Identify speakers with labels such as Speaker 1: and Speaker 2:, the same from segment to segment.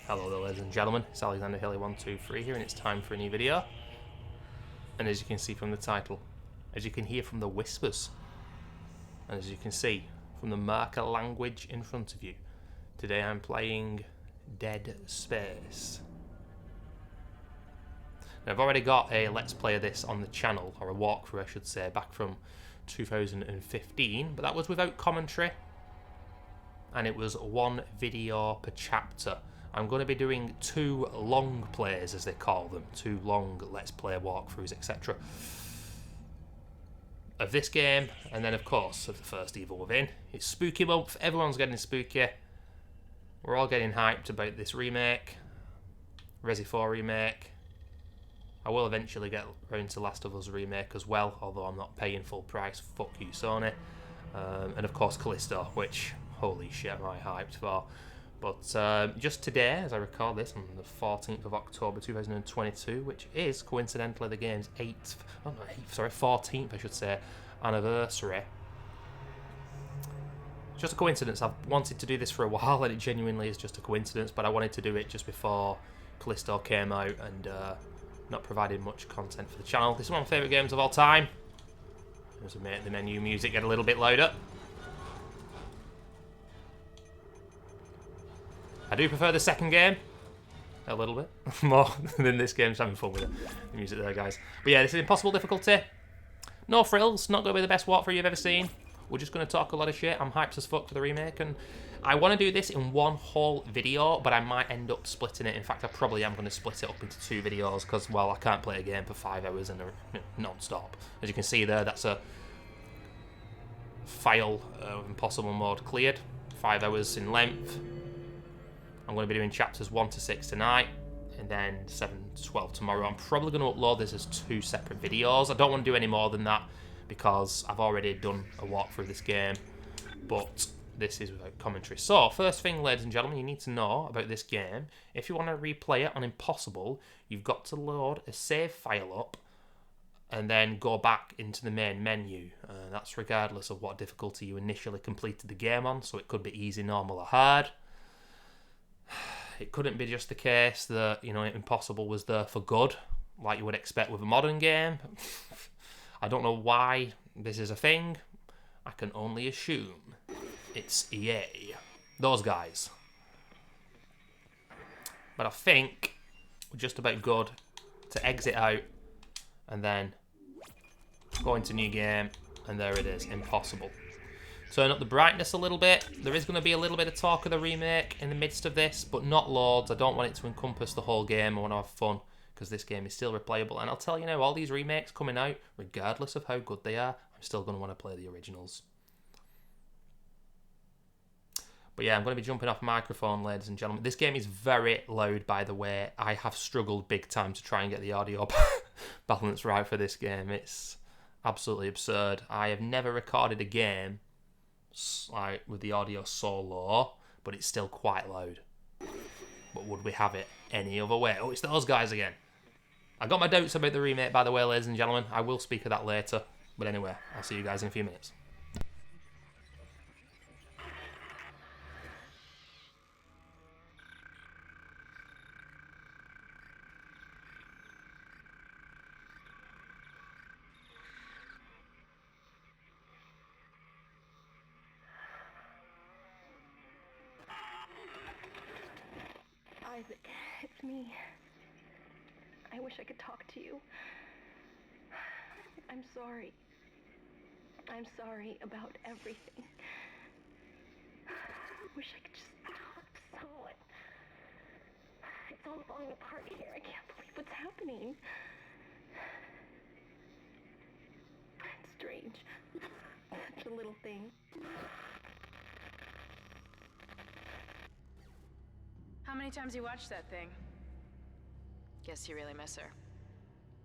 Speaker 1: Hello there, ladies and gentlemen, it's Alexander Hilly123 here, and it's time for a new video. And as you can see from the title, as you can hear from the whispers, and as you can see from the marker language in front of you, today I'm playing Dead Space. Now, I've already got a Let's Play of this on the channel, or a walkthrough I should say, back from 2015, but that was without commentary, and it was one video per chapter. I'm going to be doing 2 long plays, as they call them, 2 long Let's Play walkthroughs, etc. of this game, and then of course of the first Evil Within. It's spooky month, everyone's getting spooky. We're all getting hyped about this remake, Resi 4 remake. I will eventually get around to Last of Us remake as well, although I'm not paying full price, fuck you Sony. And of course Callisto, which, holy shit, am I hyped for. But just today, as I record this, on the 14th of October 2022, which is coincidentally the game's 14th, I should say, anniversary. It's just a coincidence. I've wanted to do this for a while, and it genuinely is just a coincidence, but I wanted to do it just before Callisto came out, and not provided much content for the channel. This is one of my favourite games of all time. Just make the menu music get a little bit louder. I do prefer the second game a little bit more than this game, so I'm having fun with the music there, guys. But yeah, this is impossible difficulty. No frills, not going to be the best walkthrough you've ever seen. We're just going to talk a lot of shit. I'm hyped as fuck for the remake, and I want to do this in one whole video, but I might end up splitting it. In fact, I probably am going to split it up into 2 videos, because, well, I can't play a game for 5 hours and non-stop. As you can see there, that's a file impossible mode cleared, 5 hours in length. I'm going to be doing chapters 1 to 6 tonight, and then 7 to 12 tomorrow. I'm probably going to upload this as 2 separate videos. I don't want to do any more than that, because I've already done a walkthrough of this game, but this is without commentary. So, first thing, ladies and gentlemen, you need to know about this game. If you want to replay it on Impossible, you've got to load a save file up, and then go back into the main menu. That's regardless of what difficulty you initially completed the game on, so it could be easy, normal, or hard. It couldn't be just the case that, you know, Impossible was there for good, like you would expect with a modern game. I don't know why this is a thing. I can only assume it's EA. Those guys. But I think we're just about good to exit out and then go into new game, and there it is, Impossible. Turn up the brightness a little bit. There is going to be a little bit of talk of the remake in the midst of this, but not loads. I don't want it to encompass the whole game. I want to have fun, because this game is still replayable. And I'll tell you now, all these remakes coming out, regardless of how good they are, I'm still going to want to play the originals. But yeah, I'm going to be jumping off microphone, ladies and gentlemen. This game is very loud, by the way. I have struggled big time to try and get the audio balance right for this game. It's absolutely absurd. I have never recorded a game like with the audio so low, but it's still quite loud. But would we have it any other way? Oh, it's those guys again. I got my doubts about the remake, by the way, ladies and gentlemen. I will speak of that later. But anyway, I'll see you guys in a few minutes.
Speaker 2: Isaac, it's me. I wish I could talk to you. I'm sorry. I'm sorry about everything. I wish I could just talk to someone. It's all falling apart here. I can't believe what's happening. It's strange. Such a little thing.
Speaker 3: How many times you watched that thing? Guess you really miss her.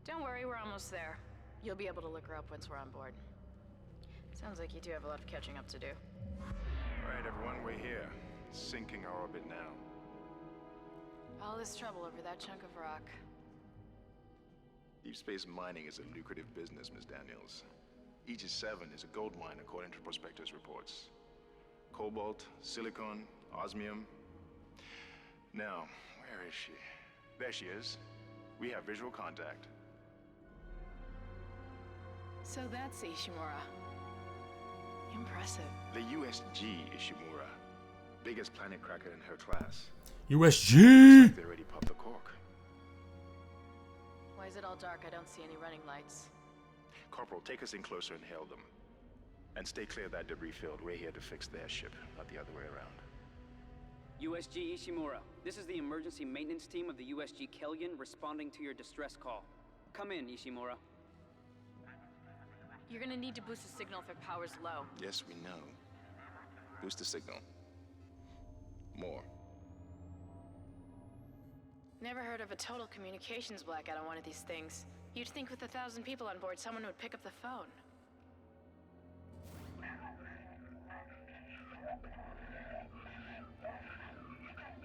Speaker 3: Don't worry, we're almost there. You'll be able to look her up once we're on board. Sounds like you do have a lot of catching up to do.
Speaker 4: Alright, everyone, we're here. Sinking our orbit now.
Speaker 3: All this trouble over that chunk of rock.
Speaker 4: Deep space mining is a lucrative business, Ms. Daniels. Aegis 7 is a gold mine according to prospectors' reports. Cobalt, silicon, osmium. Now, Where is she? There she is. We have visual contact.
Speaker 3: So that's Ishimura. Impressive.
Speaker 4: The USG Ishimura. Biggest planet cracker in her class.
Speaker 1: USG!
Speaker 4: Looks like they already popped the cork.
Speaker 3: Why is it all dark? I don't see any running lights.
Speaker 4: Corporal, take us in closer and hail them. And stay clear of that debris field. We're here to fix their ship, not the other way around.
Speaker 5: USG Ishimura, this is the emergency maintenance team of the USG Kellion responding to your distress call. Come in, Ishimura.
Speaker 3: You're gonna need to boost the signal if your power's low.
Speaker 4: Yes, we know. Boost the signal. More.
Speaker 3: Never heard of a total communications blackout on one of these things. You'd think with 1,000 people on board, someone would pick up the phone.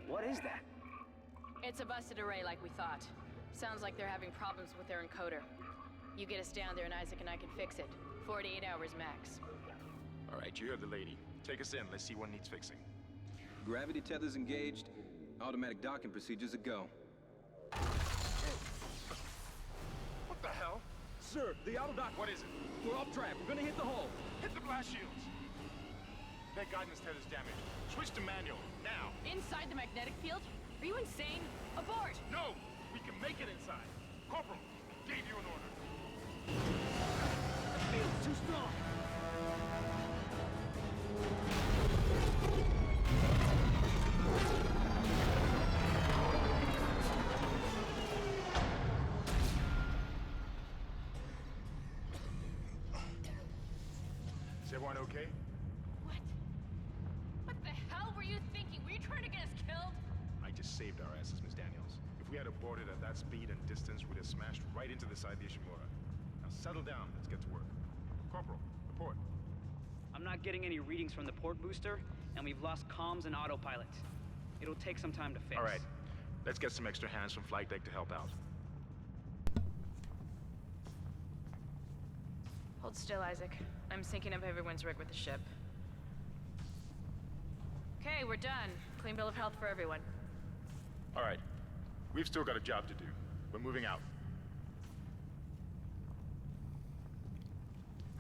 Speaker 5: What is that?
Speaker 3: It's a busted array like we thought. Sounds like they're having problems with their encoder. You get us down there and Isaac and I can fix it. 48 hours max.
Speaker 4: All right, you heard the lady. Take us in. Let's see what needs fixing.
Speaker 6: Gravity tethers engaged. Automatic docking procedures a go.
Speaker 4: What the hell?
Speaker 6: Sir, the auto dock.
Speaker 4: What is it?
Speaker 6: We're off track. We're gonna hit the hull.
Speaker 4: Hit the blast shields. Their guidance tether's damaged. Switch to manual, now.
Speaker 3: Inside the magnetic field? Are you insane? Abort!
Speaker 4: No! We can make it inside. Corporal, gave you an order.
Speaker 6: The field's too strong.
Speaker 4: Is everyone okay?
Speaker 3: What? What the hell were you thinking? Were you trying to get us killed?
Speaker 4: I just saved our asses, Miss Daniels. If we had aborted at that speed and distance, we'd have smashed right into the side of the Ishimura. Now settle down. Let's get to work. Corporal, report.
Speaker 5: I'm not getting any readings from the port booster, and we've lost comms and autopilot. It'll take some time to fix.
Speaker 4: All right. Let's get some extra hands from flight deck to help out.
Speaker 3: Hold still, Isaac. I'm syncing up everyone's rig with the ship. Okay, we're done. Clean bill of health for everyone.
Speaker 4: All right. We've still got a job to do. We're moving out.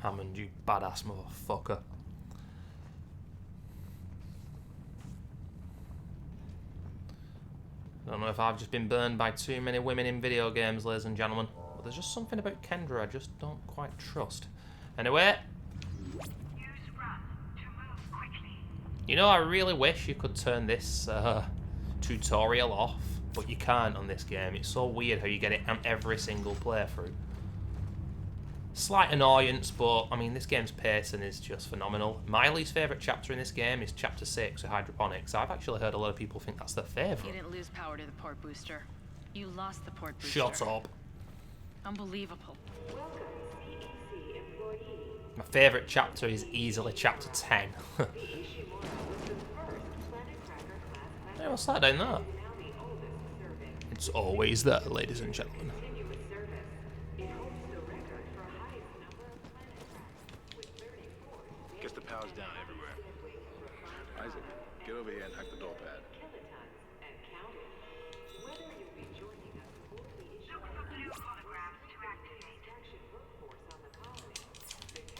Speaker 1: Hammond, you badass motherfucker. I don't know if I've just been burned by too many women in video games, ladies and gentlemen, but there's just something about Kendra I just don't quite trust. Anyway, you know, I really wish you could turn this tutorial off, but you can't on this game. It's so weird how you get it on every single playthrough. Slight annoyance, but I mean, this game's pacing is just phenomenal. My least favourite chapter in this game is Chapter 6 with Hydroponics. I've actually heard a lot of people think that's their
Speaker 3: You
Speaker 1: favourite.
Speaker 3: didn't lose power to the port booster. You lost the port booster.
Speaker 1: Shut up.
Speaker 3: Unbelievable.
Speaker 1: My favourite chapter is easily Chapter 10. Hey, what's that down there? It's always there, ladies and gentlemen.
Speaker 4: Guess the power's down everywhere. Isaac, get over here and hack the door pad.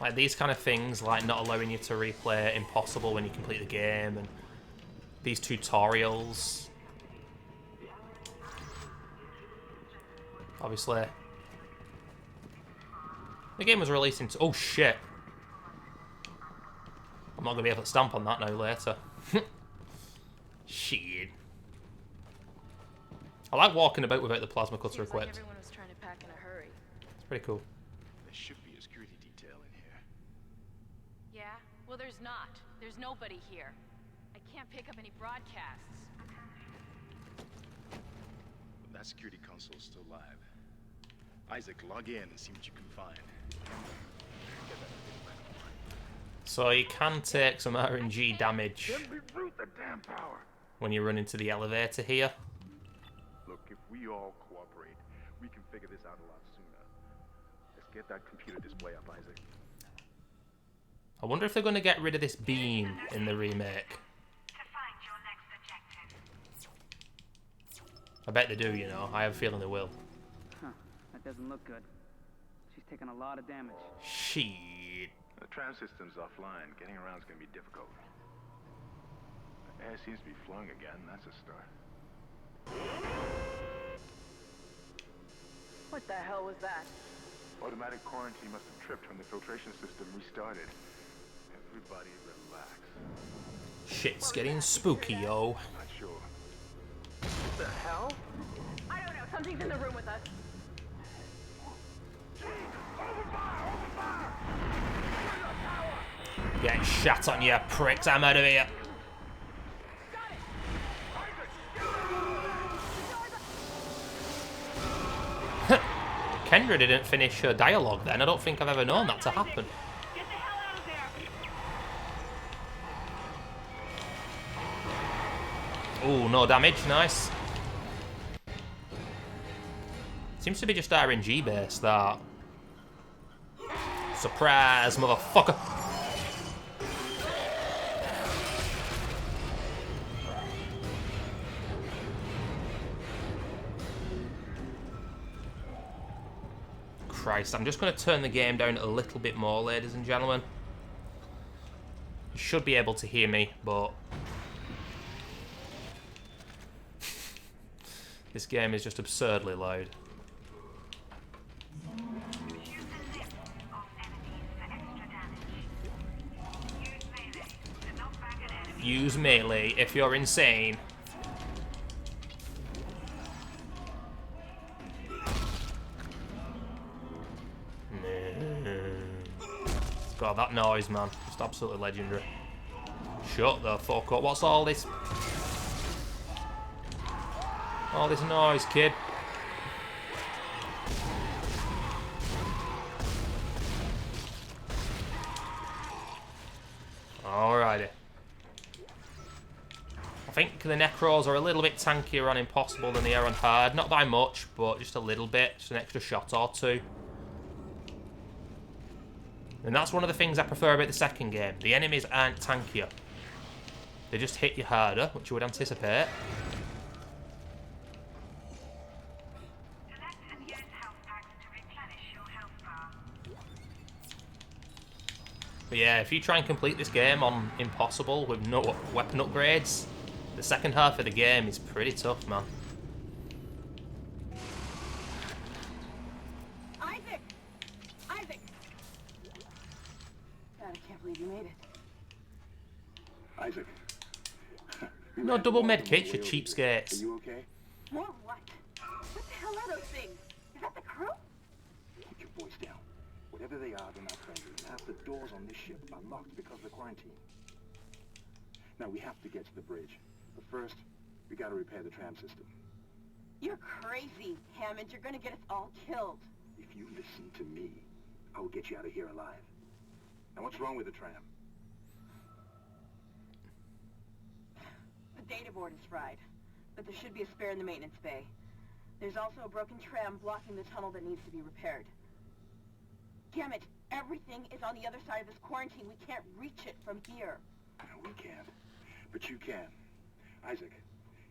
Speaker 1: Like these kind of things, like not allowing you to replay Impossible when you complete the game, and these tutorials. Obviously, the game was released in... Oh shit! I'm not going to be able to stamp on that now later. Shit. I like walking about without the plasma cutter
Speaker 3: Seems like
Speaker 1: equipped.
Speaker 3: everyone was trying to pack in a hurry.
Speaker 1: It's pretty cool.
Speaker 4: There should be a security detail in here.
Speaker 3: Yeah? Well, there's not. There's nobody here. I can't pick up any broadcasts.
Speaker 4: But that security console's still live. Isaac, log in and see what you can find. Get that thing back online.
Speaker 1: So you can take some RNG damage
Speaker 4: Reboot the damn power.
Speaker 1: when you run into the elevator here.
Speaker 4: Look, if we all cooperate, we can figure this out a lot sooner. Let's get that computer display up, Isaac.
Speaker 1: I wonder if they're going to get rid of this beam in the remake.
Speaker 2: To find your next objective.
Speaker 1: I bet they do, you know. I have a feeling they will.
Speaker 5: Huh, that doesn't look good. She's taken a lot of damage.
Speaker 1: Shit.
Speaker 4: The tram system's offline. Getting around's gonna be difficult. The air seems to be flowing again. That's a start.
Speaker 3: What the hell was that?
Speaker 4: Automatic quarantine must have tripped when the filtration system restarted. Everybody relax.
Speaker 1: Shit's getting spooky, yo.
Speaker 4: Not sure.
Speaker 2: What the hell? I don't know. Something's in the room with us.
Speaker 1: Get shot on, you pricks. I'm out of here. Kendra didn't finish her dialogue then. I don't think I've ever known that to happen.
Speaker 2: Get the hell out of there!
Speaker 1: Oh, no damage. Nice. Seems to be just RNG based, that. Surprise, motherfucker. Christ, I'm just going to turn the game down a little bit more, ladies and gentlemen. You should be able to hear me, but this game is just absurdly loud. Use melee if you're insane. God, that noise, man. Just absolutely legendary. Shut the fuck up. What's all this? All this noise, kid. Alrighty. I think the Necros are a little bit tankier on Impossible than they are on Hard. Not by much, but just a little bit. Just an extra shot or two. And that's one of the things I prefer about the second game. The enemies aren't tankier. They just hit you harder, which you would anticipate.
Speaker 2: Select and use health packs to replenish your health bar.
Speaker 1: But yeah, if you try and complete this game on Impossible with no weapon upgrades, the second half of the game is pretty tough, man.
Speaker 2: You made it.
Speaker 4: Isaac.
Speaker 1: No double med kits, you cheapskates.
Speaker 4: Are you okay?
Speaker 2: More what? What the hell are those things? Is that the crew?
Speaker 4: Keep your voice down. Whatever they are, they're not friendly. Half the doors on this ship are locked because of the quarantine. Now, we have to get to the bridge. But first, we gotta repair the tram system.
Speaker 2: You're crazy, Hammond. You're gonna get us all killed.
Speaker 4: If you listen to me, I will get you out of here alive. Now, what's wrong with the tram?
Speaker 2: The data board is fried, but there should be a spare in the maintenance bay. There's also a broken tram blocking the tunnel that needs to be repaired. Damn it, everything is on the other side of this quarantine. We can't reach it from here.
Speaker 4: No, we can't. But you can. Isaac,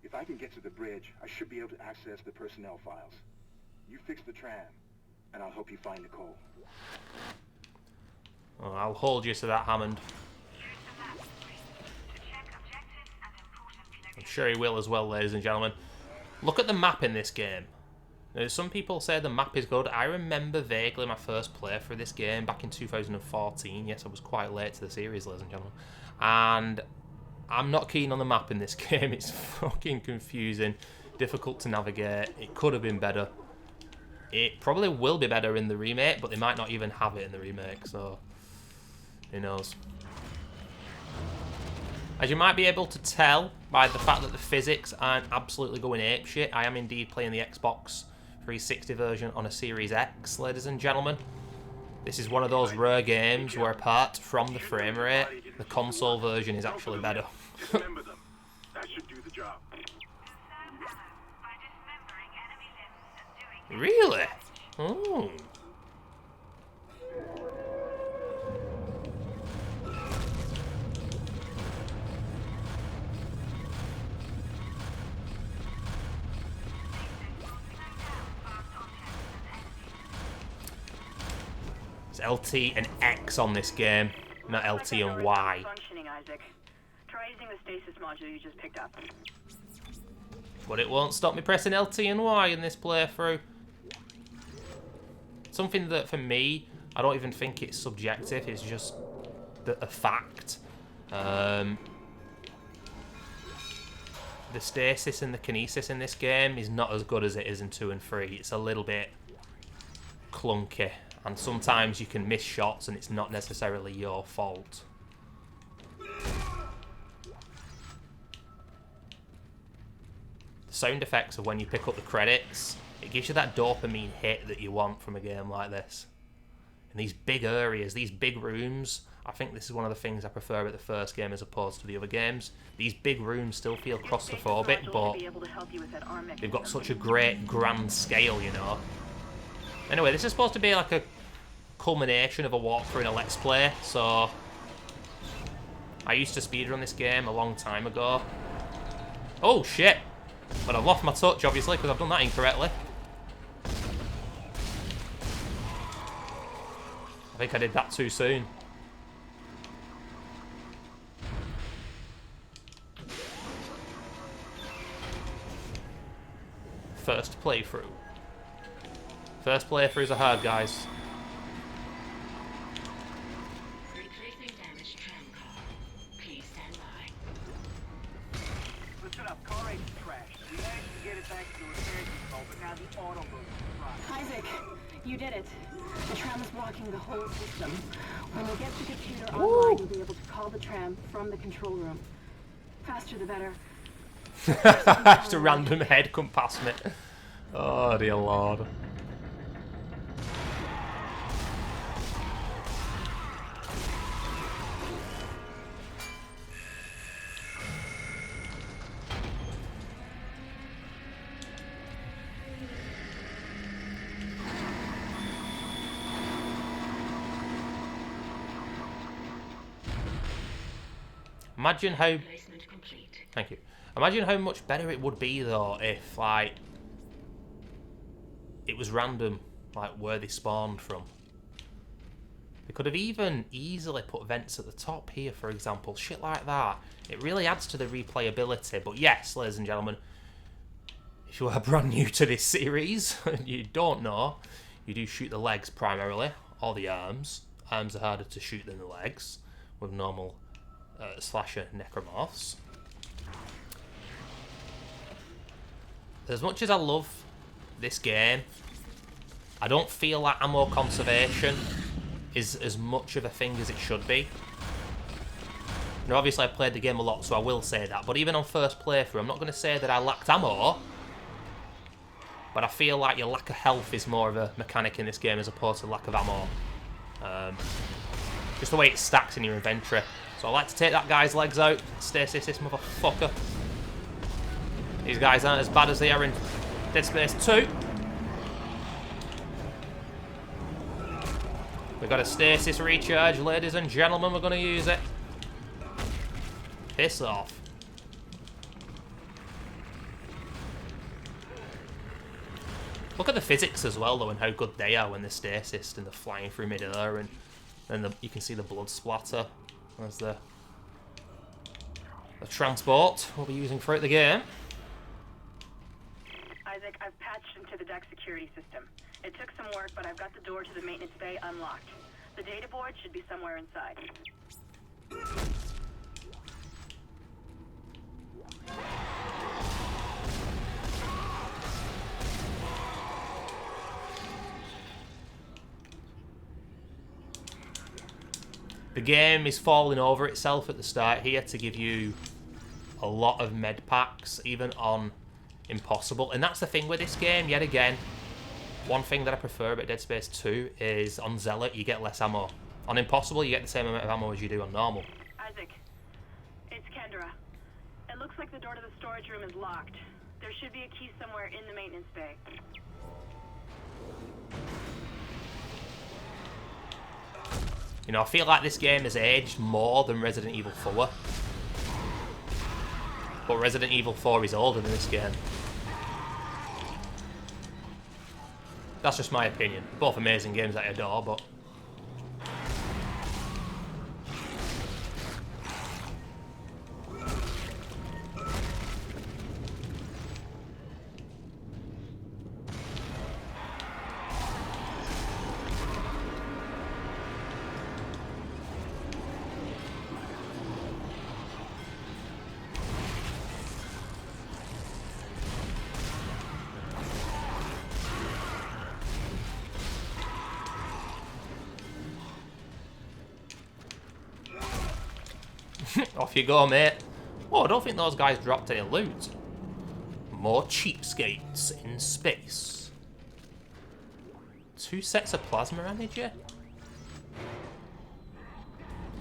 Speaker 4: if I can get to the bridge, I should be able to access the personnel files. You fix the tram, and I'll help you find Nicole.
Speaker 1: Oh, I'll hold you to that, Hammond. I'm sure he will as well, ladies and gentlemen. Look at the map in this game. Now, some people say the map is good. I remember vaguely my first playthrough of this game back in 2014. Yes, I was quite late to the series, ladies and gentlemen. And I'm not keen on the map in this game. It's fucking confusing, difficult to navigate. It could have been better. It probably will be better in the remake, but they might not even have it in the remake, so who knows. As you might be able to tell by the fact that the physics aren't absolutely going apeshit, I am indeed playing the Xbox 360 version on a Series X, ladies and gentlemen. This is one of those rare games where, apart from the frame rate, the console version is actually better.
Speaker 4: Dismember them. That should do the job.
Speaker 1: Really? Oh. It's LT and X on this game, not LT and Y.
Speaker 2: Functioning, Isaac. Try using the stasis module you just picked up.
Speaker 1: But it won't stop me pressing LT and Y in this playthrough. Something that, for me, I don't even think it's subjective, it's just a fact. The stasis and the kinesis in this game is not as good as it is in 2 and 3. It's a little bit clunky, and sometimes you can miss shots and it's not necessarily your fault. The sound effects of when you pick up the credits, it gives you that dopamine hit that you want from a game like this. In these big areas, these big rooms, I think this is one of the things I prefer about the first game as opposed to the other games. These big rooms still feel claustrophobic, but they've got such a great grand scale, you know. Anyway, this is supposed to be like a culmination of a walkthrough in a Let's Play, so I used to speedrun this game a long time ago. Oh shit! But I've lost my touch, obviously, because I've done that incorrectly. I think I did that too soon. First playthrough. First playthroughs are hard, guys.
Speaker 7: Replacing damaged tram car. Please stand by.
Speaker 2: Listen up, car race is trashed. We managed to get it back to the repair depot, but now the auto load is fried. Isaac, you did it. The tram is blocking the whole system. When we get the computer online, you'll be able to call the tram from the control room. Faster the better.
Speaker 1: Just a random head come past me. Oh dear lord. Imagine how... Thank you. Imagine how much better it would be, though, if, like, it was random, like, where they spawned from. They could have even easily put vents at the top here, for example. Shit like that. It really adds to the replayability. But yes, ladies and gentlemen, if you are brand new to this series and you don't know, you do shoot the legs primarily, or the arms. Arms are harder to shoot than the legs with normal slasher necromorphs. As much as I love this game, I don't feel like ammo conservation is as much of a thing as it should be. Now, obviously, I played the game a lot, so I will say that. But even on first playthrough, I'm not going to say that I lacked ammo. But I feel like your lack of health is more of a mechanic in this game as opposed to lack of ammo. Just the way it stacks in your inventory. So I like to take that guy's legs out. Stasis this motherfucker. These guys aren't as bad as they are in Dead Space 2. We've got a stasis recharge, ladies and gentlemen. We're going to use it. Piss off. Look at the physics as well, though, and how good they are when they're stasis and they're flying through mid-air, and then you can see the blood splatter as the transport we'll be using throughout the game.
Speaker 2: Isaac, I've patched into the deck security system. It took some work, but I've got the door to the maintenance bay unlocked. The data board should be somewhere inside.
Speaker 1: The game is falling over itself at the start here to give you a lot of med packs, even on Impossible. And that's the thing with this game, yet again. One thing that I prefer about Dead Space 2 is on Zealot you get less ammo. On Impossible you get the same amount of ammo as you do on normal.
Speaker 2: Isaac, it's Kendra. It looks like the door to the storage room is locked. There should be a key somewhere in the maintenance bay.
Speaker 1: You know, I feel like this game has aged more than Resident Evil 4. But Resident Evil 4 is older than this game. That's just my opinion. Both amazing games that I adore, but Off you go, mate. Oh, I don't think those guys dropped any loot. More cheapskates in space. 2 sets of plasma energy.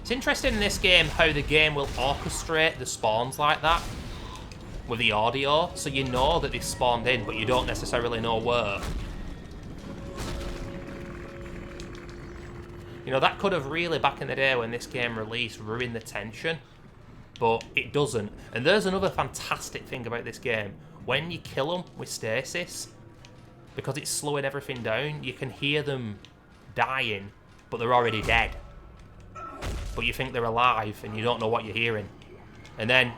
Speaker 1: It's interesting in this game how the game will orchestrate the spawns like that with the audio, so you know that they've spawned in, but you don't necessarily know where. You know, that could have really, back in the day when this game released, ruined the tension, but it doesn't. And there's another fantastic thing about this game. When you kill them with stasis, because it's slowing everything down, you can hear them dying, but they're already dead. But you think they're alive, and you don't know what you're hearing. And then,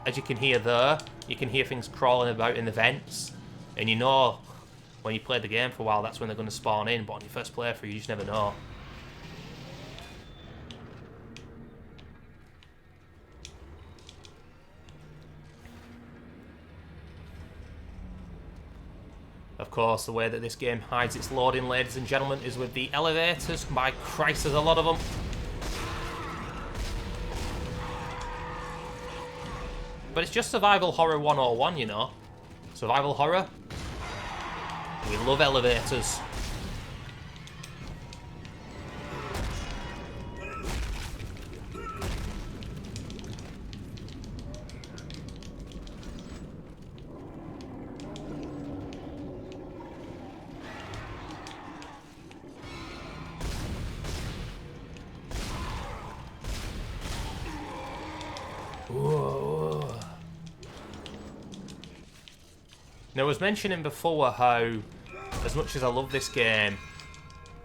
Speaker 1: as you can hear there, you can hear things crawling about in the vents, and you know, when you play the game for a while, that's when they're going to spawn in, but on your first playthrough, you just never know. Of course, the way that this game hides its loading, ladies and gentlemen, is with the elevators. My Christ, there's a lot of them. But it's just survival horror 101, you know. Survival horror. We love elevators. Whoa. Now, I was mentioning before how, as much as I love this game,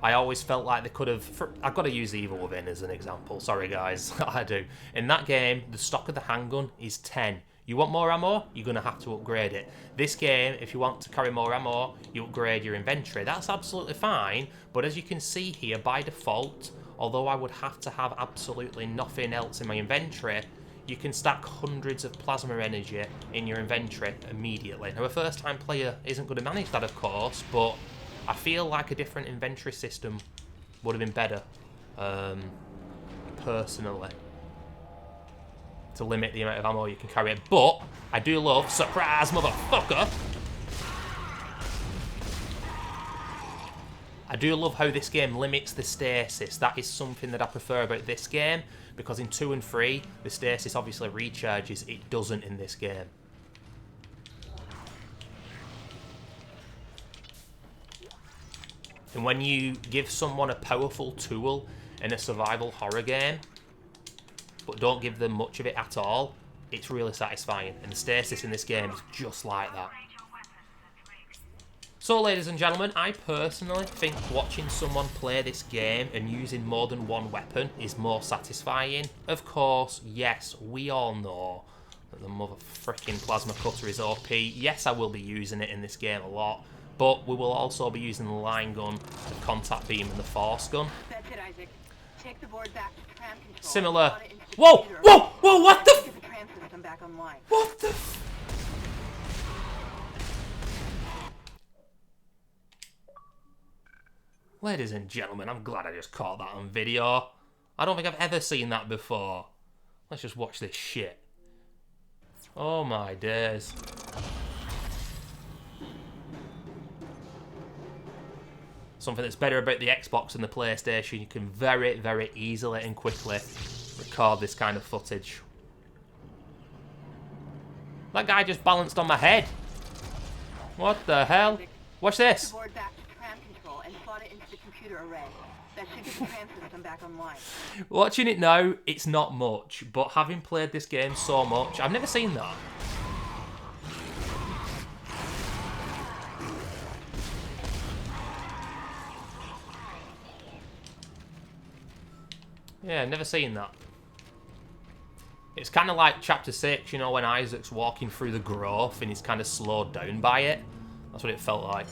Speaker 1: I always felt like they could have... I've got to use Evil Within as an example. Sorry, guys. I do. In that game, the stock of the handgun is 10. You want more ammo? You're going to have to upgrade it. This game, if you want to carry more ammo, you upgrade your inventory. That's absolutely fine. But as you can see here, by default, although I would have to have absolutely nothing else in my inventory, you can stack hundreds of plasma energy in your inventory immediately. Now, a first-time player isn't going to manage that, of course, but I feel like a different inventory system would have been better, personally, to limit the amount of ammo you can carry. But I do love, surprise, motherfucker! I do love how this game limits the stasis. That is something that I prefer about this game, because in 2 and 3, the stasis obviously recharges. It doesn't in this game. And when you give someone a powerful tool in a survival horror game, but don't give them much of it at all, it's really satisfying. And the stasis in this game is just like that. So, ladies and gentlemen, I personally think watching someone play this game and using more than one weapon is more satisfying. Of course, yes, we all know that the mother-fricking plasma cutter is OP. Yes, I will be using it in this game a lot, but we will also be using the line gun, the contact beam, and the force gun.
Speaker 2: That's it, Isaac. Take the board back to tram control.
Speaker 1: Similar. Whoa! Whoa! Whoa! What the?
Speaker 2: Get the tram system back online.
Speaker 1: What the? Ladies and gentlemen, I'm glad I just caught that on video. I don't think I've ever seen that before. Let's just watch this shit. Oh my days. Something that's better about the Xbox and the PlayStation, you can very, very easily and quickly record this kind of footage. That guy just balanced on my head. What the hell? Watch this.
Speaker 2: Take the board back to tram control and slot it into the computer array. That should get the tram system back online.
Speaker 1: Watching it now, it's not much, but having played this game so much, I've never seen that. Yeah, never seen that. It's kind of like Chapter 6, you know, when Isaac's walking through the growth and he's kind of slowed down by it. That's what it felt like.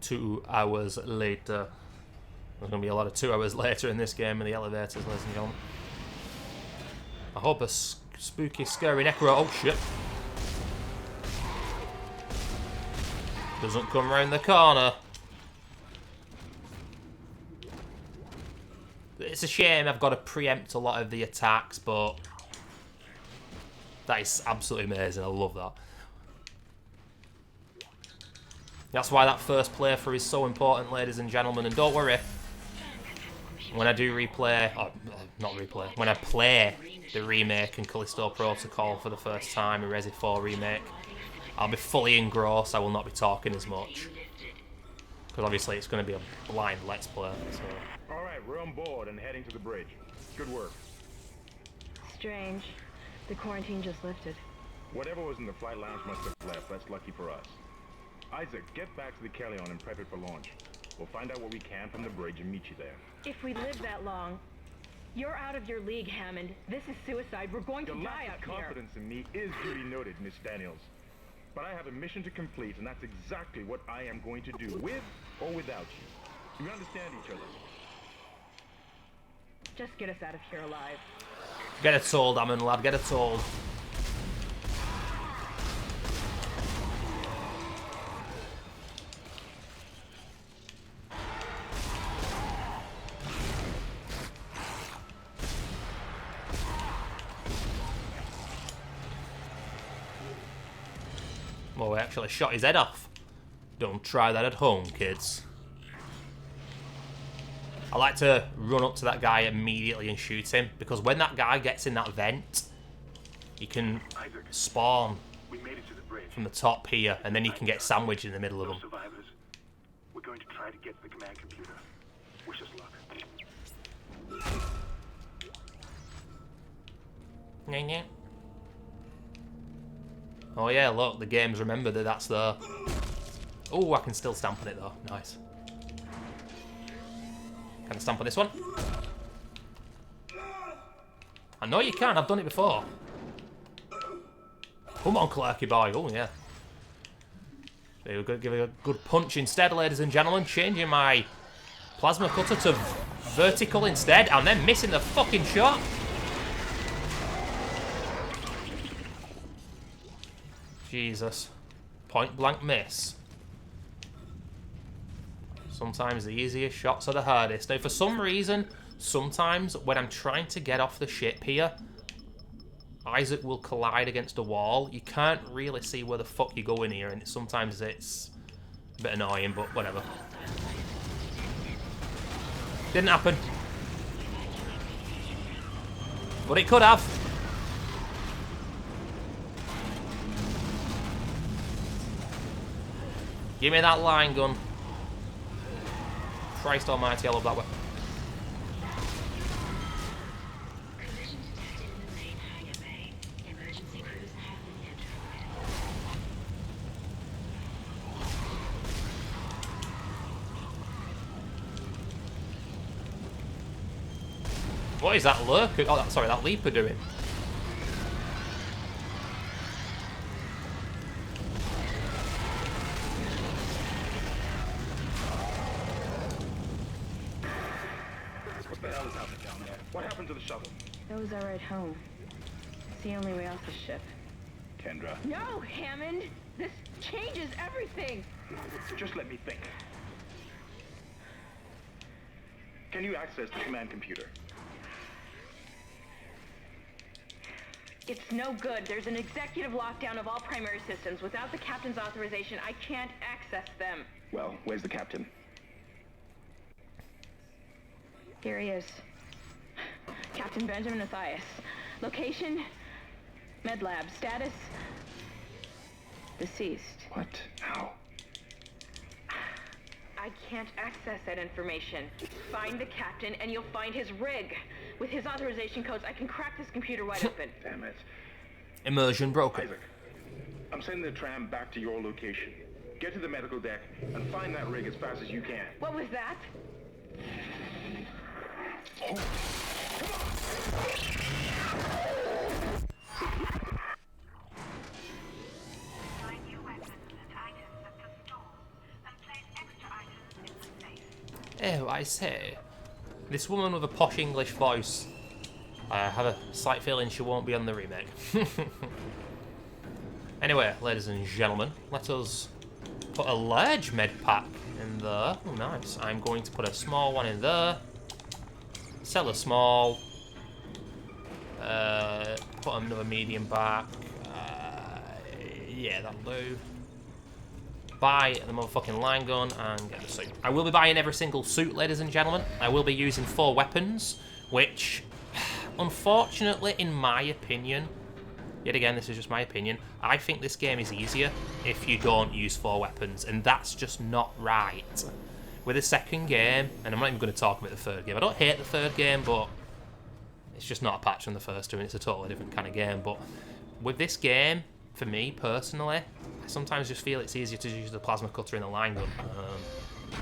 Speaker 1: 2 hours later. There's going to be a lot of 2 hours later in this game in the elevators, ladies and gentlemen. I hope a spooky, scary necro... Oh, shit. Doesn't come round the corner. It's a shame I've got to preempt a lot of the attacks, but... that is absolutely amazing. I love that. That's why that first playthrough is so important, ladies and gentlemen. And don't worry, when I do replay, or not replay, when I play the remake and Callisto Protocol for the first time, a Resi 4 remake, I'll be fully engrossed. I will not be talking as much. Because obviously it's going to be a blind Let's Play. So.
Speaker 4: Alright, we're on board and heading to the bridge. Good work.
Speaker 8: Strange. The quarantine just lifted.
Speaker 4: Whatever was in the flight lounge must have left. That's lucky for us. Isaac, get back to the Callisto and prep it for launch. We'll find out what we can from the bridge and meet you there.
Speaker 8: If we live that long, you're out of your league, Hammond. This is suicide. We're going to die out here.
Speaker 4: Your lack of confidence in me is duly noted, Miss Daniels. But I have a mission to complete, and that's exactly what I am going to do, with or without you. We understand each other.
Speaker 8: Just get us out of here alive.
Speaker 1: Get it sold, Ammon, lad. Get it sold. Well, we actually shot his head off. Don't try that at home, kids. I like to run up to that guy immediately and shoot him, because when that guy gets in that vent, you can spawn from the top here, and then you can get sandwiched in the middle of them.
Speaker 4: Survivors, we're going to try to get to the command computer. Wish us luck.
Speaker 1: Yeah. Oh yeah, look, the game's remembered that that's there. Oh, I can still stamp on it though. Nice. Can I stamp on this one? I know you can, I've done it before. Come on, Clarky boy. Oh yeah. So we're going to give it a good punch instead, ladies and gentlemen. Changing my plasma cutter to vertical instead, and then missing the fucking shot. Jesus. Point blank miss. Sometimes the easiest shots are the hardest. Now, for some reason, sometimes when I'm trying to get off the ship here, Isaac will collide against a wall. You can't really see where the fuck you're going here, and sometimes it's a bit annoying, but whatever. Didn't happen. But it could have. Give me that line gun. Christ almighty, I love that weapon.
Speaker 7: Collision detected in the main hangar bay. Emergency crews have been notified.
Speaker 1: What is that lurker? Oh, sorry, that leaper doing?
Speaker 4: What happened to the shuttle?
Speaker 8: That was our ride home. It's the only way off the ship.
Speaker 4: Kendra,
Speaker 8: No, Hammond! This changes everything!
Speaker 4: just let me think. Can you access the command computer?
Speaker 8: It's no good. There's an executive lockdown of all primary systems. Without the captain's authorization, I can't access them.
Speaker 4: Well, where's the captain?
Speaker 8: Here he is. Captain Benjamin Mathias. Location? Med lab. Status? Deceased.
Speaker 4: What? How?
Speaker 8: I can't access that information. Find the captain and you'll find his rig. With his authorization codes, I can crack this computer wide open.
Speaker 4: Damn it.
Speaker 1: Immersion broken.
Speaker 4: Isaac, I'm sending the tram back to your location. Get to the medical deck and find that rig as fast as you can.
Speaker 8: What was that?
Speaker 9: Find new weapons and items at the store, and place extra
Speaker 1: Oh, I say. This woman with a posh English voice. I have a slight feeling she won't be on the remake. Anyway, ladies and gentlemen, let us put a large med pack in there. Oh, nice. I'm going to put a small one in there. Sell a small. Put another medium back. Yeah, that'll do. Buy the motherfucking line gun and get the suit. I will be buying every single suit, ladies and gentlemen. I will be using 4 weapons, which, unfortunately, in my opinion, yet again, this is just my opinion, I think this game is easier if you don't use 4 weapons, and that's just not right. With the second game, and I'm not even going to talk about the third game. I don't hate the third game, but it's just not a patch from the first two, and it's a totally different kind of game. But with this game, for me personally, I sometimes just feel it's easier to use the plasma cutter and the line gun.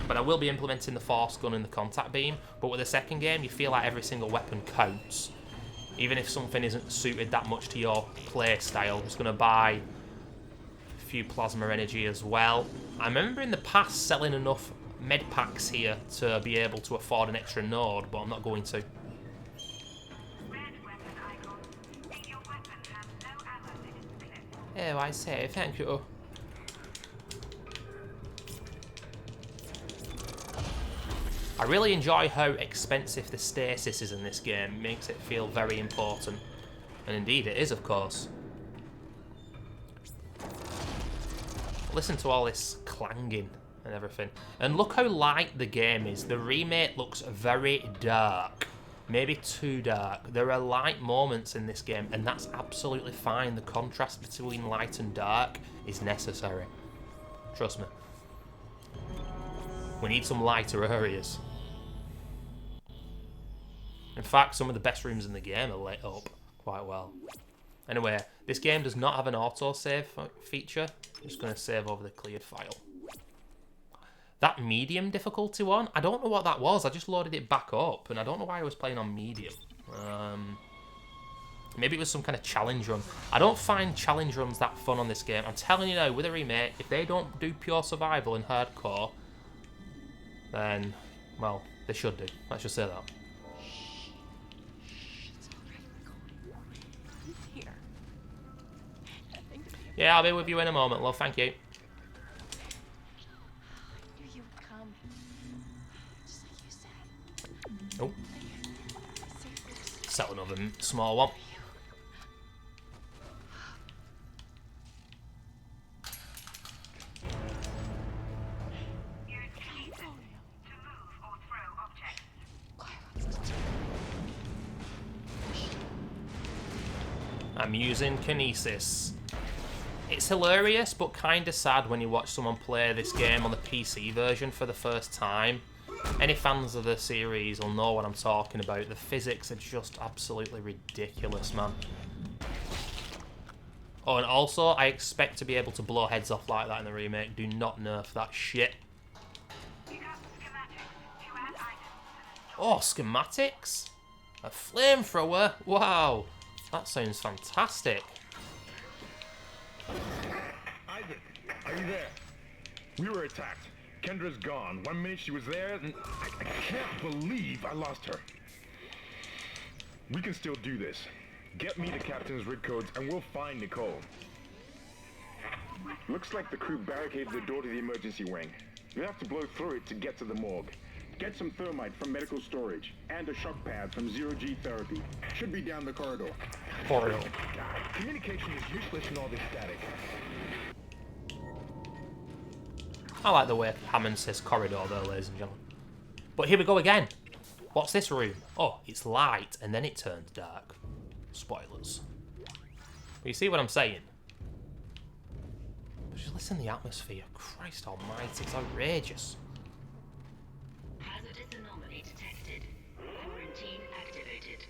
Speaker 1: But I will be implementing the force gun and the contact beam. But with the second game, you feel like every single weapon counts. Even if something isn't suited that much to your play style. I'm just going to buy a few plasma energy as well. I remember in the past selling enough med packs here to be able to afford an extra node, but I'm not going to. Oh, I say, thank you. I really enjoy how expensive the stasis is in this game. It makes it feel very important. And indeed it is, of course. Listen to all this clanging and everything. And look how light the game is. The remake looks very dark. Maybe too dark. There are light moments in this game, and that's absolutely fine. The contrast between light and dark is necessary. Trust me. We need some lighter areas. In fact, some of the best rooms in the game are lit up quite well. Anyway, this game does not have an autosave feature. I'm just going to save over the cleared file. That medium difficulty one, I don't know what that was. I just loaded it back up, and I don't know why I was playing on medium. Maybe it was some kind of challenge run. I don't find challenge runs that fun on this game. I'm telling you now, with a remake, if they don't do pure survival and hardcore, then, well, they should do. Let's just say that. Yeah, I'll be with you in a moment, love. Thank you. Oh. Sell another small one. I'm using Kinesis. It's hilarious, but kind of sad when you watch someone play this game on the PC version for the first time. Any fans of the series will know what I'm talking about. The physics are just absolutely ridiculous, man. Oh, and also, I expect to be able to blow heads off like that in the remake. Do not nerf that shit. Oh, schematics? A flamethrower? Wow. That sounds fantastic.
Speaker 9: Isaac, are you there? We were attacked. Kendra's gone. 1 minute she was there, and I can't believe I lost her. We can still do this. Get me the captain's rig codes, and we'll find Nicole. Looks like the crew barricaded the door to the emergency wing. We have to blow through it to get to the morgue. Get some thermite from medical storage, and a shock pad from zero-G therapy. Should be down the corridor.
Speaker 1: Corridor.
Speaker 9: Communication is useless in all this static.
Speaker 1: I like the way Hammond says corridor though, ladies and gentlemen. But here we go again. What's this room? Oh, it's light, and then it turns dark. Spoilers. But you see what I'm saying? Just listen to the atmosphere. Christ almighty, it's outrageous.
Speaker 7: Hazardous anomaly detected. Quarantine activated.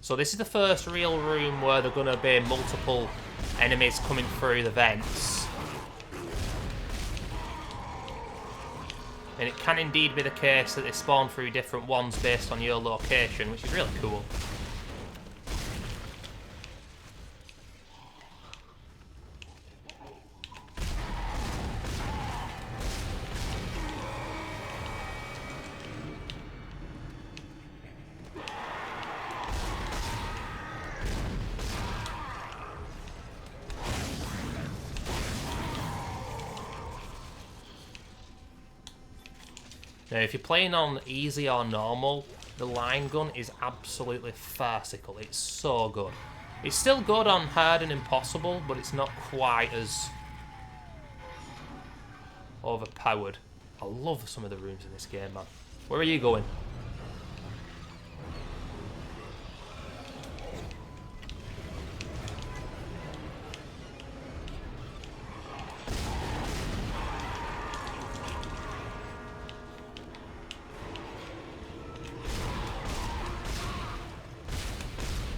Speaker 1: So this is the first real room where there are going to be multiple enemies coming through the vents. And it can indeed be the case that they spawn through different ones based on your location, which is really cool. Now, if you're playing on easy or normal, the line gun is absolutely farcical. It's so good. It's still good on hard and impossible, but it's not quite as overpowered. I love some of the rooms in this game, man. Where are you going?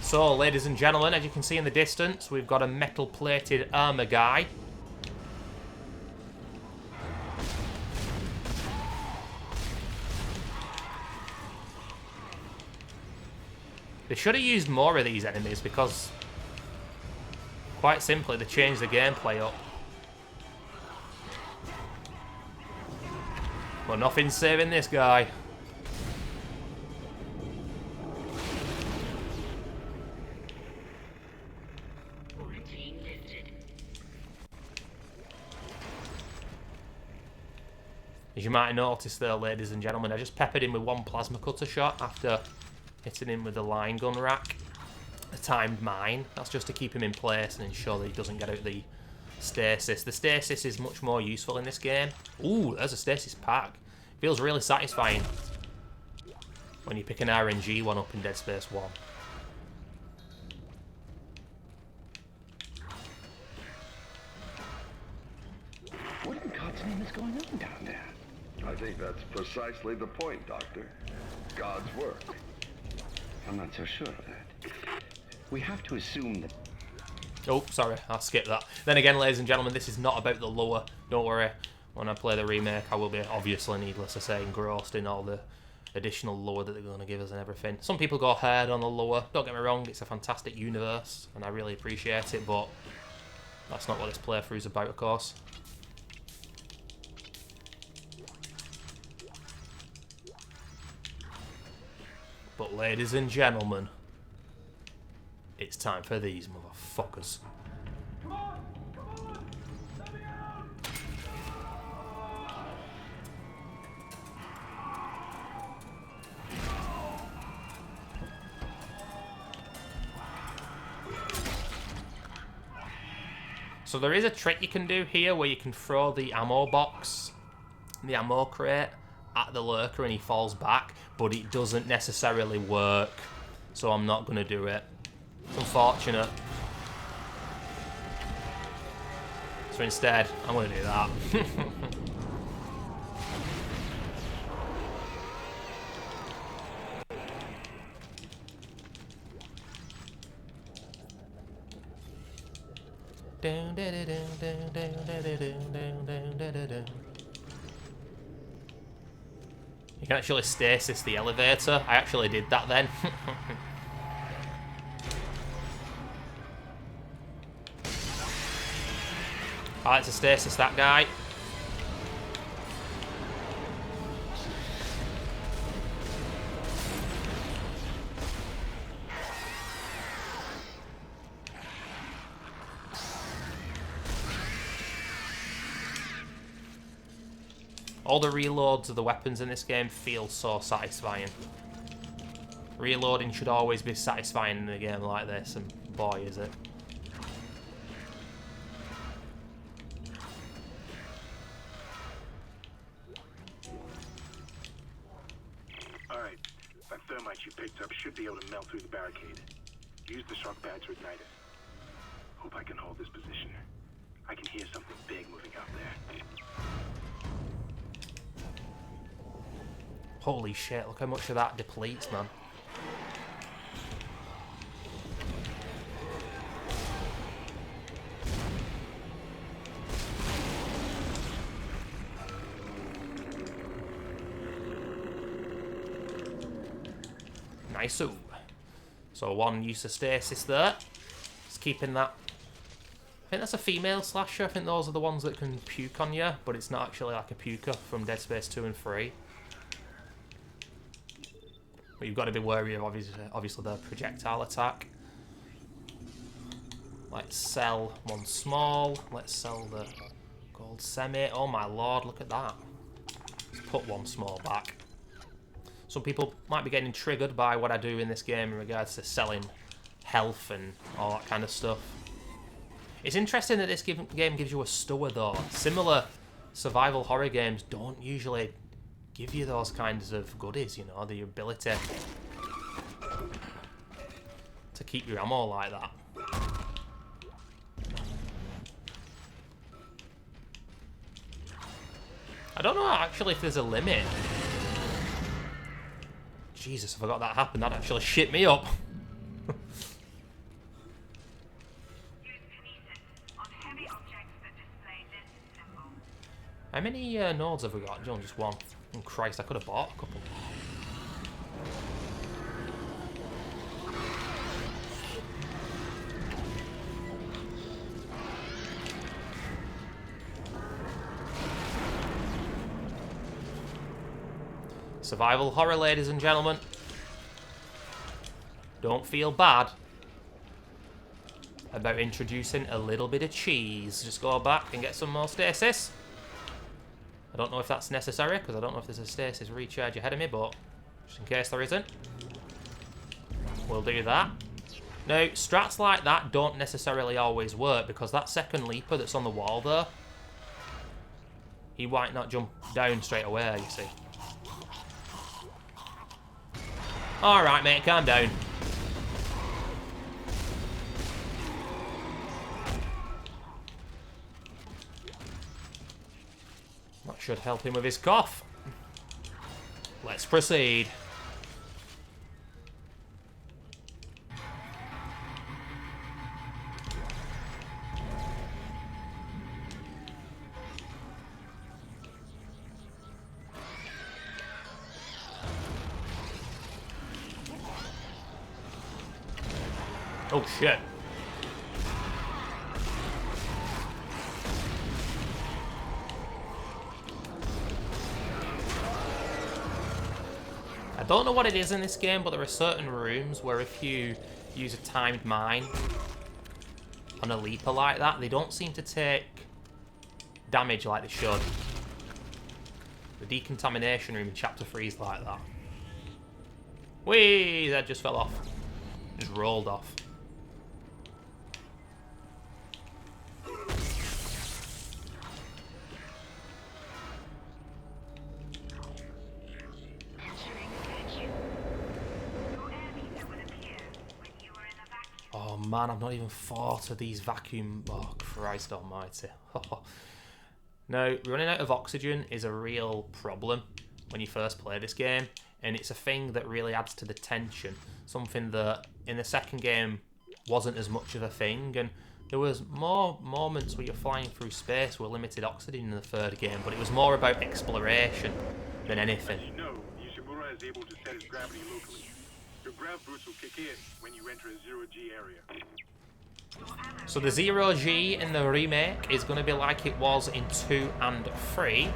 Speaker 1: So, ladies and gentlemen, as you can see in the distance, we've got a metal-plated armor guy. They should have used more of these enemies because, quite simply, they changed the gameplay up. But nothing's saving this guy. As you might have noticed there, ladies and gentlemen, I just peppered him with one plasma cutter shot after hitting him with the line gun rack. A timed mine. That's just to keep him in place and ensure that he doesn't get out the stasis. The stasis is much more useful in this game. Ooh, there's a stasis pack. Feels really satisfying when you pick an RNG one up in Dead Space 1.
Speaker 10: What in God's name is going on down there?
Speaker 11: I think that's precisely the point, Doctor. God's work.
Speaker 10: I'm not so sure of that. We have to assume that...
Speaker 1: Oh, sorry, I'll skip that. Then again, ladies and gentlemen, this is not about the lore. Don't worry. When I play the remake, I will be, obviously, needless to say, engrossed in all the additional lore that they're going to give us and everything. Some people go hard on the lore. Don't get me wrong, it's a fantastic universe, and I really appreciate it, but that's not what this playthrough is about, of course. But ladies and gentlemen, it's time for these motherfuckers.
Speaker 12: Come on! Come on! Let me out!
Speaker 1: So there is a trick you can do here where you can throw the ammo box, the ammo crate, at the lurker and he falls back, but it doesn't necessarily work, so I'm not going to do it. It's unfortunate. So instead, I'm going to do that. You can actually stasis the elevator. I actually did that then. I like to stasis that guy. All the reloads of the weapons in this game feel so satisfying. Reloading should always be satisfying in a game like this, and boy is it.
Speaker 4: Alright, that thermite you picked up should be able to melt through the barricade. Use the shock pad to ignite it. Hope I can hold this position. I can hear something big moving out there.
Speaker 1: Holy shit, look how much of that depletes, man. Nice. So one use of stasis there. Just keeping that. I think that's a female slasher. I think those are the ones that can puke on you, but it's not actually like a puker from Dead Space 2 and 3. But you've got to be wary of obviously the projectile attack. Let's sell one small. Let's sell the gold semi. Oh my lord, look at that. Let's put one small back. Some people might be getting triggered by what I do in this game in regards to selling health and all that kind of stuff. It's interesting that this game gives you a stower though. Similar survival horror games don't usually give you those kinds of goodies, you know, the ability to keep your ammo like that. I don't know actually if there's a limit. Jesus, I forgot that happened. That actually shit me up. How many nodes have we got? Just one. Oh Christ, I could have bought a couple. Survival horror, ladies and gentlemen. Don't feel bad about introducing a little bit of cheese. Just go back and get some more stasis. I don't know if that's necessary, because I don't know if there's a stasis recharge ahead of me, but just in case there isn't, we'll do that. Now, strats like that don't necessarily always work, because that second leaper that's on the wall there, he might not jump down straight away, you see. Alright, mate, calm down. That should help him with his cough. Let's proceed. Oh shit. I don't know what it is in this game, but there are certain rooms where if you use a timed mine on a leaper like that, they don't seem to take damage like they should. The decontamination room in Chapter 3 is like that. Whee! That just fell off. Just rolled off. Oh man, I've not even thought of these vacuum... Oh, Christ almighty. Now, running out of oxygen is a real problem when you first play this game, and it's a thing that really adds to the tension. Something that in the second game wasn't as much of a thing, and there was more moments where you're flying through space with limited oxygen in the third game, but it was more about exploration than anything.
Speaker 13: As you know, Ishimura is able to set his gravity locally. Your grav boost will kick in when you enter a zero-G area.
Speaker 1: So the 0G in the remake is going to be like it was in 2 and 3.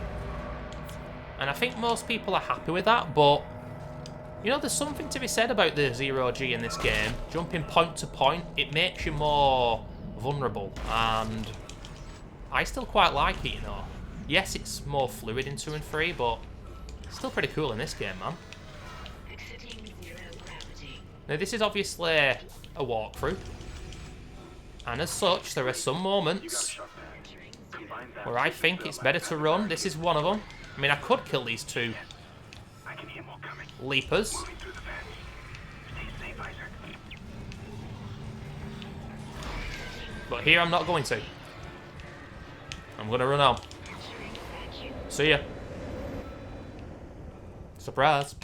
Speaker 1: And I think most people are happy with that, but you know, there's something to be said about the 0G in this game. Jumping point to point, it makes you more vulnerable, and I still quite like it, you know. Yes, it's more fluid in 2 and 3, but it's still pretty cool in this game, man. Now, this is obviously a walkthrough, and as such, there are some moments where I think it's better to run. This is one of them. I mean, I could kill these 2 leapers. But here I'm not going to. I'm going to run on. See ya. Surprise.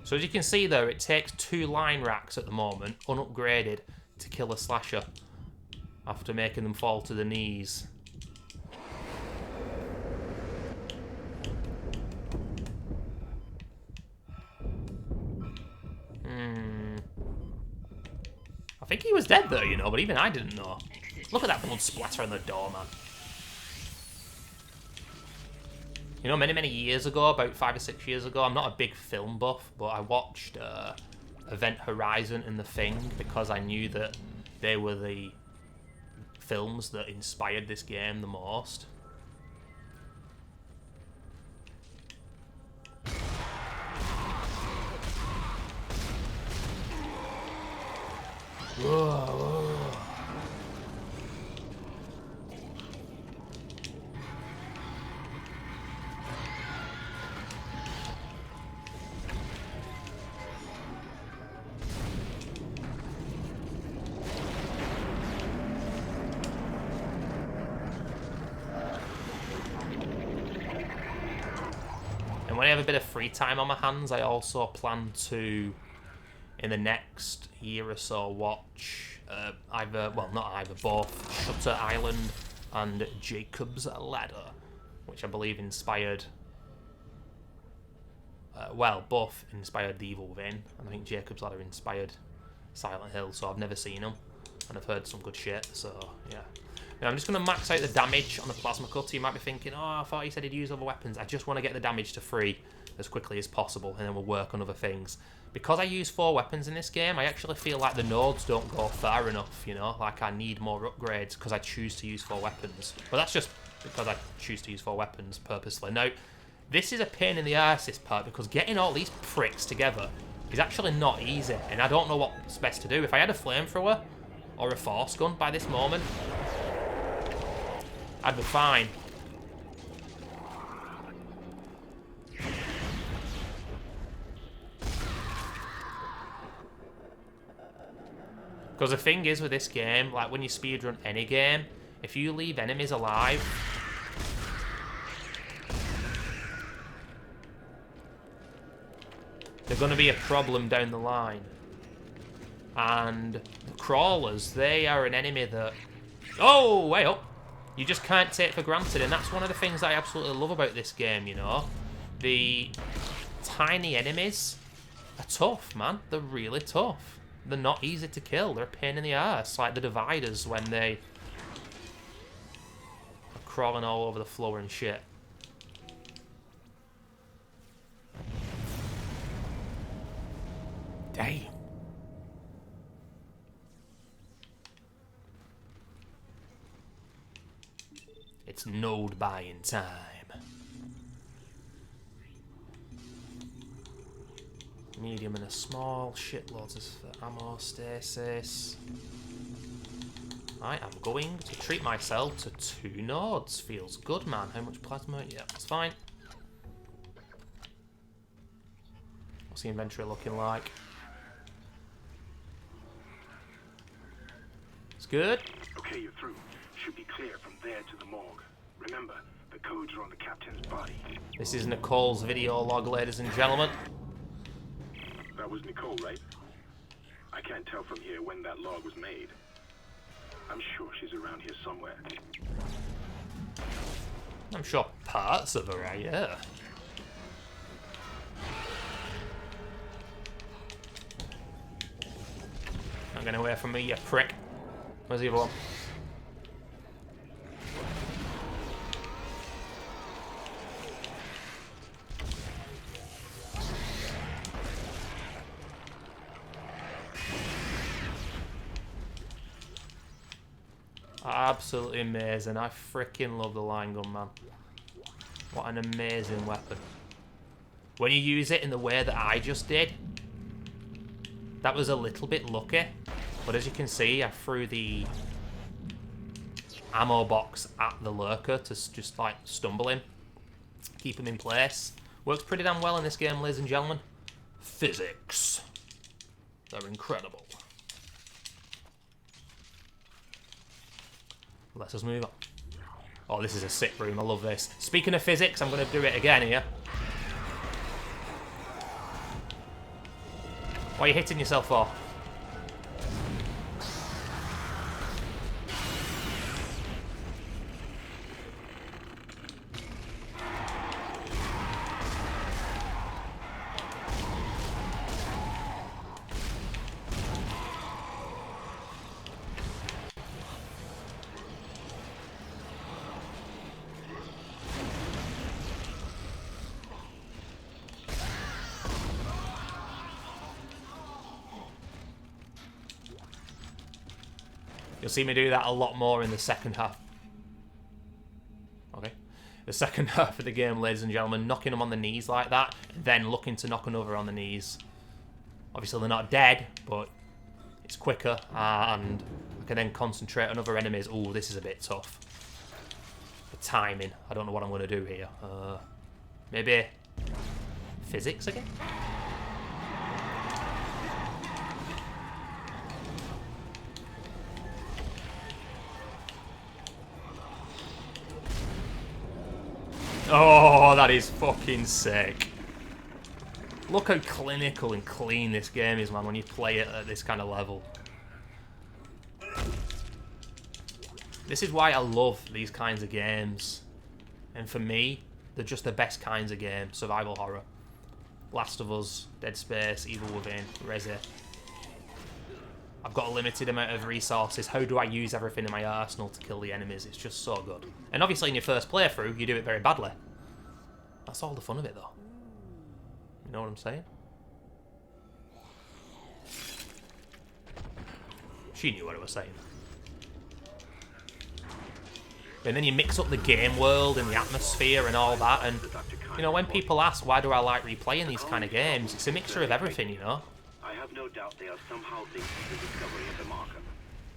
Speaker 1: So as you can see though, it takes 2 line racks at the moment, unupgraded, to kill a slasher after making them fall to the knees. I think he was dead though, you know, but even I didn't know. Look at that blood splatter on the door, man. You know, many years ago, about 5 or 6 years ago, I'm not a big film buff, but I watched Event Horizon and The Thing because I knew that they were the films that inspired this game the most. Whoa. And when I have a bit of free time on my hands, I also plan to, in the next year or so, watch both Shutter Island and Jacob's Ladder, which I believe inspired, both inspired The Evil Within, and I think Jacob's Ladder inspired Silent Hill, so I've never seen them, and I've heard some good shit, so yeah. Now I'm just going to max out the damage on the plasma cutter. You might be thinking, oh, I thought he said he'd use other weapons. I just want to get the damage to 3 as quickly as possible, and then we'll work on other things. Because I use 4 weapons in this game, I actually feel like the nodes don't go far enough, you know? Like, I need more upgrades because I choose to use 4 weapons. But that's just because I choose to use 4 weapons purposely. Now, this is a pain in the arse, this part, because getting all these pricks together is actually not easy, and I don't know what's best to do. If I had a flamethrower or a force gun by this moment, I'd be fine. Because the thing is with this game, like when you speedrun any game, if you leave enemies alive, they're going to be a problem down the line. And the crawlers, they are an enemy that... Oh, way up! You just can't take for granted, and that's one of the things that I absolutely love about this game, you know? The tiny enemies are tough, man. They're really tough. They're not easy to kill. They're a pain in the ass, like the dividers when they are crawling all over the floor and shit. Damn. It's node buying time. Medium and a small, shitloads of ammo, stasis. I am going to treat myself to 2 nodes. Feels good, man. How much plasma? Yeah, that's fine. What's the inventory looking like? It's good.
Speaker 4: Okay, you're through. Should be clear from there to the morgue. Remember, the codes are on the captain's body.
Speaker 1: This is Nicole's video log, ladies and gentlemen.
Speaker 4: That was Nicole, right? I can't tell from here when that log was made. I'm sure she's around here somewhere.
Speaker 1: I'm sure parts of her are, yeah. Not getting away from me, you prick. Where's the other one? Absolutely amazing. I freaking love the line gun, man. What an amazing weapon. When you use it in the way that I just did, that was a little bit lucky. But as you can see, I threw the ammo box at the lurker to just like stumble him, keep him in place. Works pretty damn well in this game, ladies and gentlemen. Physics. They're incredible. Let's just move on. Oh, this is a sick room. I love this. Speaking of physics, I'm going to do it again here. Why are you hitting yourself for? You'll see me do that a lot more in the second half. Okay. The second half of the game, ladies and gentlemen, knocking them on the knees like that, and then looking to knock another on the knees. Obviously, they're not dead, but it's quicker, and I can then concentrate on other enemies. Ooh, this is a bit tough. The timing. I don't know what I'm going to do here. Maybe physics again? Oh, that is fucking sick. Look how clinical and clean this game is, man, when you play it at this kind of level. This is why I love these kinds of games. And for me, they're just the best kinds of games. Survival horror. Last of Us, Dead Space, Evil Within, Resi. I've got a limited amount of resources. How do I use everything in my arsenal to kill the enemies? It's just so good. And obviously in your first playthrough, you do it very badly. That's all the fun of it, though. You know what I'm saying? She knew what I was saying. And then you mix up the game world and the atmosphere and all that, and, you know, when people ask, why do I like replaying these kind of games, it's a mixture of everything, you know?
Speaker 14: I have no doubt they are somehow linked to the discovery of the marker,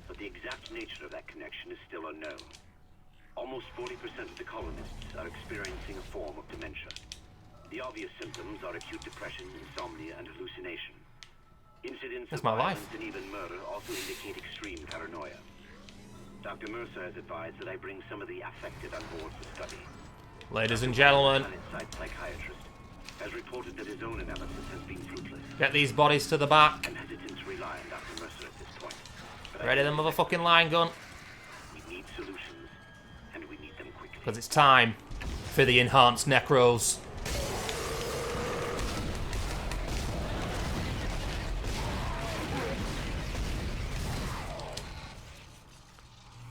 Speaker 14: but the exact nature of that connection is still unknown. Almost 40% of the colonists are experiencing a form of dementia. The obvious symptoms are acute depression, insomnia, and hallucination. Incidents of violence and even murder also indicate extreme paranoia. Dr. Mercer has advised that I bring some of the affected on board for study.
Speaker 1: Ladies and gentlemen,
Speaker 14: an inside psychiatrist has reported that his own analysis has been fruitless.
Speaker 1: Get these bodies to the back.
Speaker 14: I'm hesitant to rely on Dr. Mercer at this point.
Speaker 1: Ready the motherfucking line gun.
Speaker 14: We need solutions, and we need them quickly.
Speaker 1: Because it's time for the enhanced necros.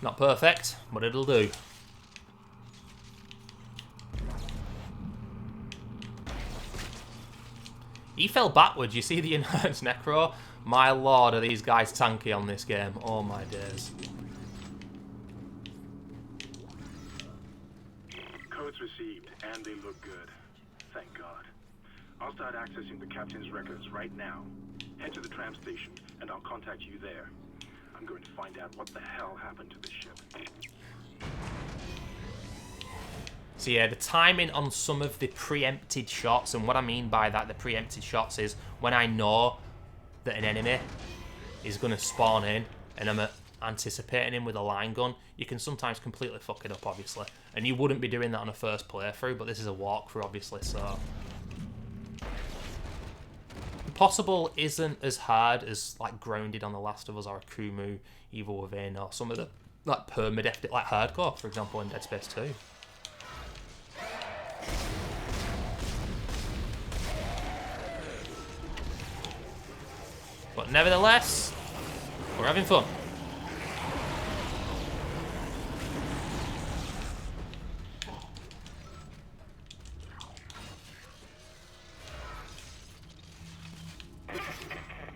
Speaker 1: Not perfect, but it'll do. He fell backwards. You see the enhanced necro? My lord, are these guys tanky on this game? Oh my days.
Speaker 13: Codes received, and they look good. Thank God. I'll start accessing the captain's records right now. Head to the tram station, and I'll contact you there. I'm going to find out what the hell happened to this ship.
Speaker 1: So yeah, the timing on some of the preempted shots, and what I mean by that, the preempted shots, is when I know that an enemy is going to spawn in, and I'm anticipating him with a line gun, you can sometimes completely fuck it up, obviously. And you wouldn't be doing that on a first playthrough, but this is a walkthrough, obviously, so... Impossible isn't as hard as, like, Grounded on The Last of Us, or Akumu, Evil Within, or some of the, like, permadeath, like Hardcore, for example, in Dead Space 2. But nevertheless, we're having fun.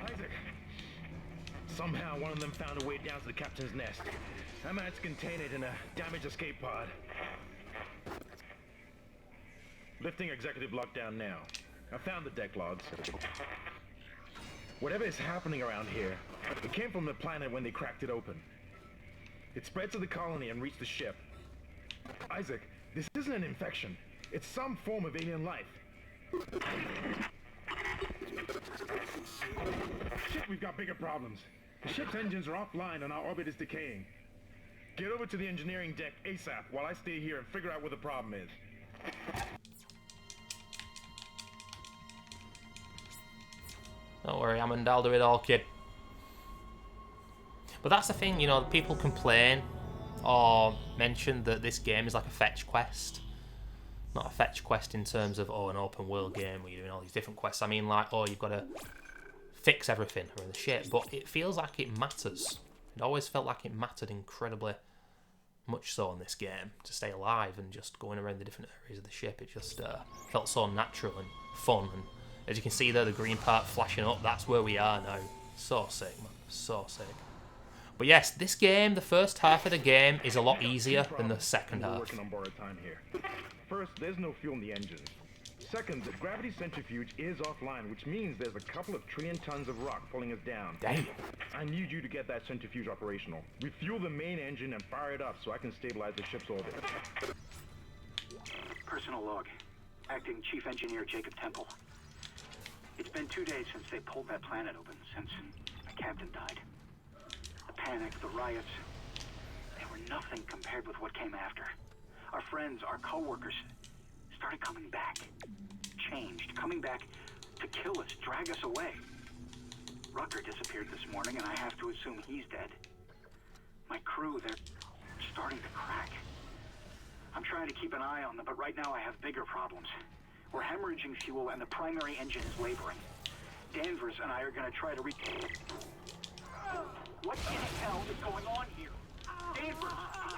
Speaker 9: Isaac! Somehow one of them found a way down to the captain's nest. I managed to contain it in a damaged escape pod. Lifting executive lockdown now. I found the deck logs. Whatever is happening around here, it came from the planet when they cracked it open. It spread to the colony and reached the ship. Isaac, this isn't an infection. It's some form of alien life. Shit, we've got bigger problems. The ship's engines are offline and our orbit is decaying. Get over to the engineering deck ASAP while I stay here and figure out what the problem is.
Speaker 1: Don't worry, Hammond, I'll do it all, kid. But that's the thing, you know, people complain or mention that this game is like a fetch quest. Not a fetch quest in terms of, oh, an open world game where you're doing all these different quests. I mean, like, oh, you've got to fix everything or the shit. But it feels like it matters. It always felt like it mattered incredibly much so in this game to stay alive and just going around the different areas of the ship. It just felt so natural and fun. And as you can see there, the green part flashing up, that's where we are now. So sick, man. So sick. But yes, this game, the first half of the game, is a lot easier than the second half.
Speaker 9: Working on borrowed time here. First, there's no fuel in the engines. Second, the gravity centrifuge is offline, which means there's a couple of trillion tons of rock pulling us down.
Speaker 1: Damn.
Speaker 9: I need you to get that centrifuge operational. Refuel the main engine and fire it up so I can stabilize the ship's orbit.
Speaker 13: Personal log. Acting Chief Engineer Jacob Temple. It's been 2 days since they pulled that planet open, since the captain died. The panic, the riots, they were nothing compared with what came after. Our friends, our co-workers, started coming back. Changed, coming back to kill us, drag us away. Rucker disappeared this morning, and I have to assume he's dead. My crew, they're starting to crack. I'm trying to keep an eye on them, but right now I have bigger problems. We're hemorrhaging fuel, and the primary engine is laboring. Danvers and I are going to try to What in hell is going on here? Danvers!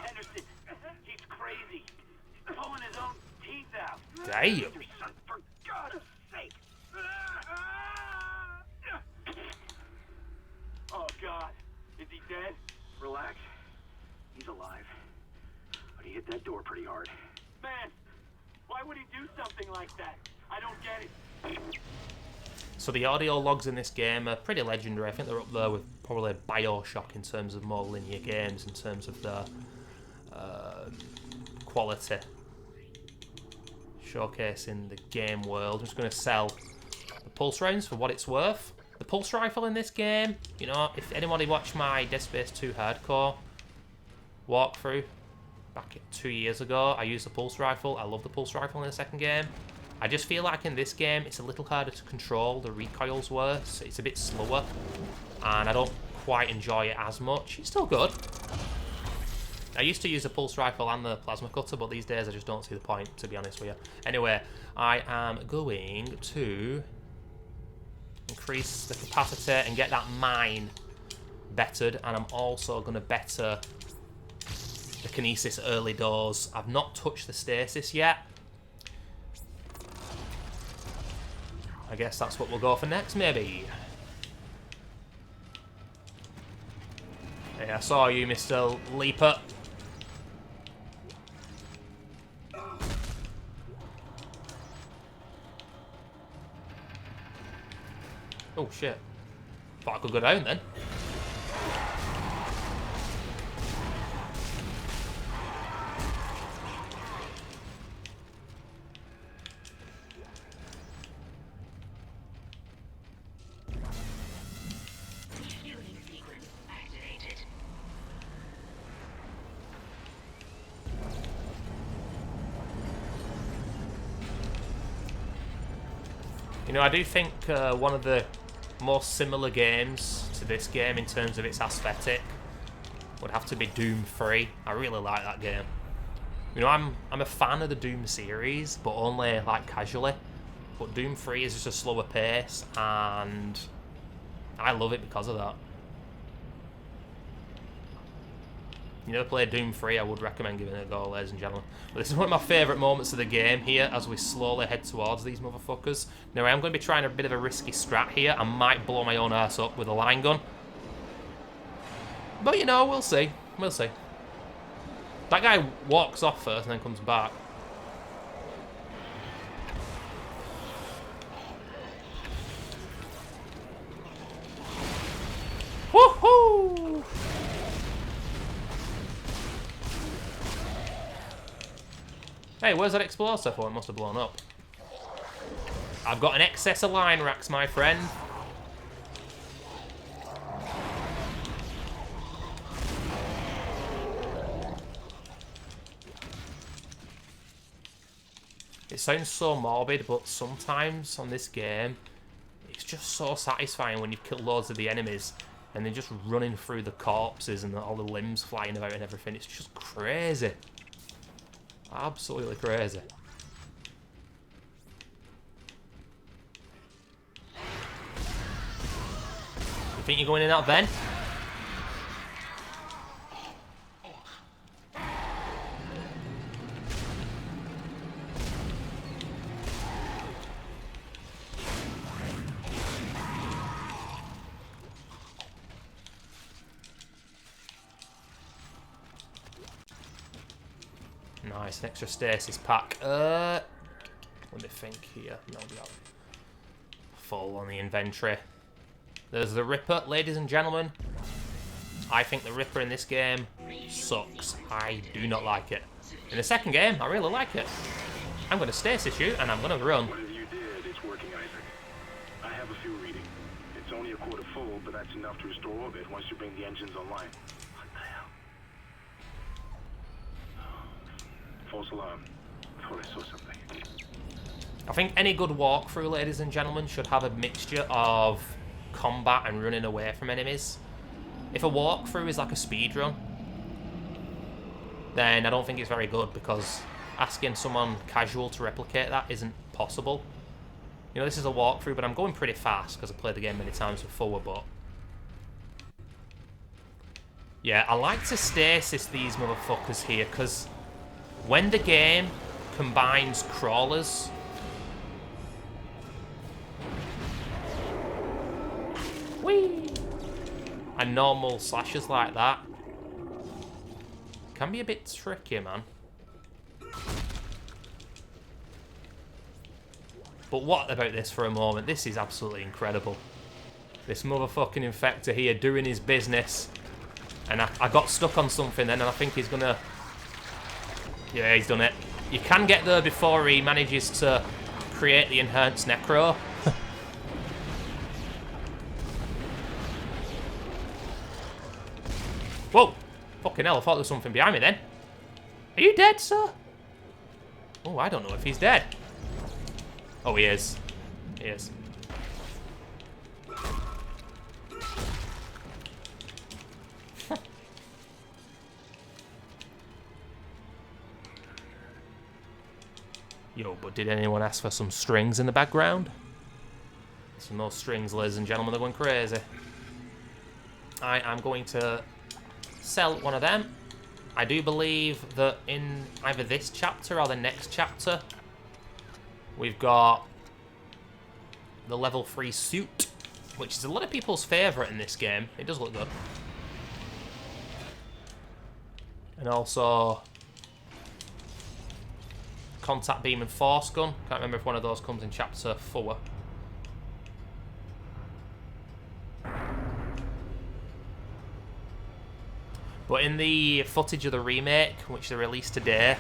Speaker 13: Henderson! He's crazy! He's pulling his own teeth out!
Speaker 1: Damn!
Speaker 13: Your son, for God's sake! Oh, God. Is he dead? Relax. He's alive. But he hit that door pretty hard. Man! Why would he do something like that? I don't get it.
Speaker 1: So the audio logs in this game are pretty legendary. I think they're up there with probably BioShock in terms of more linear games, in terms of their quality. Showcasing the game world. I'm just going to sell the pulse rounds for what it's worth. The pulse rifle in this game, you know, if anybody watched my Dead Space 2 hardcore walkthrough back 2 years ago, I used the pulse rifle. I love the pulse rifle in the second game. I just feel like in this game it's a little harder to control. The recoil's worse. It's a bit slower, and I don't quite enjoy it as much. It's still good. I used to use the pulse rifle and the plasma cutter, but these days I just don't see the point, to be honest with you. Anyway, I am going to increase the capacity and get that mine bettered, and I'm also going to better the kinesis early doors. I've not touched the stasis yet. I guess that's what we'll go for next, maybe. Hey, I saw you, Mr. Leaper. Oh, shit. Thought I could go down then.
Speaker 7: Refueling sequence activated.
Speaker 1: You know, I do think one of the more similar games to this game in terms of its aesthetic would have to be Doom 3. I really like that game. You know, I'm a fan of the Doom series, but only like casually. But Doom 3 is just a slower pace, and I love it because of that. You never played Doom 3, I would recommend giving it a go, ladies and gentlemen. But this is one of my favourite moments of the game here as we slowly head towards these motherfuckers. Now, I am going to be trying a bit of a risky strat here. I might blow my own ass up with a line gun. But, you know, we'll see. We'll see. That guy walks off first and then comes back. Woohoo! Hey, where's that explosive? Oh, it must have blown up. I've got an excess of line racks, my friend. It sounds so morbid, but sometimes on this game, it's just so satisfying when you've killed loads of the enemies and they're just running through the corpses and all the limbs flying about and everything. It's just crazy. Absolutely crazy. You think you're going in that vent? Nice, an extra stasis pack. What do you think here? No, we have full on the inventory. There's the Ripper, ladies and gentlemen. I think the Ripper in this game sucks. I do not like it. In the second game, I really like it. I'm going to stasis you, and I'm going to run.
Speaker 13: Whatever you did, it's working, Isaac. I have a fuel reading. It's only a quarter full, but that's enough to restore orbit once you bring the engines online. What the hell? False alarm. Thought I saw something.
Speaker 1: I think any good walkthrough, ladies and gentlemen, should have a mixture of combat and running away from enemies. If a walkthrough is like a speed run, then I don't think it's very good, because asking someone casual to replicate that isn't possible. You know, this is a walkthrough, but I'm going pretty fast because I played the game many times before, but yeah, I like to stasis these motherfuckers here, because when the game combines crawlers and normal slashers like that, can be a bit tricky, man. But what about this for a moment? This is absolutely incredible. This motherfucking infector here doing his business. And I got stuck on something then, and I think he's gonna... Yeah, he's done it. You can get there before he manages to create the enhanced necro. Whoa! Fucking hell, I thought there was something behind me then. Are you dead, sir? Oh, I don't know if he's dead. Oh, he is. He is. Yo, but did anyone ask for some strings in the background? Some more strings, ladies and gentlemen, they're going crazy. I am going to sell one of them. I do believe that in either this chapter or the next chapter, we've got the level 3 suit, which is a lot of people's favourite in this game. It does look good. And also contact beam and force gun. Can't remember if one of those comes in chapter 4. But in the footage of the remake, which they released today,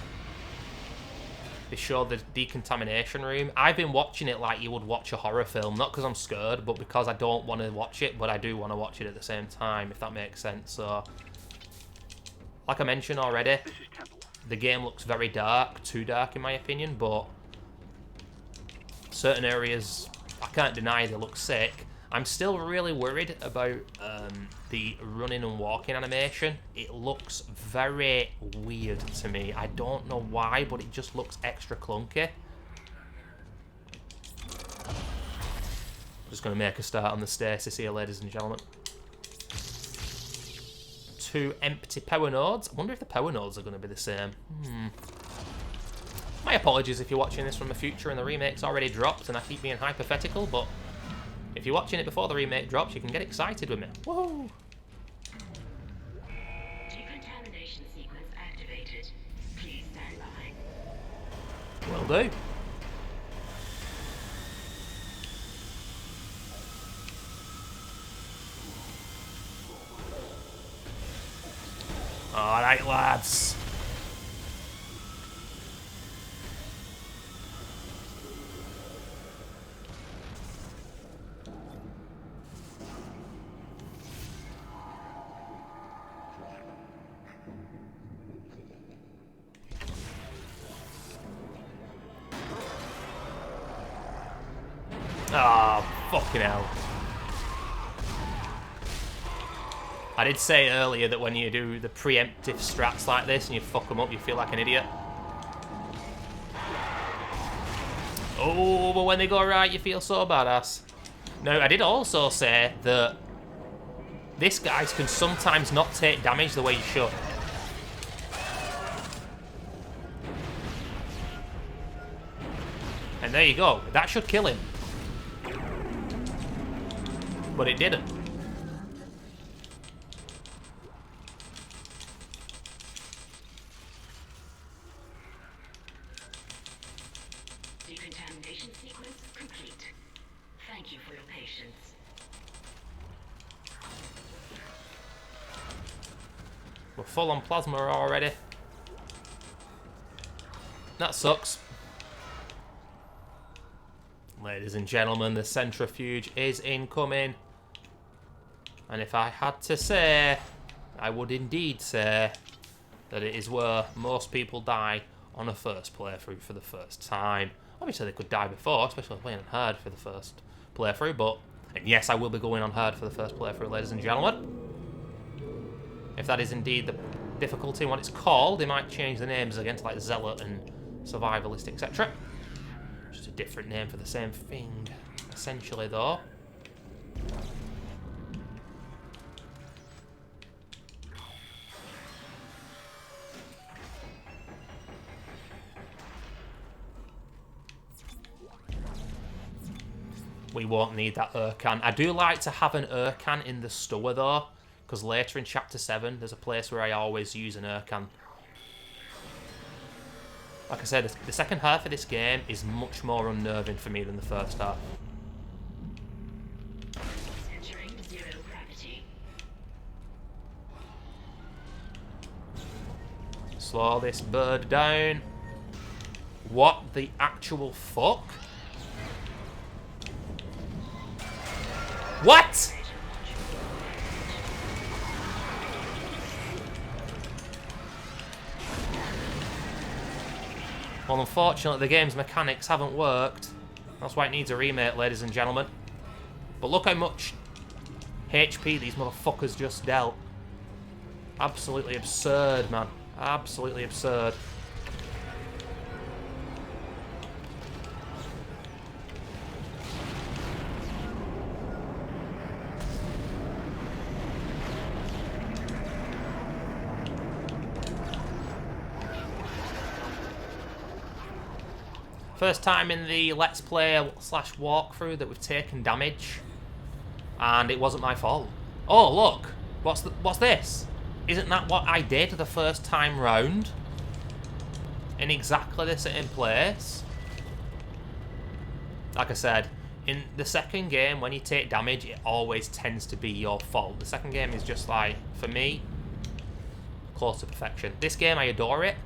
Speaker 1: they showed the decontamination room. I've been watching it like you would watch a horror film, not because I'm scared, but because I don't want to watch it, but I do want to watch it at the same time, if that makes sense. So, like I mentioned already, the game looks very dark, too dark in my opinion, but certain areas, I can't deny they look sick. I'm still really worried about the running and walking animation. It looks very weird to me. I don't know why, but it just looks extra clunky. Just going to make a start on the stasis here, ladies and gentlemen. 2 empty power nodes. I wonder if the power nodes are going to be the same. My apologies if you're watching this from the future and the remake's already dropped and I keep being hypothetical, but if you're watching it before the remake drops, you can get excited with me. Whoa!
Speaker 7: Decontamination sequence activated. Please stand by.
Speaker 1: Will do. Alright, lads. Oh, fucking hell. I did say earlier that when you do the preemptive strats like this and you fuck them up, you feel like an idiot. Oh, but when they go right, you feel so badass. Now, I did also say that this guy can sometimes not take damage the way you should. And there you go. That should kill him. But it didn't.
Speaker 7: patience.
Speaker 1: We're full on plasma already. That sucks. Ladies and gentlemen, the centrifuge is incoming. And if I had to say, I would indeed say that it is where most people die on a first playthrough for the first time. Obviously they could die before, especially playing on hard for the first playthrough, but... And yes, I will be going on hard for the first playthrough, ladies and gentlemen. If that is indeed the difficulty and what it's called, they might change the names again to like Zealot and Survivalist, etc. Just a different name for the same thing, essentially, though. We won't need that Urcan. I do like to have an Urcan in the store, though, because later in Chapter 7, there's a place where I always use an Urcan. Like I said, the second half of this game is much more unnerving for me than the first half.
Speaker 7: Entering zero gravity.
Speaker 1: Slow this bird down. What the actual fuck? What? Well, unfortunately, the game's mechanics haven't worked. That's why it needs a remake, ladies and gentlemen. But look how much HP these motherfuckers just dealt. Absolutely absurd, man. Absolutely absurd. First time in the Let's Play / walkthrough that we've taken damage, and it wasn't my fault. Oh look, what's this? Isn't that what I did the first time round? In exactly the same place? Like I said, in the second game, when you take damage, it always tends to be your fault. The second game is just like, for me, close to perfection. This game, I adore it,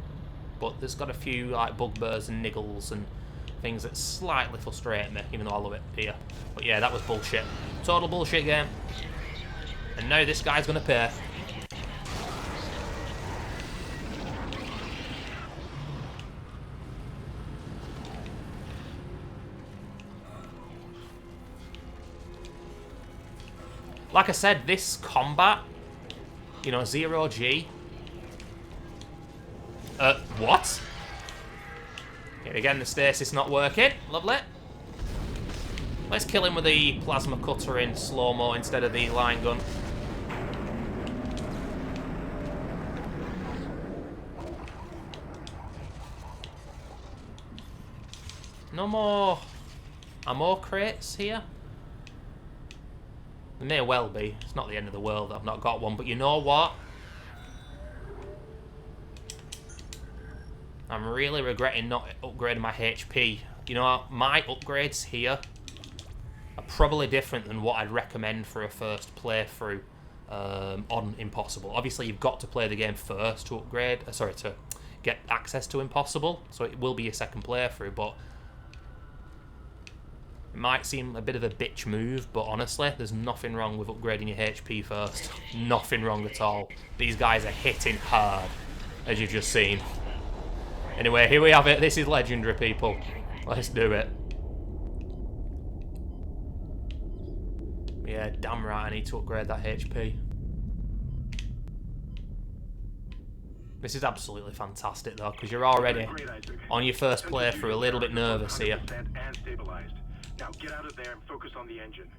Speaker 1: but there's got a few like bugbears and niggles and things that slightly frustrate me, even though I love it here. But yeah, that was bullshit. Total bullshit game. And now this guy's gonna pay. Like I said, this combat, you know, 0G. What? Here again, the stasis not working. Lovely. Let's kill him with the plasma cutter in slow-mo instead of the line gun. No more ammo crates here. There may well be. It's not the end of the world that I've not got one, but you know what? I'm really regretting not upgrading my HP. You know, my upgrades here are probably different than what I'd recommend for a first playthrough on Impossible. Obviously, you've got to play the game first to upgrade. Sorry, to get access to Impossible. So it will be a second playthrough, but it might seem a bit of a bitch move, but honestly, there's nothing wrong with upgrading your HP first. Nothing wrong at all. These guys are hitting hard, as you've just seen. Anyway, here we have it. This is legendary, people. Let's do it. Yeah, damn right, I need to upgrade that HP. This is absolutely fantastic, though, because you're already on your first playthrough a little bit nervous here.
Speaker 13: Now get out of there and focus on the engine.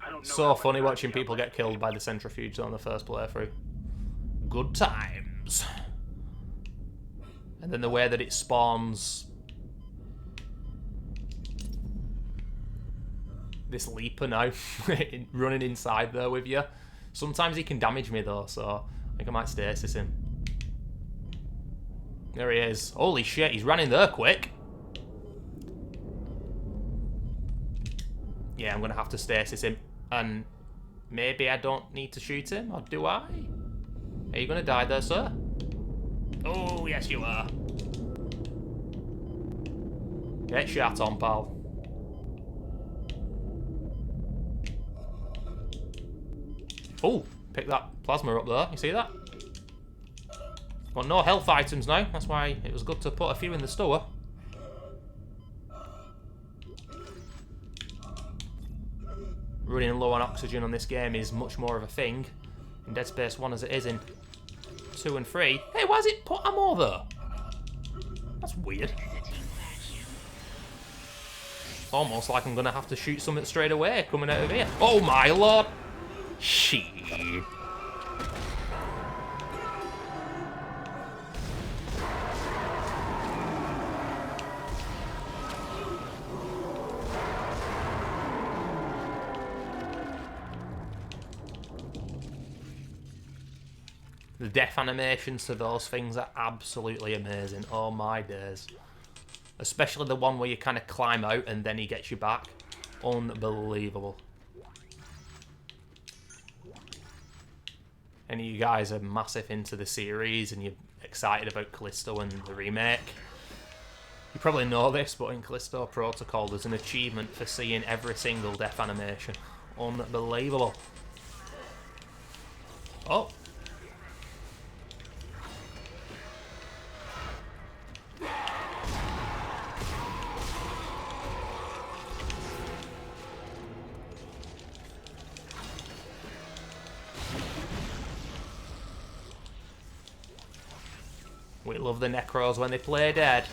Speaker 13: I don't know.
Speaker 1: So funny watching people get killed by the centrifuge on the first playthrough. Good times. And then the way that it spawns this leaper now running inside there with you. Sometimes he can damage me though, so I think I might stasis him. There he is. Holy shit, he's running there quick. yeah, I'm going to have to stasis him. And maybe I don't need to shoot him, or do I? Are you going to die there, sir? Oh, yes you are. Get shot on, pal. Oh, pick that plasma up there. You see that? Got no health items now. That's why it was good to put a few in the store. Running low on oxygen on this game is much more of a thing in Dead Space 1 as it is in 2 and 3. Hey, why has it put ammo there? That's weird. Almost like I'm going to have to shoot something straight away coming out of here. Oh my lord! Shit. The death animations to those things are absolutely amazing. Oh my days. Especially the one where you kind of climb out and then he gets you back. Unbelievable. Any of you guys are massive into the series and you're excited about Callisto and the remake, you probably know this, but in Callisto Protocol there's an achievement for seeing every single death animation. Unbelievable. Oh. We love the Necros when they play dead.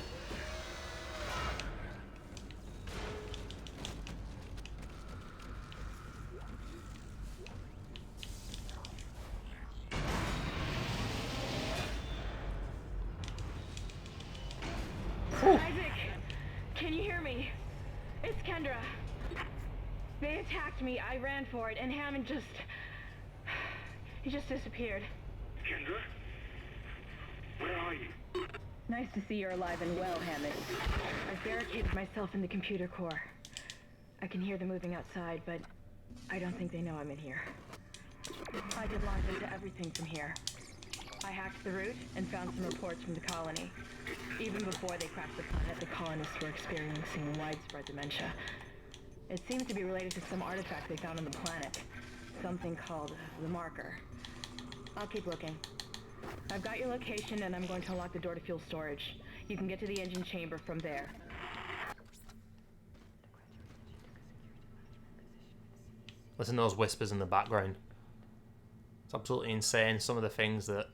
Speaker 8: Isaac, can you hear me? It's Kendra. They attacked me, I ran for it, and Hammond he just disappeared.
Speaker 13: Kendra? Where are you?
Speaker 8: Nice to see you're alive and well, Hammond. I've barricaded myself in the computer core. I can hear them moving outside, but I don't think they know I'm in here. I could launch into everything from here. I hacked the route and found some reports from the colony. Even before they crashed the planet, the colonists were experiencing widespread dementia. It seems to be related to some artifact they found on the planet. Something called the marker. I'll keep looking. I've got your location and I'm going to unlock the door to fuel storage. You can get to the engine chamber from there.
Speaker 1: Listen to those whispers in the background. It's absolutely insane, some of the things that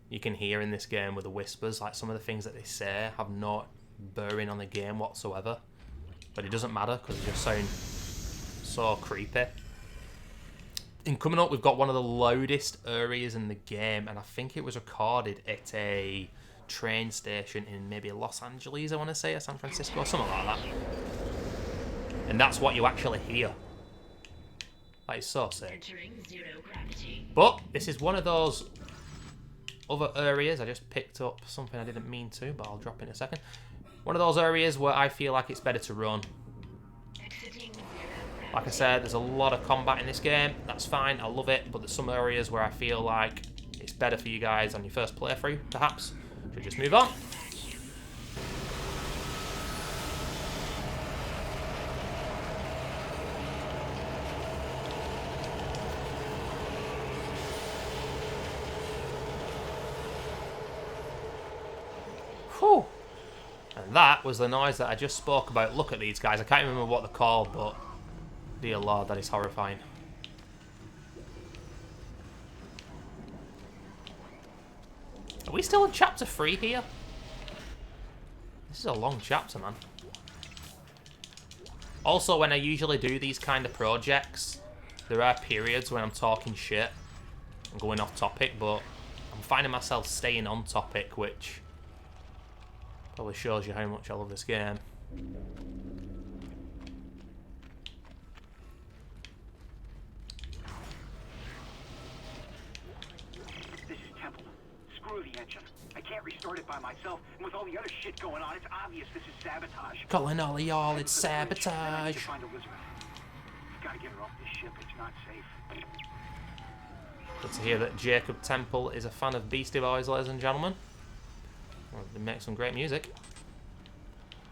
Speaker 1: you can hear in this game with the whispers. Like, some of the things that they say have no bearing on the game whatsoever. But it doesn't matter, because it just sounds so creepy. And coming up, we've got one of the loudest areas in the game, and I think it was recorded at a train station in maybe Los Angeles, I want to say, or San Francisco, something like that. And that's what you actually hear. That is so sick. But this is one of those other areas. I just picked up something I didn't mean to, but I'll drop in a second. One of those areas where I feel like it's better to run. Like I said, there's a lot of combat in this game. That's fine, I love it. But there's some areas where I feel like it's better for you guys on your first playthrough, perhaps. Should we just move on? Whew. And that was the noise that I just spoke about. Look at these guys. I can't remember what they're called, but dear Lord, that is horrifying. Are we still in chapter 3 here? This is a long chapter, man. Also, when I usually do these kind of projects, there are periods when I'm talking shit and going off topic, but I'm finding myself staying on topic, which probably shows you how much I love this game.
Speaker 14: This is Temple. Screw the engine. I can't restart it by myself, and with all the other shit going on, it's obvious this is sabotage.
Speaker 1: Calling all of y'all, it's sabotage.
Speaker 4: Gotta get her off this ship. It's not safe.
Speaker 1: Good to hear that Jacob Temple is a fan of Beastie Boys, ladies and gentlemen. Well, they make some great music.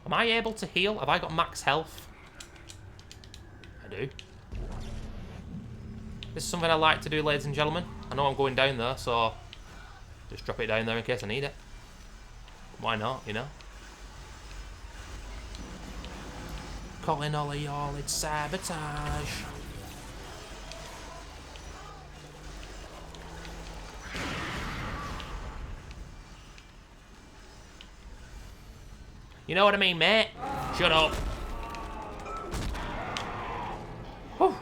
Speaker 1: Am I able to heal? Have I got max health? I do. This is something I like to do, ladies and gentlemen. I know I'm going down there, so just drop it down there in case I need it. Why not, you know? Calling all of y'all, it's sabotage. You know what I mean, mate? Shut up. Whew.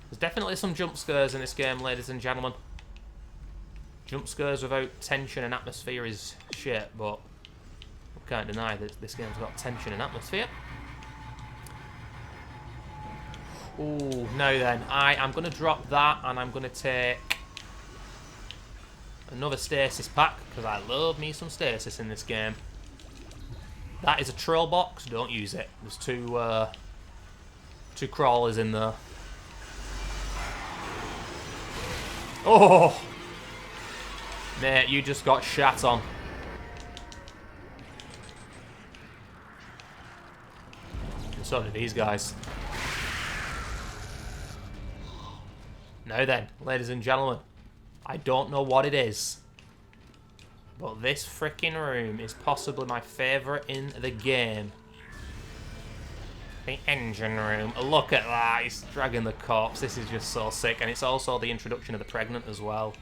Speaker 1: There's definitely some jump scares in this game, ladies and gentlemen. Jump scares without tension and atmosphere is shit, but I can't deny that this game's got tension and atmosphere. Ooh, now then, I am going to drop that and I'm going to take another stasis pack, because I love me some stasis in this game. That is a troll box, don't use it. There's two crawlers in there. Oh! Mate, you just got shat on. And so did these guys. Now then, ladies and gentlemen, I don't know what it is, but this freaking room is possibly my favourite in the game. The engine room. Look at that, he's dragging the corpse. This is just so sick, and it's also the introduction of the pregnant as well.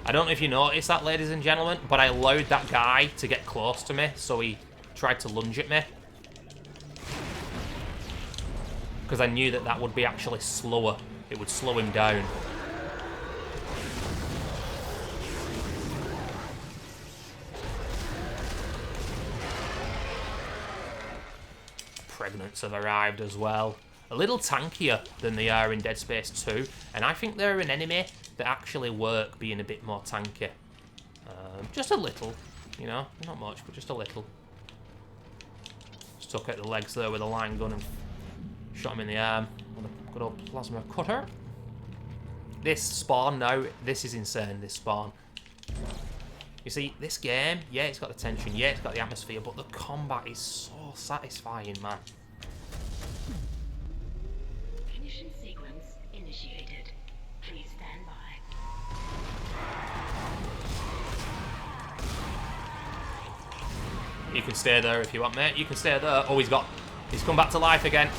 Speaker 1: I don't know if you noticed that, ladies and gentlemen, but I allowed that guy to get close to me, so he tried to lunge at me. Because I knew that that would be actually slower. It would slow him down. Pregnants have arrived as well. A little tankier than they are in Dead Space 2, and I think they're an enemy that actually work being a bit more tanky. Just a little, you know, not much, but just a little. Just took out the legs there with a line gun and shot him in the arm with a good old plasma cutter. This spawn now, this is insane, this spawn. You see, this game, yeah, it's got the tension, yeah, it's got the atmosphere, but the combat is so satisfying, man.
Speaker 7: Ignition sequence initiated. Please stand by.
Speaker 1: You can stay there if you want, mate. You can stay there. Oh, he's come back to life again.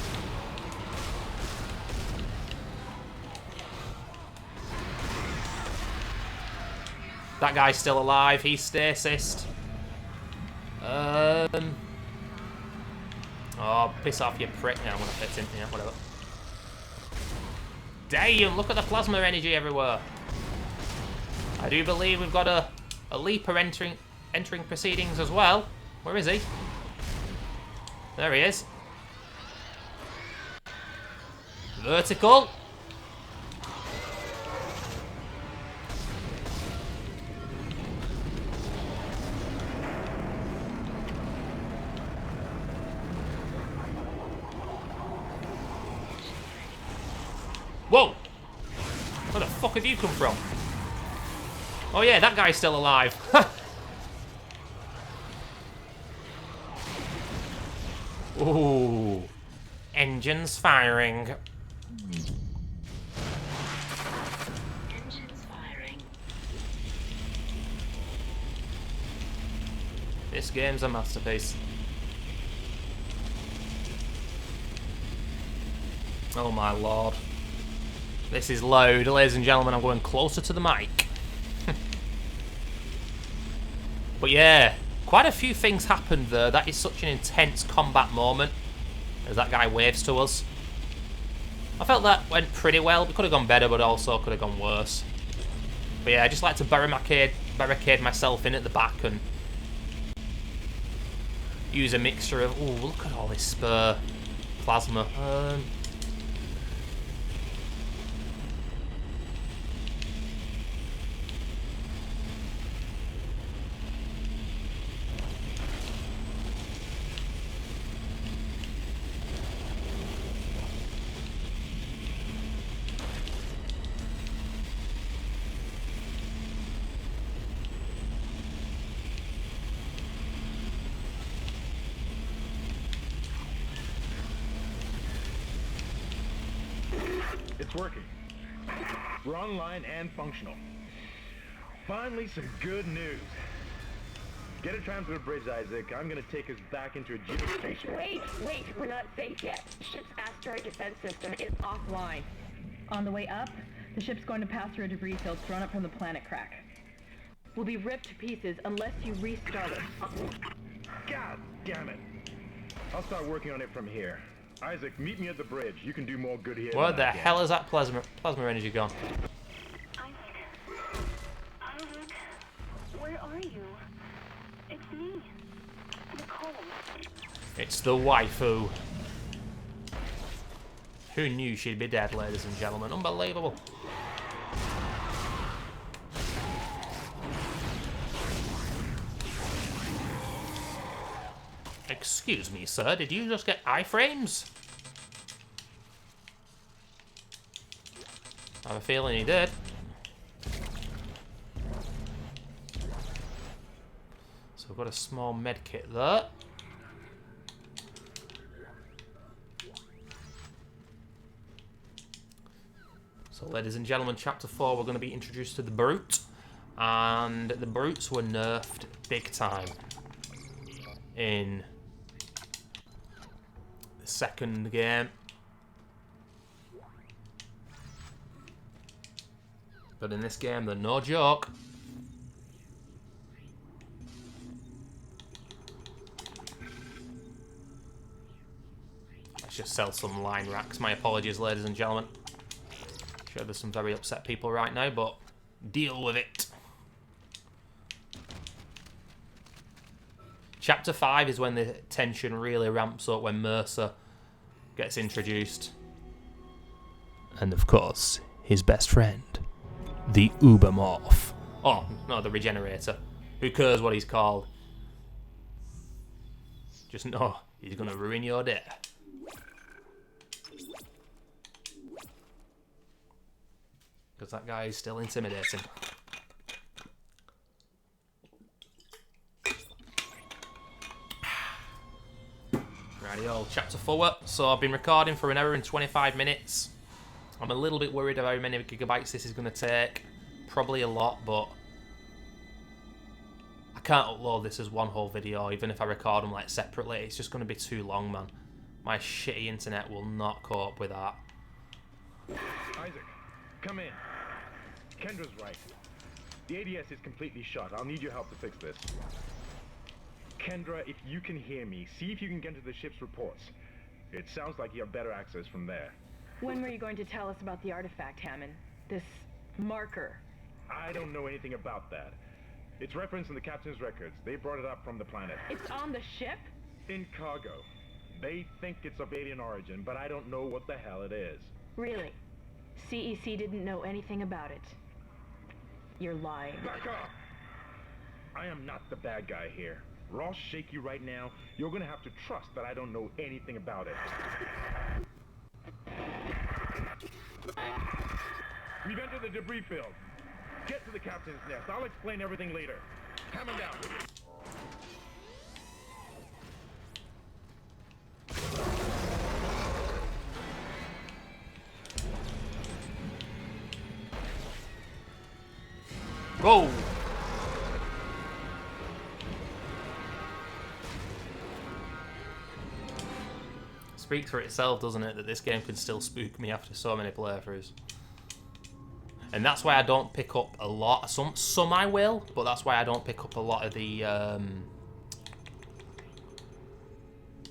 Speaker 1: That guy's still alive. He's stasised. Oh, piss off, you prick. Yeah, I'm gonna fit in. Yeah, whatever. Damn, look at the plasma energy everywhere. I do believe we've got a leaper entering proceedings as well. Where is he? There he is. Vertical. Whoa! Where the fuck have you come from? Oh yeah, that guy's still alive. Ooh. Engines firing.
Speaker 7: Engines firing.
Speaker 1: This game's a masterpiece. Oh my lord. This is loud, ladies and gentlemen. I'm going closer to the mic. But yeah, quite a few things happened there. That is such an intense combat moment as that guy waves to us. I felt that went pretty well. It could have gone better, but also could have gone worse. But yeah, I just like to barricade myself in at the back and use a mixture of... Oh, look at all this spur plasma.
Speaker 9: It's working. We're online and functional. Finally, some good news. Get a tram to the bridge, Isaac. I'm gonna take us back into a geostation.
Speaker 8: Wait, we're not safe yet. The ship's asteroid defense system is offline. On the way up, the ship's going to pass through a debris field thrown up from the planet crack. We'll be ripped to pieces unless you restart it.
Speaker 9: God damn it. I'll start working on it from here. Isaac, meet me at the bridge. You can do more good here.
Speaker 1: Where the hell is that plasma energy gone?
Speaker 7: Isaac, where are you? It's me, Nicole.
Speaker 1: It's the waifu. Who knew she'd be dead, ladies and gentlemen? Unbelievable. Excuse me, sir, did you just get iframes? I have a feeling he did. So we've got a small med kit there. So ladies and gentlemen, chapter 4, we're going to be introduced to the Brute. And the Brutes were nerfed big time in the second game. But in this game, they're no joke. Let's just sell some line racks. My apologies, ladies and gentlemen. Sure, there's some very upset people right now, but deal with it. Chapter 5 is when the tension really ramps up, when Mercer gets introduced. And of course, his best friend, the Ubermorph. Oh, no, the Regenerator. Who cares what he's called? Just know he's going to ruin your day. Because that guy is still intimidating. Rightio, chapter 4. So I've been recording for an hour and 25 minutes. I'm a little bit worried about how many gigabytes this is going to take. Probably a lot, but I can't upload this as one whole video, even if I record them like separately. It's just going to be too long, man. My shitty internet will not cope with that.
Speaker 9: Isaac, come in. Kendra's right. The ADS is completely shut. I'll need your help to fix this. Kendra, if you can hear me, see if you can get to the ship's reports. It sounds like you have better access from there.
Speaker 8: When were you going to tell us about the artifact, Hammond? This marker?
Speaker 9: I don't know anything about that. It's referenced in the captain's records. They brought it up from the planet.
Speaker 8: It's on the ship?
Speaker 9: In cargo. They think it's of alien origin, but I don't know what the hell it is.
Speaker 8: Really? CEC didn't know anything about it. You're lying.
Speaker 9: Back up! I am not the bad guy here. Ross shaky right now. You're gonna have to trust that I don't know anything about it. We've entered the debris field. Get to the captain's nest. I'll explain everything later. Hammond out.
Speaker 1: Whoa! Speaks for itself, doesn't it, that this game can still spook me after so many playthroughs. And that's why I don't pick up a lot. Some I will, but that's why I don't pick up a lot of the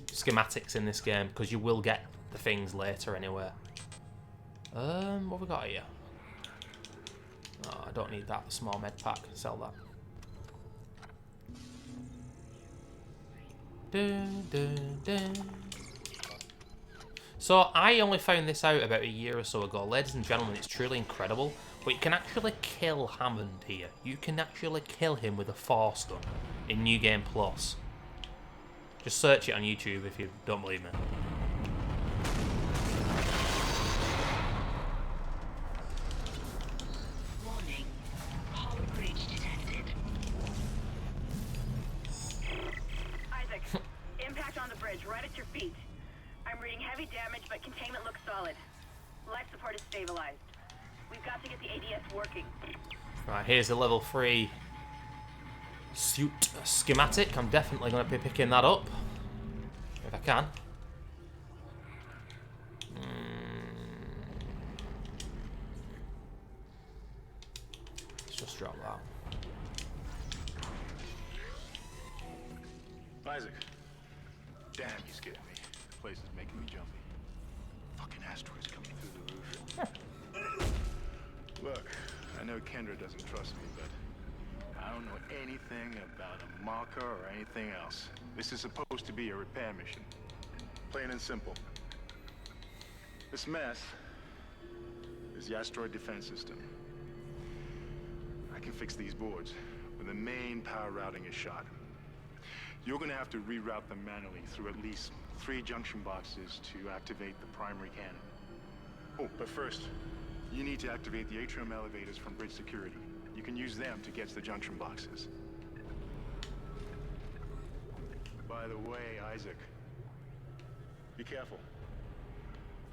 Speaker 1: schematics in this game, because you will get the things later anyway. What have we got here? Oh, I don't need that. The small med pack. Sell that. So I only found this out about a year or so ago. Ladies and gentlemen, it's truly incredible. But you can actually kill Hammond here. You can actually kill him with a Force gun in New Game Plus. Just search it on YouTube if you don't believe me.
Speaker 7: Warning. Hull breach detected.
Speaker 2: Isaac, impact on the bridge, right at your feet. I'm reading heavy damage, but containment looks solid. Life support is stabilized. We've got to get the ADS working.
Speaker 1: Right, here's the level 3 suit schematic. I'm definitely going to be picking that up. If I can. Let's just drop that.
Speaker 13: Isaac. Damn, you scared me. The place is making me jumpy. Fucking asteroids coming through the roof. Look, I know Kendra doesn't trust me, but I don't know anything about a marker or anything else. This is supposed to be a repair mission. Plain and simple. This mess is the asteroid defense system. I can fix these boards when the main power routing is shot. You're gonna have to reroute them manually through at least 3 junction boxes to activate the primary cannon. Oh, but first, you need to activate the atrium elevators from bridge security. You can use them to get to the junction boxes. By the way, Isaac, be careful.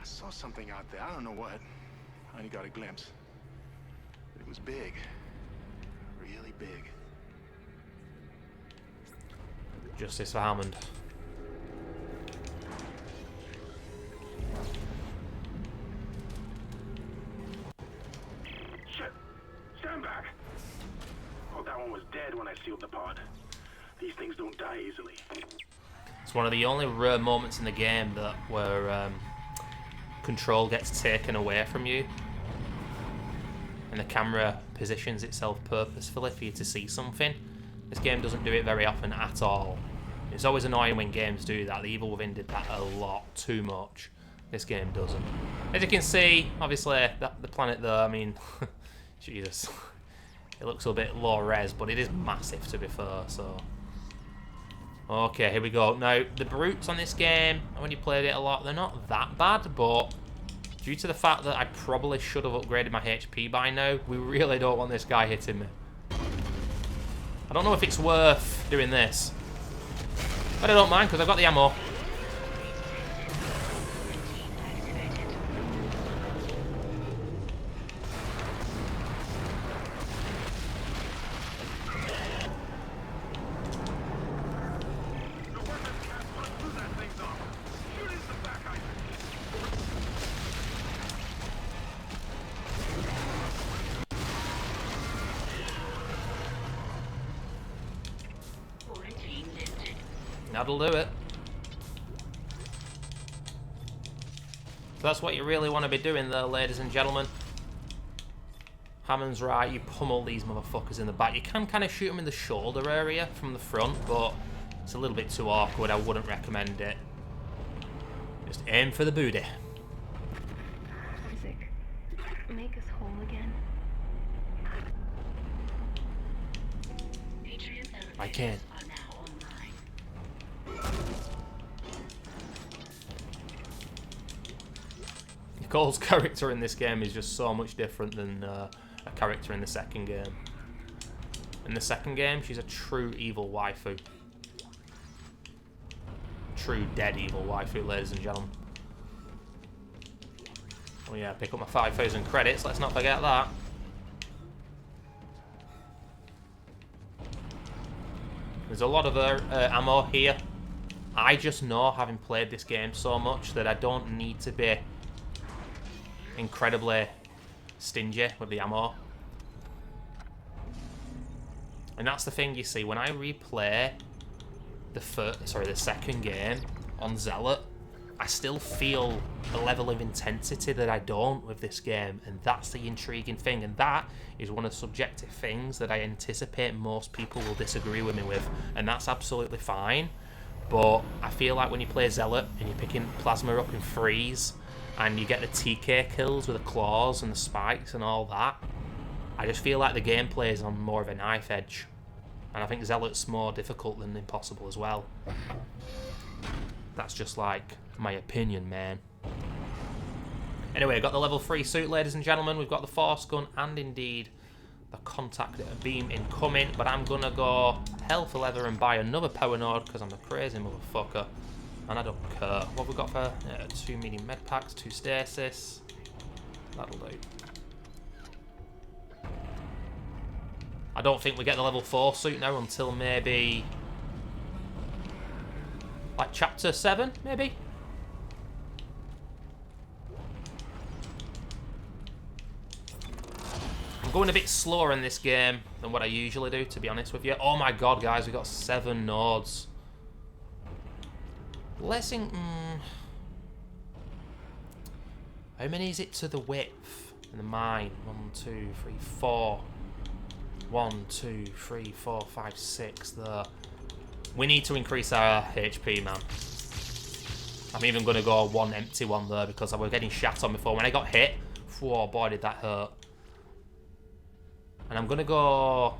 Speaker 13: I saw something out there. I don't know what. I only got a glimpse. It was big. Really big.
Speaker 1: Justice for Hammond.
Speaker 13: Shit! Stand back! Oh, that one was dead when I sealed the pod. These things don't die easily.
Speaker 1: It's one of the only rare moments in the game that where control gets taken away from you and the camera positions itself purposefully for you to see something. This game doesn't do it very often at all. It's always annoying when games do that. The Evil Within did that a lot, too much. This game doesn't. As you can see, obviously, the planet there, I mean, Jesus. It looks a bit low res, but it is massive to be fair, so. Okay, here we go. Now, the brutes on this game, when you played it a lot, they're not that bad, but due to the fact that I probably should have upgraded my HP by now, we really don't want this guy hitting me. I don't know if it's worth doing this. But I don't mind, because I've got the ammo. That'll do it. So that's what you really want to be doing there, ladies and gentlemen. Hammond's right, you pummel these motherfuckers in the back. You can kind of shoot them in the shoulder area from the front, but it's a little bit too awkward. I wouldn't recommend it. Just aim for the booty.
Speaker 8: Isaac, make us whole again.
Speaker 1: I can. Nicole's character in this game is just so much different than a character in the second game. In the second game, she's a true evil waifu. True dead evil waifu, ladies and gentlemen. Oh yeah, pick up my 5,000 credits, let's not forget that. There's a lot of ammo here. I just know, having played this game so much, that I don't need to be incredibly stingy with the ammo. And that's the thing, you see, when I replay the second game on Zealot, I still feel a level of intensity that I don't with this game, and that's the intriguing thing, and that is one of the subjective things that I anticipate most people will disagree with me with, and that's absolutely fine. But I feel like when you play Zealot and you're picking Plasma up in freeze and you get the TK kills with the claws and the spikes and all that, I just feel like the gameplay is on more of a knife edge. And I think Zealot's more difficult than Impossible as well. That's just like my opinion, man. Anyway, got the level 3 suit, ladies and gentlemen. We've got the Force gun and indeed the contact beam incoming. But I'm going to go hell for leather and buy another power node because I'm a crazy motherfucker. And I don't care. What have we got for 2 medium med packs, 2 stasis. That'll do. I don't think we get the level 4 suit now until maybe like chapter 7, maybe? I'm going a bit slower in this game than what I usually do, to be honest with you. Oh my god, guys, we got 7 nodes. Blessing. How many is it to the width in the mine? 1, 2, 3, 4. 1, 2, 3, 4, 5, 6 there. We need to increase our HP, man. I'm even going to go 1 empty one there because I was getting shat on before. When I got hit, whoa, boy, did that hurt. And I'm going to go...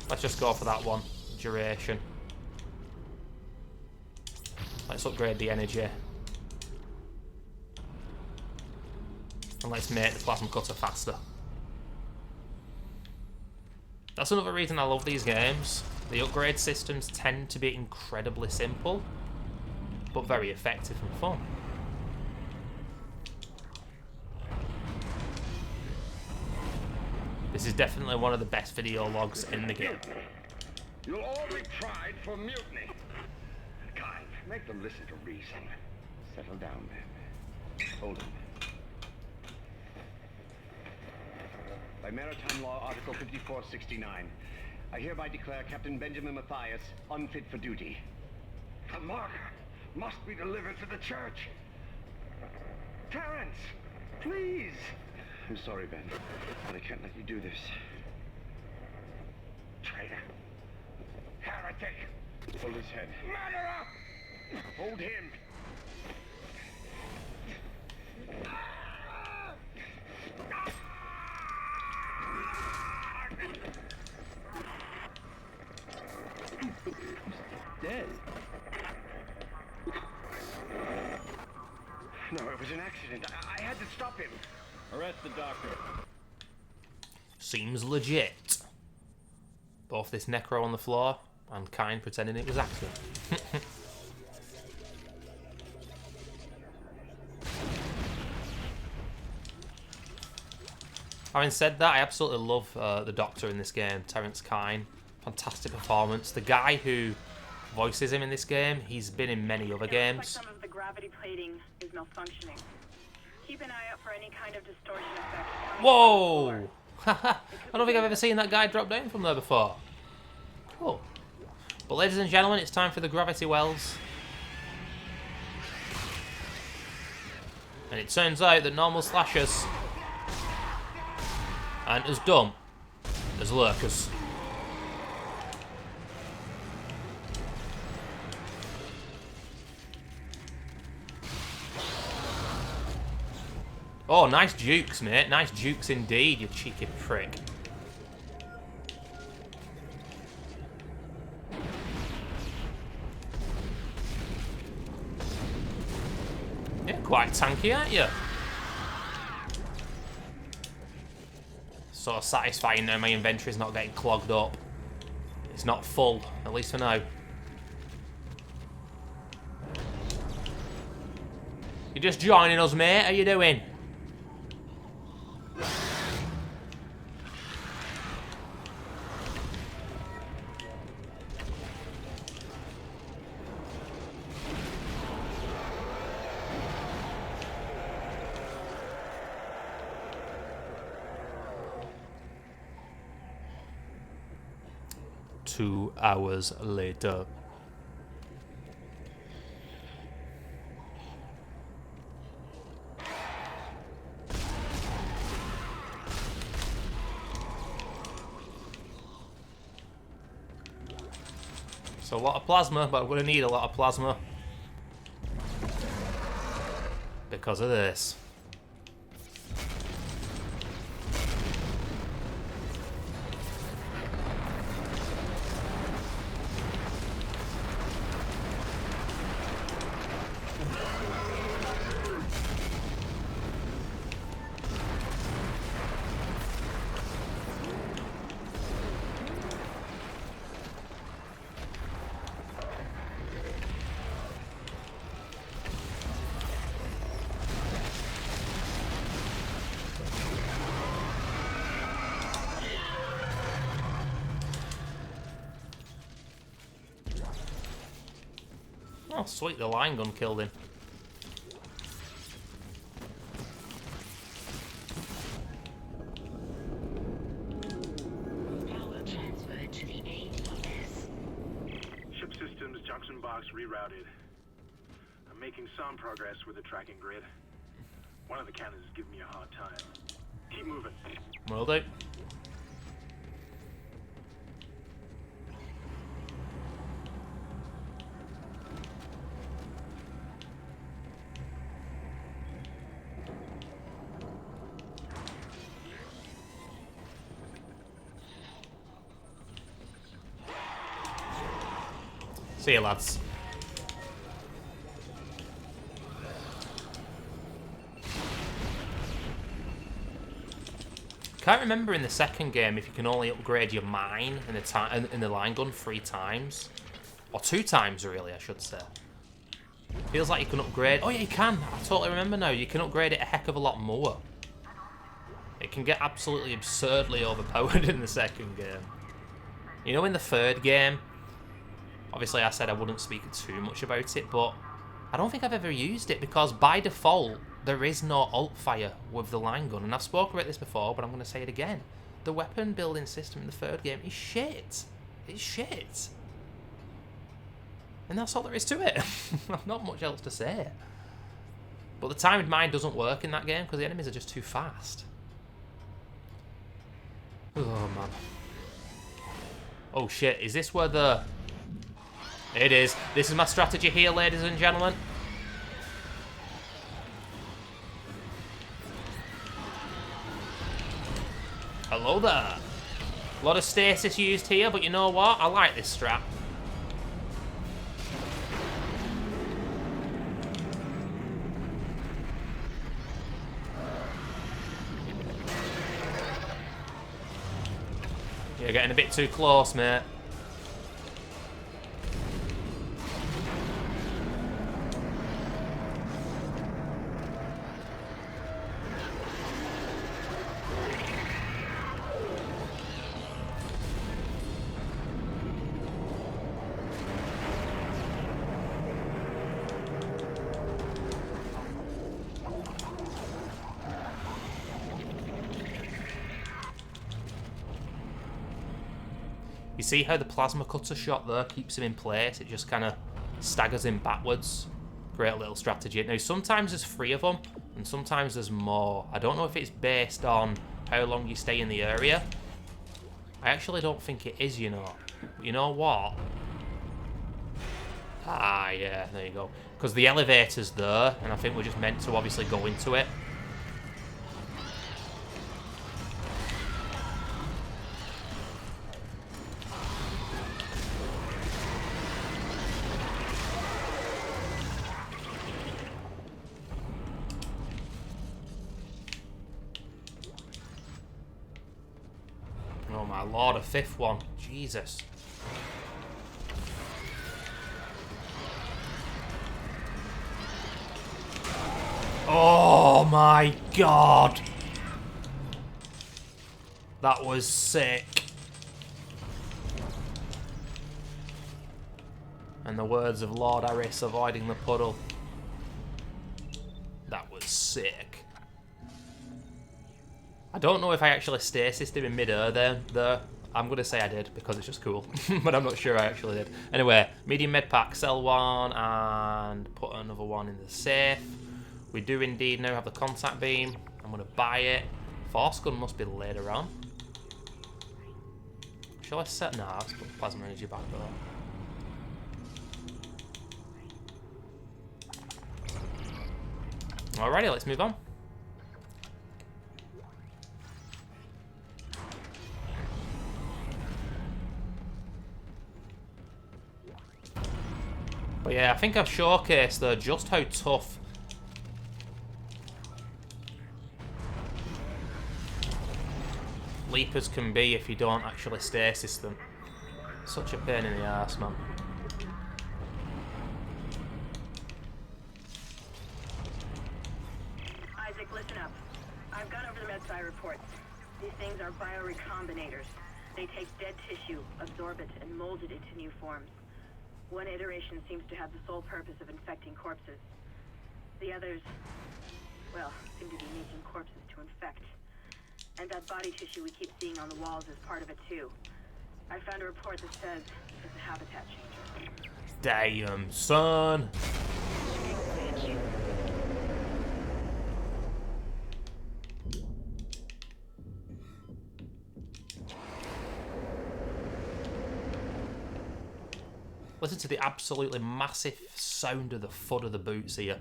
Speaker 1: Let's just go for that one. Duration. Let's upgrade the energy. And let's make the plasma cutter faster. That's another reason I love these games. The upgrade systems tend to be incredibly simple, but very effective and fun. This is definitely one of the best video logs in the game.
Speaker 10: You'll all be tried for mutiny. Kind, make them listen to reason. Settle down, then. Hold him. By Maritime Law, Article 5469, I hereby declare Captain Benjamin Mathias unfit for duty.
Speaker 11: The marker must be delivered to the church.
Speaker 10: Terrence, please. I'm sorry, Ben, but I can't let you do this.
Speaker 11: Traitor. Heretic.
Speaker 10: Hold his head.
Speaker 11: Murderer!
Speaker 10: Hold him.
Speaker 6: Dead.
Speaker 10: No, it was an accident. I had to stop him.
Speaker 6: Arrest the doctor.
Speaker 1: Seems legit. Both this necro on the floor and Kine pretending it was accident. Having said that, I absolutely love the Doctor in this game, Terrence Kine. Fantastic performance. The guy who voices him in this game, he's been in many other games.
Speaker 2: Looks like some of the gravity plating is malfunctioning. Keep an eye out for any kind of distortion effect.
Speaker 1: Whoa! I don't think I've ever seen that guy drop down from there before. Cool. But ladies and gentlemen, it's time for the gravity wells. And it turns out that normal slashers aren't as dumb as lurkers. Oh, nice jukes, mate. Nice jukes indeed, you cheeky prick. You're quite tanky, aren't you? Sort of satisfying now my inventory's not getting clogged up. It's not full, at least for now. You're just joining us, mate. How you doing? Two hours later. It's a lot of plasma, but I'm going to need a lot of plasma. Because of this. Oh, sweet, the line gun killed him.
Speaker 7: Power transferred to the ADS.
Speaker 13: Ship systems, junction box rerouted. I'm making some progress with the tracking grid. One of the cannons is giving me a hard time. Keep moving.
Speaker 1: Will do. See you, lads. Can't remember in the second game if you can only upgrade your mine in the line gun 3 times. Or 2 times, really, I should say. Feels like you can upgrade... Oh, yeah, you can. I totally remember now. You can upgrade it a heck of a lot more. It can get absolutely absurdly overpowered in the second game. You know, in the third game... Obviously, I said I wouldn't speak too much about it, but I don't think I've ever used it because by default, there is no alt fire with the line gun. And I've spoken about this before, but I'm going to say it again. The weapon building system in the third game is shit. It's shit. And that's all there is to it. Not much else to say. But the timed mine doesn't work in that game because the enemies are just too fast. Oh, man. Oh, shit. Is this where the... It is. This is my strategy here, ladies and gentlemen. Hello there. A lot of stasis used here, but you know what? I like this strat. You're getting a bit too close, mate. You see how the plasma cutter shot there keeps him in place? It just kind of staggers him backwards. Great little strategy. Now, sometimes there's 3 of them, and sometimes there's more. I don't know if it's based on how long you stay in the area. I actually don't think it is, you know. But you know what? Ah, yeah, there you go. Because the elevator's there, and I think we're just meant to obviously go into it. Oh my lord, a 5th one. Jesus. Oh my god. That was sick. And the words of Lord Harris avoiding the puddle. That was sick. I don't know if I actually stasised him in mid-air there. I'm going to say I did because it's just cool. But I'm not sure I actually did. Anyway, medium med pack, sell 1 and put another 1 in the safe. We do indeed now have the contact beam. I'm going to buy it. Force gun must be later on. Shall I set... Nah, let's put plasma energy back there. Alrighty, let's move on. But yeah, I think I've showcased though just how tough leapers can be if you don't actually stasis them. Such a pain in the arse, man.
Speaker 2: Isaac, listen up. I've gone over the MedSci reports. These things are biorecombinators. They take dead tissue, absorb it, and mold it into new forms. One iteration seems to have the sole purpose of infecting corpses. The others, well, seem to be making corpses to infect. And that body tissue we keep seeing on the walls is part of it too. I found a report that says it's a habitat changer.
Speaker 1: Damn, son. Listen to the absolutely massive sound of the thud of the boots here.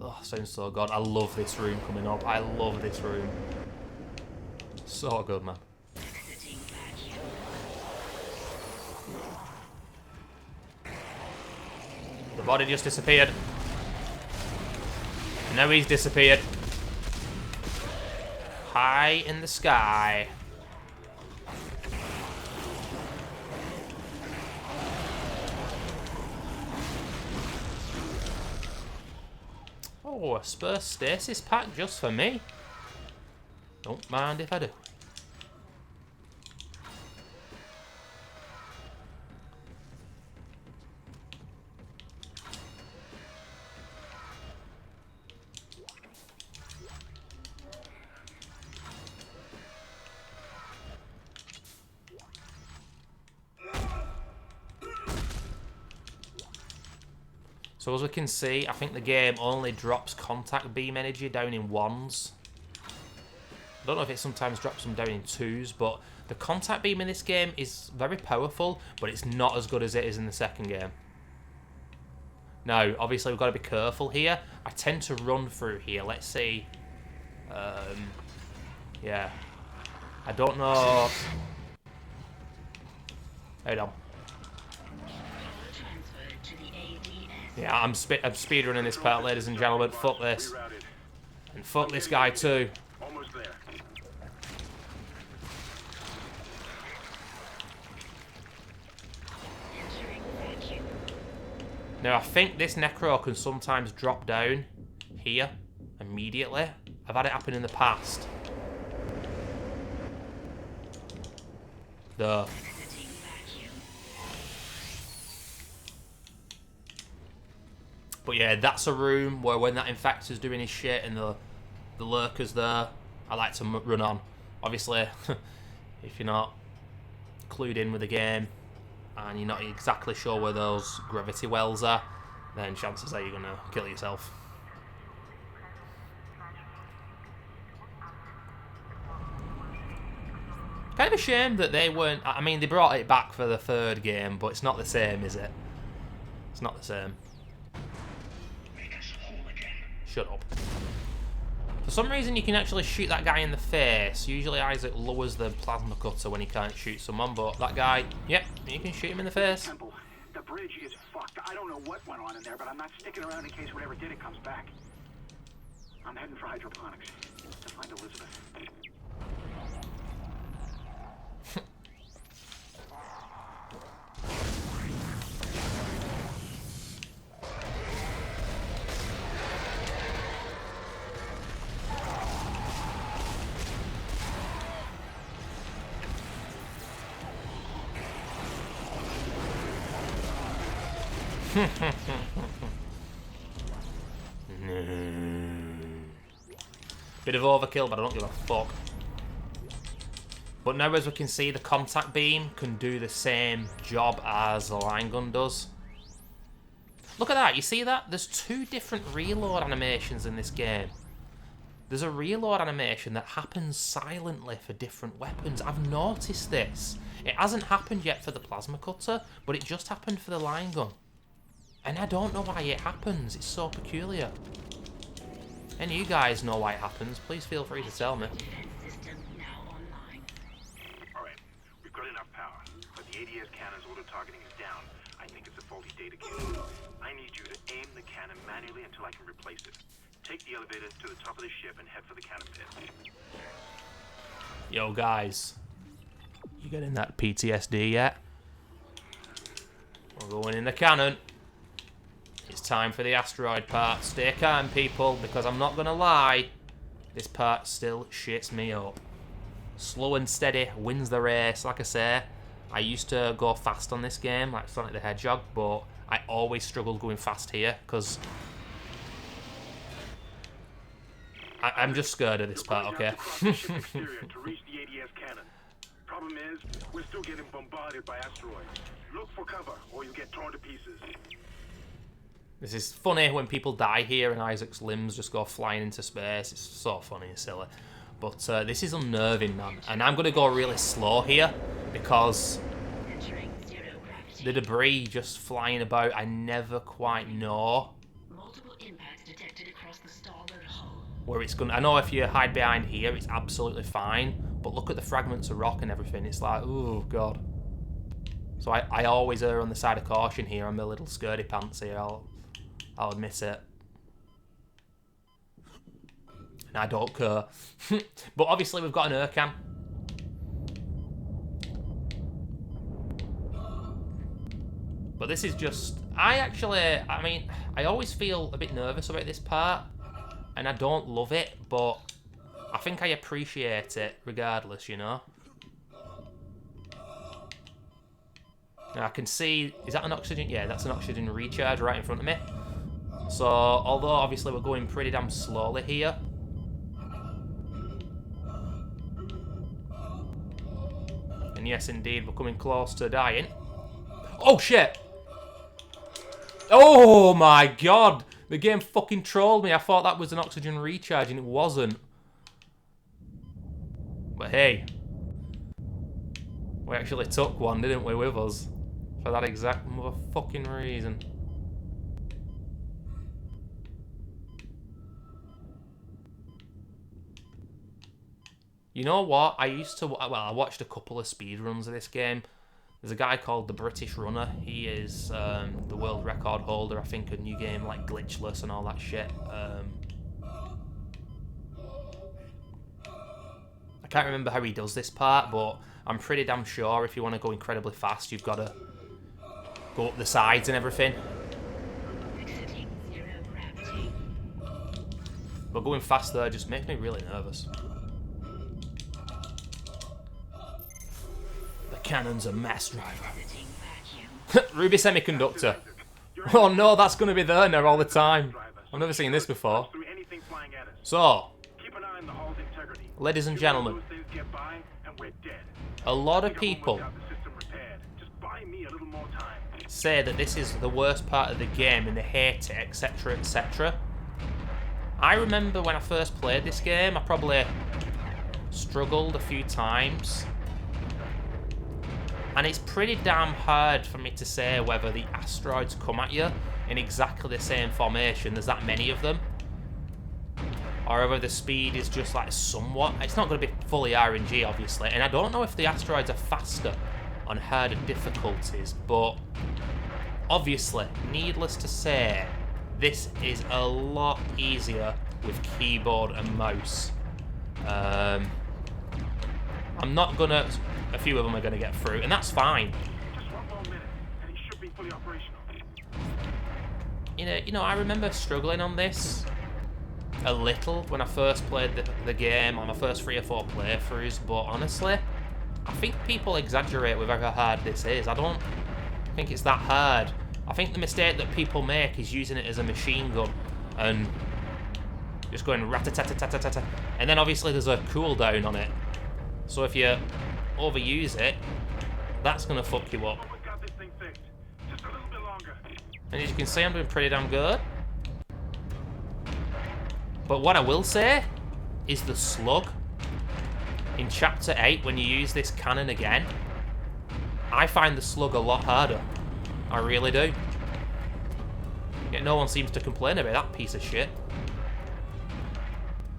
Speaker 1: Oh, sounds so good. I love this room coming up. I love this room. So good, man. The body just disappeared. And now he's disappeared. High in the sky. Oh, a Spur stasis pack just for me. Don't mind if I do. So as we can see, I think the game only drops contact beam energy down in 1s. I don't know if it sometimes drops them down in 2s, but the contact beam in this game is very powerful, but it's not as good as it is in the second game. Now, obviously we've got to be careful here. I tend to run through here. Let's see. Yeah. I don't know. Hold on. Yeah, I'm speedrunning this part, ladies and gentlemen. Fuck this. And fuck this guy too.
Speaker 13: Almost there.
Speaker 1: Now, I think this Necro can sometimes drop down here immediately. I've had it happen in the past. Duh. But yeah, that's a room where when that infector's doing his shit and the lurker's there, I like to run on. Obviously, if you're not clued in with the game and you're not exactly sure where those gravity wells are, then chances are you're going to kill yourself. Kind of a shame that they weren't... I mean, they brought it back for the third game, but it's not the same, is it? It's not the same. Shut up. For some reason, you can actually shoot that guy in the face. Usually, Isaac lowers the plasma cutter when he can't shoot someone, but that guy, yep, you can shoot him in the face.
Speaker 13: Temple, the bridge is fucked. I don't know what went on in there, but I'm not sticking around in case whatever did it comes back. I'm heading for hydroponics to find Elizabeth.
Speaker 1: Bit of overkill, but I don't give a fuck. But now, as we can see, the contact beam can do the same job as the line gun does. Look at that, you see that? There's two different reload animations in this game. There's a reload animation that happens silently for different weapons. I've noticed this. It hasn't happened yet for the plasma cutter, but it just happened for the line gun. And I don't know why it happens. It's so peculiar. Any of you guys know why it happens, please feel free to tell me.
Speaker 13: Alright, we've got enough power, but the ADS cannon's auto-targeting is down. I think it's a faulty data cable. I need you to aim the cannon manually until I can replace it. Take the elevator to the top of the ship and head for the cannon pit.
Speaker 1: Yo guys, you getting that PTSD yet? We're going in the cannon. It's time for the asteroid part. Stay calm, people, because I'm not gonna lie, this part still shits me up. Slow and steady wins the race. Like I say, I used to go fast on this game, like Sonic the Hedgehog, but I always struggled going fast here because I'm just scared of this part. Okay.
Speaker 13: To reach the ADS cannon. Problem is, we're still getting bombarded by asteroids. Look for cover, or you'll get torn to pieces.
Speaker 1: This is funny when people die here and Isaac's limbs just go flying into space. It's so funny and silly. But this is unnerving, man. And I'm going to go really slow here because the debris just flying about, I never quite know where it's going. I know if you hide behind here, it's absolutely fine. But look at the fragments of rock and everything. It's like, oh, God. So I always err on the side of caution here. I'm a little scaredy pants here. I'll admit it. And I don't care. But obviously we've got an air cam. But this is just... I mean, I always feel a bit nervous about this part. And I don't love it, but I think I appreciate it regardless, you know? Now I can see... Is that an oxygen? Yeah, that's an oxygen recharge right in front of me. So, although obviously we're going pretty damn slowly here. And yes, indeed, we're coming close to dying. Oh, shit! Oh, my God! The game fucking trolled me. I thought that was an oxygen recharge, and it wasn't. But hey. We actually took one, didn't we, with us? For that exact motherfucking reason. You know what? I used to... Well, I watched a couple of speedruns of this game. There's a guy called the British Runner. He is the world record holder, I think, a new game like Glitchless and all that shit. I can't remember how he does this part, but I'm pretty damn sure if you want to go incredibly fast, you've got to go up the sides and everything. But going fast there just makes me really nervous. The cannon's a mass driver. Ruby Semiconductor. Oh no, that's going to be there now all the time. I've never seen this before. So, ladies and gentlemen, a lot of people say that this is the worst part of the game and they hate it, etc, etc. I remember when I first played this game, I probably struggled a few times. And it's pretty damn hard for me to say whether the asteroids come at you in exactly the same formation, there's that many of them, or whether the speed is just like somewhat. It's not going to be fully RNG, obviously, and I don't know if the asteroids are faster on harder difficulties, but obviously, needless to say, this is a lot easier with keyboard and mouse. I'm not gonna... A few of them are going to get through, and that's fine.
Speaker 13: Just one more minute, and it should be fully operational.
Speaker 1: You know, I remember struggling on this a little when I first played the game on my first 3 or 4 playthroughs, but honestly, I think people exaggerate with how hard this is. I don't think it's that hard. I think the mistake that people make is using it as a machine gun and just going rat-a-tat-a-tat-a-tat-a, and then obviously there's a cooldown on it. So if you overuse it, that's going to fuck you up. And as you can see, I'm doing pretty damn good. But what I will say is the slug in Chapter 8, when you use this cannon again, I find the slug a lot harder. I really do. Yet no one seems to complain about that piece of shit.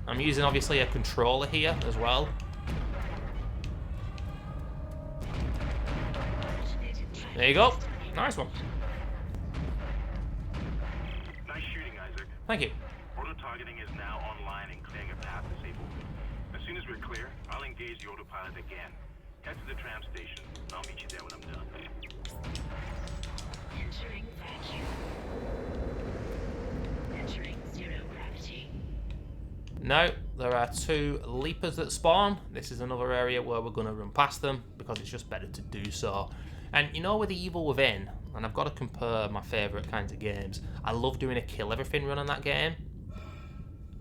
Speaker 1: I'm using obviously a controller here as well. There you go. Nice one.
Speaker 13: Nice shooting, Isaac.
Speaker 1: Thank you.
Speaker 13: Auto-targeting is now online and clearing a path disabled. As soon as we're clear, I'll engage the autopilot again. Head to the tram station. I'll meet you there when I'm done.
Speaker 7: Entering vacuum. Entering zero gravity.
Speaker 1: No, there are 2 leapers that spawn. This is another area where we're going to run past them because it's just better to do so. And you know, with the Evil Within, and I've got to compare my favourite kinds of games, I love doing a kill everything run on that game.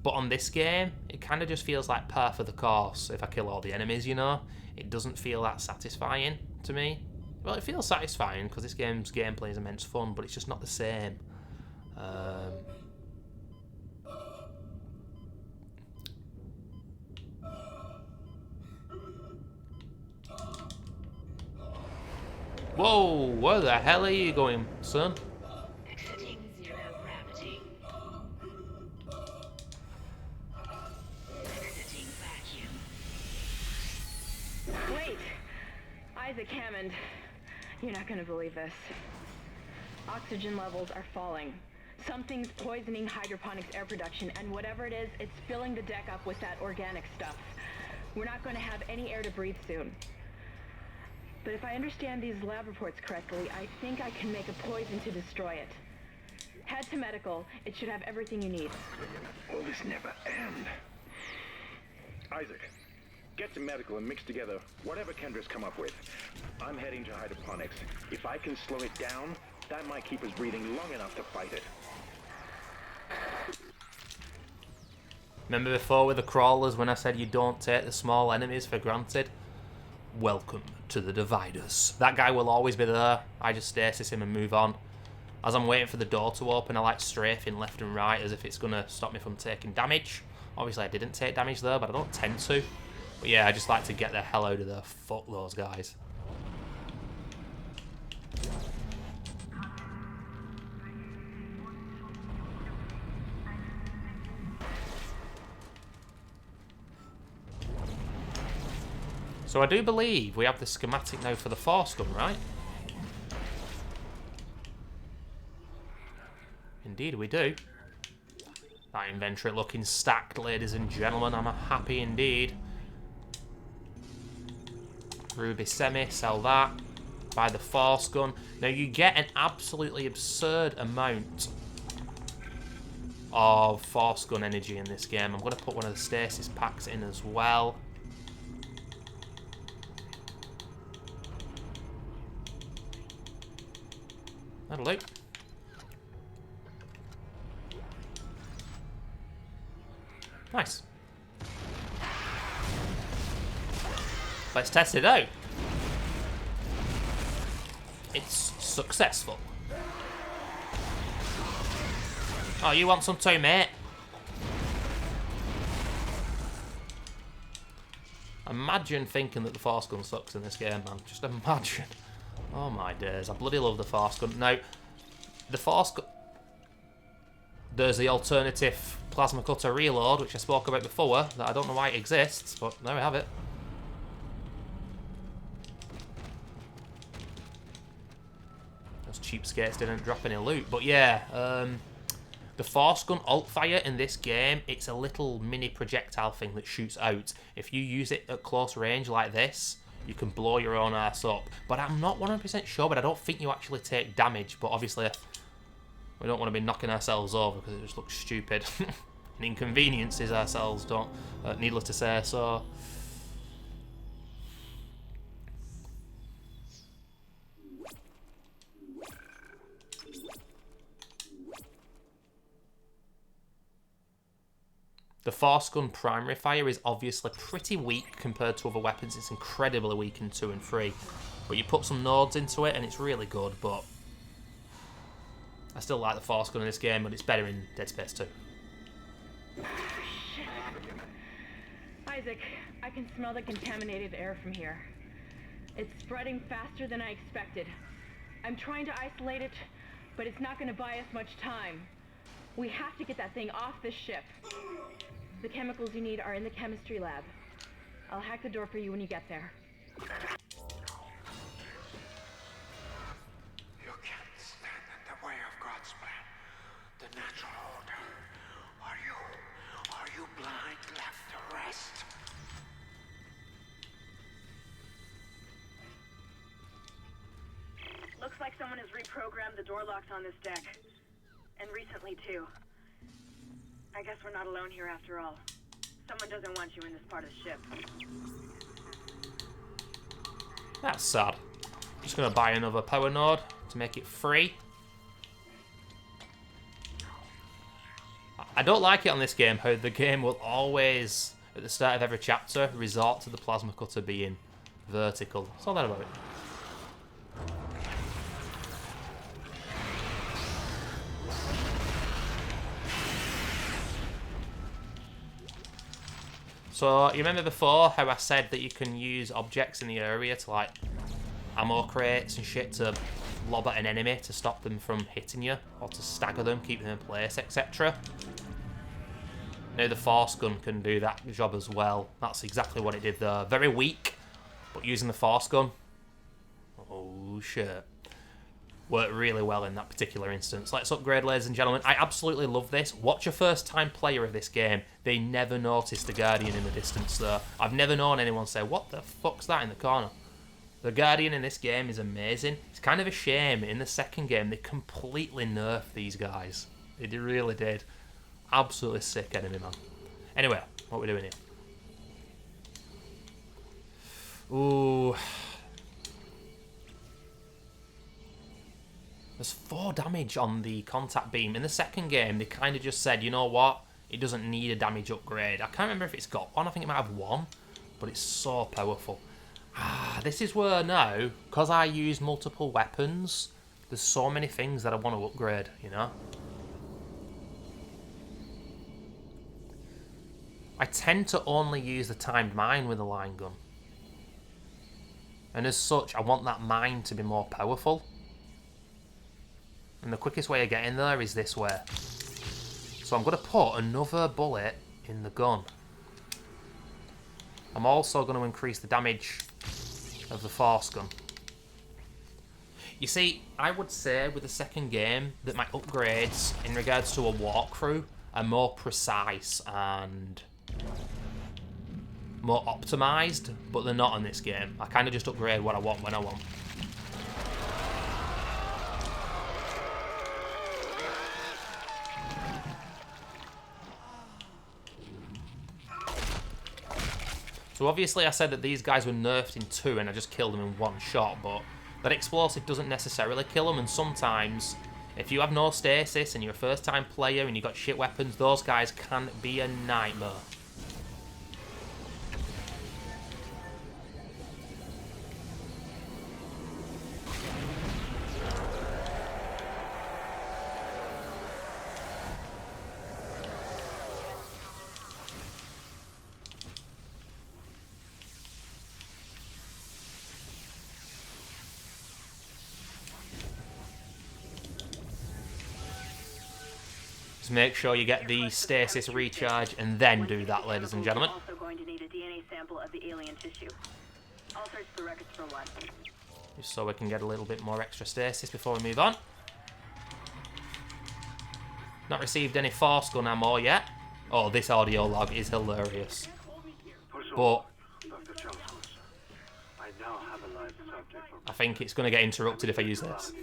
Speaker 1: But on this game, it kind of just feels like par for the course if I kill all the enemies, you know? It doesn't feel that satisfying to me. Well, it feels satisfying because this game's gameplay is immense fun, but it's just not the same. Whoa, where the hell are you going, son?
Speaker 7: Exiting zero gravity. Exiting vacuum.
Speaker 8: Wait! Isaac Hammond, you're not gonna believe this. Oxygen levels are falling. Something's poisoning hydroponics air production, and whatever it is, it's filling the deck up with that organic stuff. We're not gonna have any air to breathe soon. But if I understand these lab reports correctly, I think I can make a poison to destroy it. Head to medical. It should have everything you need.
Speaker 9: Will this never end? Isaac, get to medical and mix together whatever Kendra's come up with. I'm heading to hydroponics. If I can slow it down, that might keep us breathing long enough to fight it.
Speaker 1: Remember before with the crawlers when I said you don't take the small enemies for granted? Welcome to the dividers. That guy will always be there. I just stasis him and move on. As I'm waiting for the door to open, I like strafing left and right as if it's going to stop me from taking damage. Obviously I didn't take damage there, but I don't tend to. But yeah, I just like to get the hell out of there. Fuck those guys. So I do believe we have the schematic now for the force gun, right? Indeed we do. That inventory looking stacked, ladies and gentlemen. I'm happy indeed. Ruby Semi, sell that. Buy the force gun. Now you get an absolutely absurd amount of force gun energy in this game. I'm going to put one of the stasis packs in as well. That'll do. Nice. Let's test it out. It's successful. Oh, you want some too, mate? Imagine thinking that the force gun sucks in this game, man. Just imagine. Oh my days, I bloody love the force gun. Now, the force gun... There's the alternative plasma cutter reload, which I spoke about before, that I don't know why it exists, but there we have it. Those cheapskates didn't drop any loot, but yeah, the force gun alt fire in this game, it's a little mini projectile thing that shoots out. If you use it at close range like this, you can blow your own ass up. But I'm not 100% sure, but I don't think you actually take damage. But obviously, we don't want to be knocking ourselves over because it just looks stupid. And inconveniences ourselves, don't, needless to say, so... The force gun primary fire is obviously pretty weak compared to other weapons. It's incredibly weak in 2 and 3. But you put some nodes into it and it's really good, but... I still like the force gun in this game, but it's better in Dead Space 2.
Speaker 8: Shit. Isaac, I can smell the contaminated air from here. It's spreading faster than I expected. I'm trying to isolate it, but it's not going to buy us much time. We have to get that thing off this ship. The chemicals you need are in the chemistry lab. I'll hack the door for you when you get there.
Speaker 10: You can't stand in the way of God's plan, the natural order. Are you blind left to rest?
Speaker 2: Looks like someone has reprogrammed the door locks on this deck. And recently, too. I guess we're not alone here after all. Someone doesn't want you in this part of the ship.
Speaker 1: That's sad. Just gonna buy another power node to make it free. I don't like it on this game how the game will always, at the start of every chapter, resort to the plasma cutter being vertical. That's all that about it. So, you remember before how I said that you can use objects in the area to, like, ammo crates and shit to lob at an enemy to stop them from hitting you, or to stagger them, keep them in place, etc. Now the force gun can do that job as well. That's exactly what it did there. Very weak, but using the force gun, oh shit, worked really well in that particular instance. Let's upgrade, ladies and gentlemen. I absolutely love this. Watch a first-time player of this game. They never noticed the Guardian in the distance there. I've never known anyone say, what the fuck's that in the corner? The Guardian in this game is amazing. It's kind of a shame in the second game they completely nerfed these guys. They really did. Absolutely sick enemy, man. Anyway, what are we doing here? Ooh. There's 4 damage on the contact beam. In the second game, they kind of just said, you know what? It doesn't need a damage upgrade. I can't remember if it's got one. I think it might have 1. But it's so powerful. This is where now, because I use multiple weapons, there's so many things that I want to upgrade, you know? I tend to only use the timed mine with a line gun. And as such, I want that mine to be more powerful. And the quickest way of getting there is this way. So I'm going to put another bullet in the gun. I'm also going to increase the damage of the force gun. You see, I would say with the second game that my upgrades in regards to a walkthrough are more precise and more optimised, but they're not in this game. I kind of just upgrade what I want when I want. So obviously I said that these guys were nerfed in 2 and I just killed them in 1 shot, but that explosive doesn't necessarily kill them, and sometimes if you have no stasis and you're a first time player and you've got shit weapons, those guys can be a nightmare. Just make sure you get the stasis recharge and then do that, ladies and gentlemen.
Speaker 2: Also going to need a DNA sample of the alien tissue. I'll search the records for one.
Speaker 1: Just so we can get a little bit more extra stasis before we move on. Not received any force gun ammo yet. Oh, this audio log is hilarious. But I think it's going to get interrupted if I use this.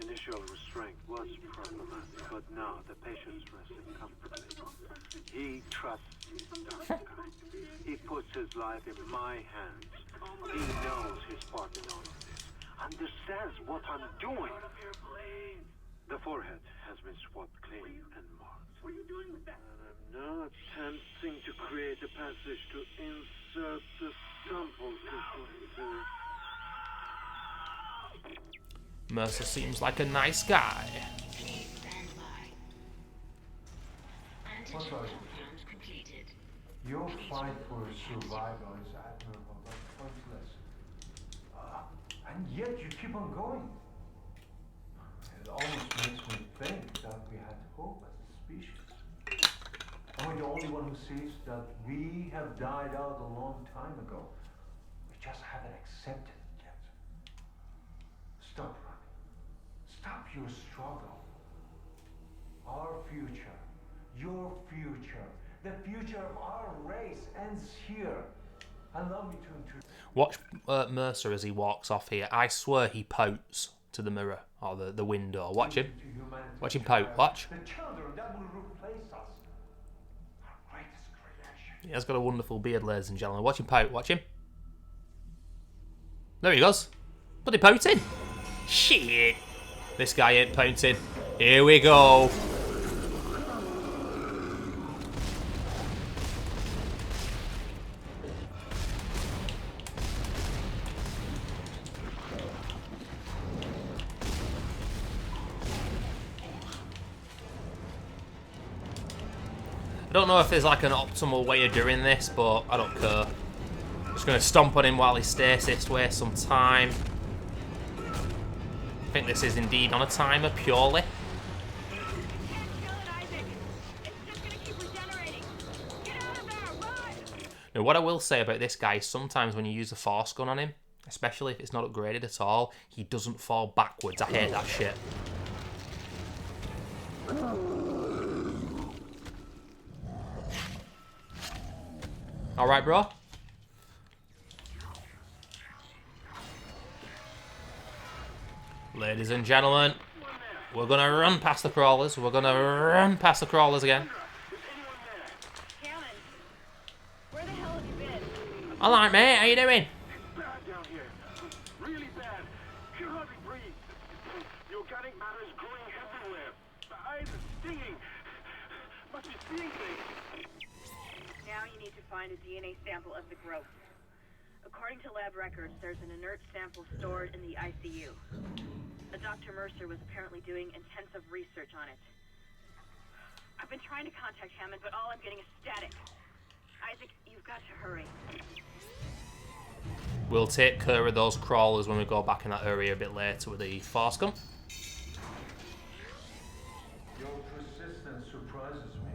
Speaker 15: Initial restraint was problematic, but now the patient's resting comfortably. He trusts me, Dr. He puts his life in my hands. He knows his part in all of this. Understands what I'm doing. The forehead has been swabbed clean and marked. What are you doing with that? And I'm now attempting to create a passage to insert the sample to
Speaker 1: Mercer seems like a nice guy.
Speaker 16: Your fight for survival is admirable but pointless. And yet you keep on going. It almost makes me think that we had hope as a species. Am I the only one who sees that we have died out a long time ago? We just haven't accepted it yet. Stop running. Stop your struggle. Our future, your future, the future of our race ends here. Allow me to introduce...
Speaker 1: Watch Mercer as he walks off here. I swear he pouts to the mirror or the window. Watch him. Watch him pout. Watch.
Speaker 16: The children that will replace us. Our greatest creation.
Speaker 1: He has got a wonderful beard, ladies and gentlemen. Watch him pout. Watch him. There he goes. Bloody pouting. Shit. This guy ain't pouting. Here we go. I don't know if there's like an optimal way of doing this, but I don't care. I'm just going to stomp on him while he stasis, waste some time. I think this is indeed on a timer, purely. Now, what I will say about this guy is sometimes when you use a force gun on him, especially if it's not upgraded at all, he doesn't fall backwards. I hate that shit. Alright, bro? Ladies and gentlemen, we're gonna run past the crawlers. We're gonna run past the crawlers again.
Speaker 2: Where the hell have you been?
Speaker 1: Alright, mate, how you doing?
Speaker 13: It's bad down here. Really bad. Can hardly breathe. The organic matter is growing everywhere. My eyes are stinging. Must be seeing things.
Speaker 2: Now you need to find a DNA sample of the growth. According to lab records, there's an inert sample stored in the ICU. Dr. Mercer was apparently doing intensive research on it. I've been trying to contact Hammond, but all I'm getting is static. Isaac, you've got to hurry.
Speaker 1: We'll take care of those crawlers when we go back in that area a bit later with the force gun.
Speaker 16: Your persistence surprises me.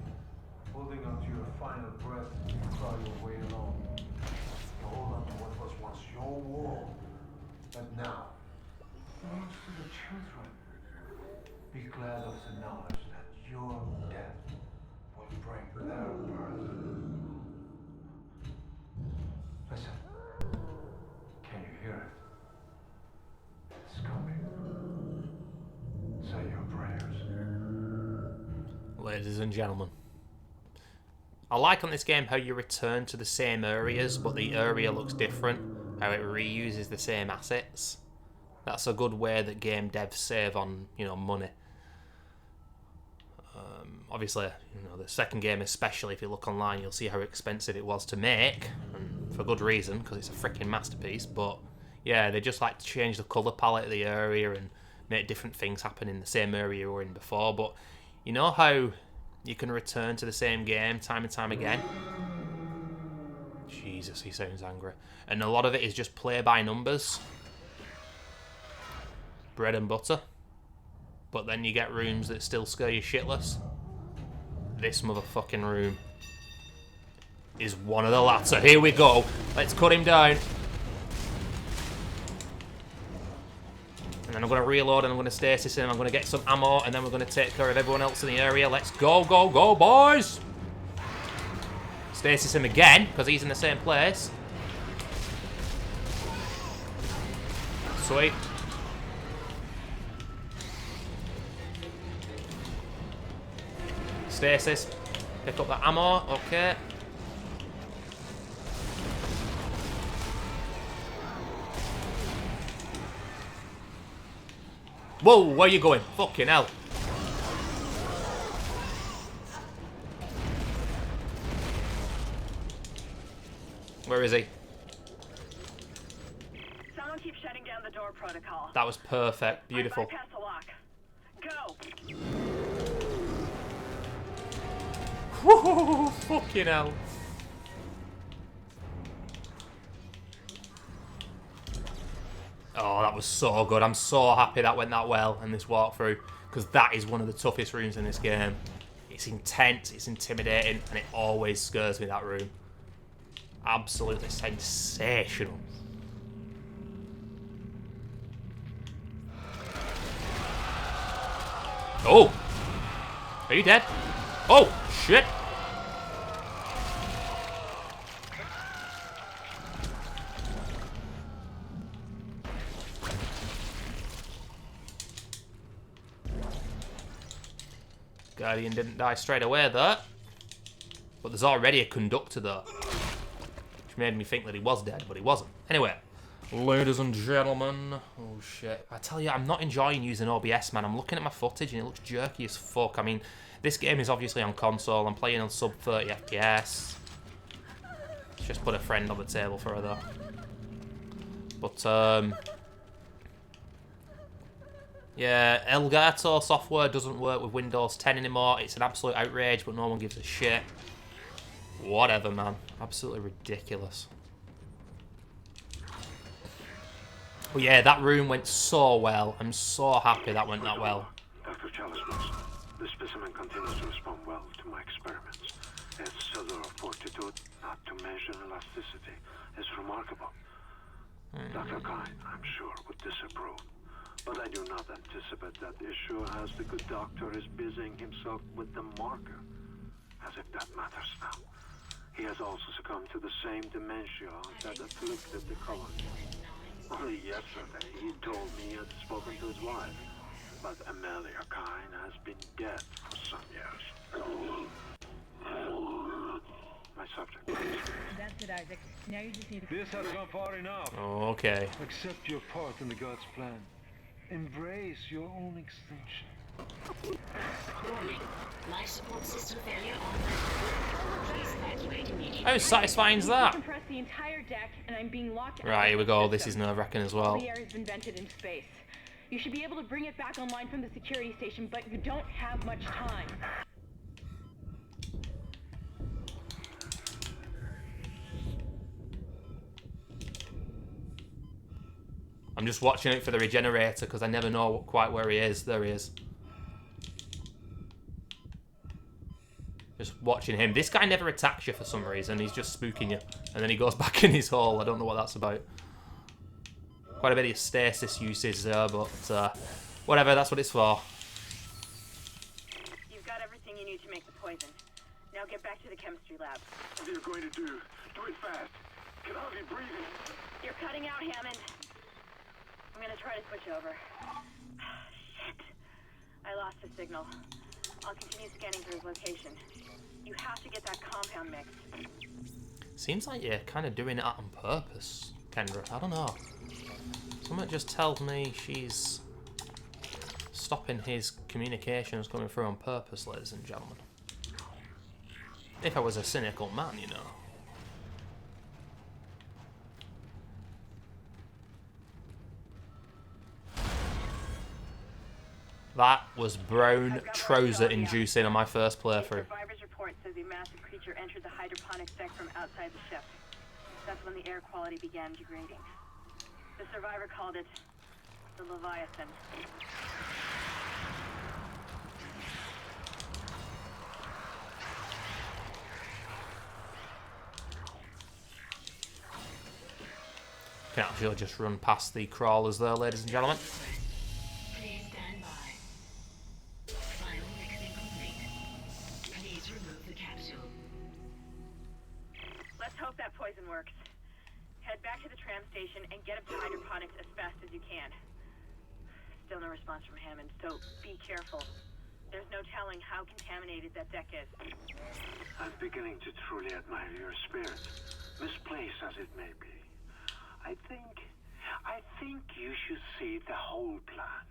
Speaker 16: Holding on to your final breath to crawl your way along. You hold on to what was once your world, but now belongs to the children. Be glad of the knowledge that your death will bring their birth. Listen. Can you hear it? It's coming. Say your prayers.
Speaker 1: Ladies and gentlemen, I like on this game how you return to the same areas, but the area looks different. How it reuses the same assets. That's a good way that game devs save on, you know, money. Obviously, you know, the second game, especially if you look online, you'll see how expensive it was to make, and for good reason, because it's a freaking masterpiece. But yeah, they just like to change the colour palette of the area and make different things happen in the same area you were in before. But you know how you can return to the same game time and time again? Jesus, he sounds angry. And a lot of it is just play by numbers. Bread and butter. But then you get rooms that still scare you shitless. This motherfucking room is one of the latter. Here we go. Let's cut him down. And then I'm going to reload and I'm going to stasis him. I'm going to get some ammo and then we're going to take care of everyone else in the area. Let's go, go, go, boys! Stasis him again, because he's in the same place. Sweet. Stasis. Pick up that ammo. Okay. Whoa, where are you going? Fucking hell. Where is he?
Speaker 2: Someone keeps shutting down the door protocol.
Speaker 1: That was perfect. Beautiful.
Speaker 2: Bypass the lock. Go.
Speaker 1: Whoa, fucking hell. Oh, that was so good. I'm so happy that went that well in this walkthrough, because that is one of the toughest rooms in this game. It's It's intense, it's intimidating, and it always scares me, that room. Absolutely sensational. Oh! Are you dead? Oh, shit! Guardian didn't die straight away though. But there's already a conductor though. Which made me think that he was dead, but he wasn't. Anyway, ladies and gentlemen. Oh shit. I tell you, I'm not enjoying using OBS, man. I'm looking at my footage and it looks jerky as fuck. I mean, this game is obviously on console. I'm playing on sub 30 FPS. Let's just put a friend on the table for her though. But, yeah, Elgato software doesn't work with Windows 10 anymore. It's an absolute outrage, but no one gives a shit. Whatever, man. Absolutely ridiculous. But yeah, that room went so well. I'm so happy that went that well.
Speaker 15: Dr. Chalice, the specimen continues to respond well to my experiments. Its cellular fortitude, not to mention elasticity, is remarkable. Dr. Kine, I'm sure, would disapprove. But I do not anticipate that issue, as the good doctor is busying himself with the marker. As if that matters now. He has also succumbed to the same dementia that afflicted the colony. Only yesterday he told me he had spoken to his wife. But Amelia Kine has been dead for some years. My subject.
Speaker 8: That's it, Isaac. Now you just need to...
Speaker 16: This has gone far enough.
Speaker 1: Okay.
Speaker 16: Accept your part in the God's plan. Embrace your own extinction.
Speaker 7: Warning. Life support system failure on. Please evacuate immediately.
Speaker 1: How satisfying is that?
Speaker 8: Compress the entire deck, and I'm being locked out.
Speaker 1: Right, here we go. This is nerve-wracking as well.
Speaker 8: All the air has been vented in space. You should be able to bring it back online from the security station, but you don't have much time.
Speaker 1: I'm just watching it for the regenerator because I never know quite where he is. There he is. Just watching him. This guy never attacks you for some reason. He's just spooking you. And then he goes back in his hole. I don't know what that's about. Quite a bit of stasis usage there, but whatever, that's what it's for.
Speaker 2: You've got everything you need to make the poison. Now get back to the chemistry lab.
Speaker 13: What are you going to do? Do it fast. Can hardly breathe.
Speaker 2: You're cutting out, Hammond. I'm gonna try to switch over. Shit. I lost the signal. I'll continue scanning for his location. You have to get that compound mixed.
Speaker 1: Seems like you're kind of doing it on purpose, Kendra. I don't know. Something just tells me she's stopping his communications coming through on purpose, ladies and gentlemen. If I was a cynical man, you know. That was brown trouser inducing on my first playthrough.
Speaker 2: Survivor's report says a massive creature entered the hydroponics deck from outside the ship. That's when the air quality began degrading. The survivor called it the Leviathan.
Speaker 1: Can actually just run past the crawlers there, ladies and gentlemen.
Speaker 7: Please stand by. Final mixing complete. Please remove the capsule.
Speaker 2: Let's hope that poison works. Head back to the tram station and get up to hydroponics as fast as you can. Still no response from Hammond, so be careful. There's no telling how contaminated that deck is.
Speaker 15: I'm beginning to truly admire your spirit, misplaced as it may be. I think you should see the whole plan.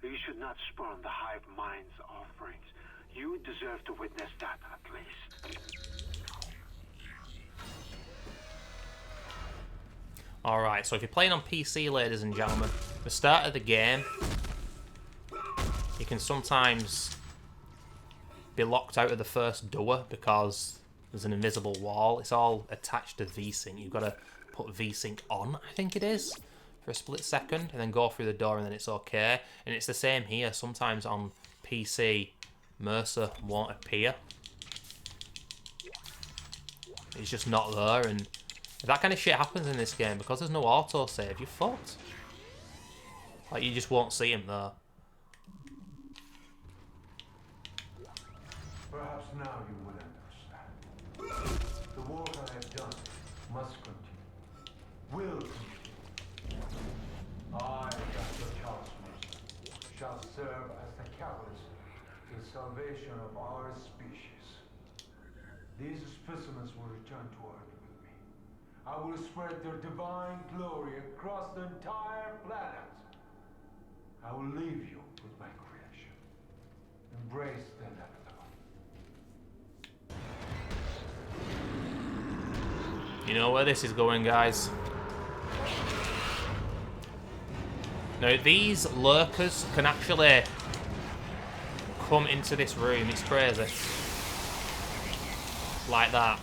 Speaker 15: You should not spurn the hive mind's offerings. You deserve to witness that at least.
Speaker 1: Alright, so if you're playing on PC, ladies and gentlemen, the start of the game, you can sometimes be locked out of the first door because there's an invisible wall. It's all attached to VSync. You've got to put VSync on, I think it is, for a split second, and then go through the door and then it's okay. And it's the same here. Sometimes on PC, Mercer won't appear. He's just not there, and if that kind of shit happens in this game, because there's no autosave, you're fucked. Like, you just won't see him there.
Speaker 16: Perhaps now you will understand. The work I have done must continue. Will continue. I, Dr. Charles Mercer, shall serve as the catalyst to the salvation of our species. These specimens will return to Earth with me. I will spread their divine glory across the entire planet. I will leave you with my creation. Embrace the inevitable.
Speaker 1: You know where this is going, guys. Now, these lurkers can actually come into this room. It's crazy. Like that.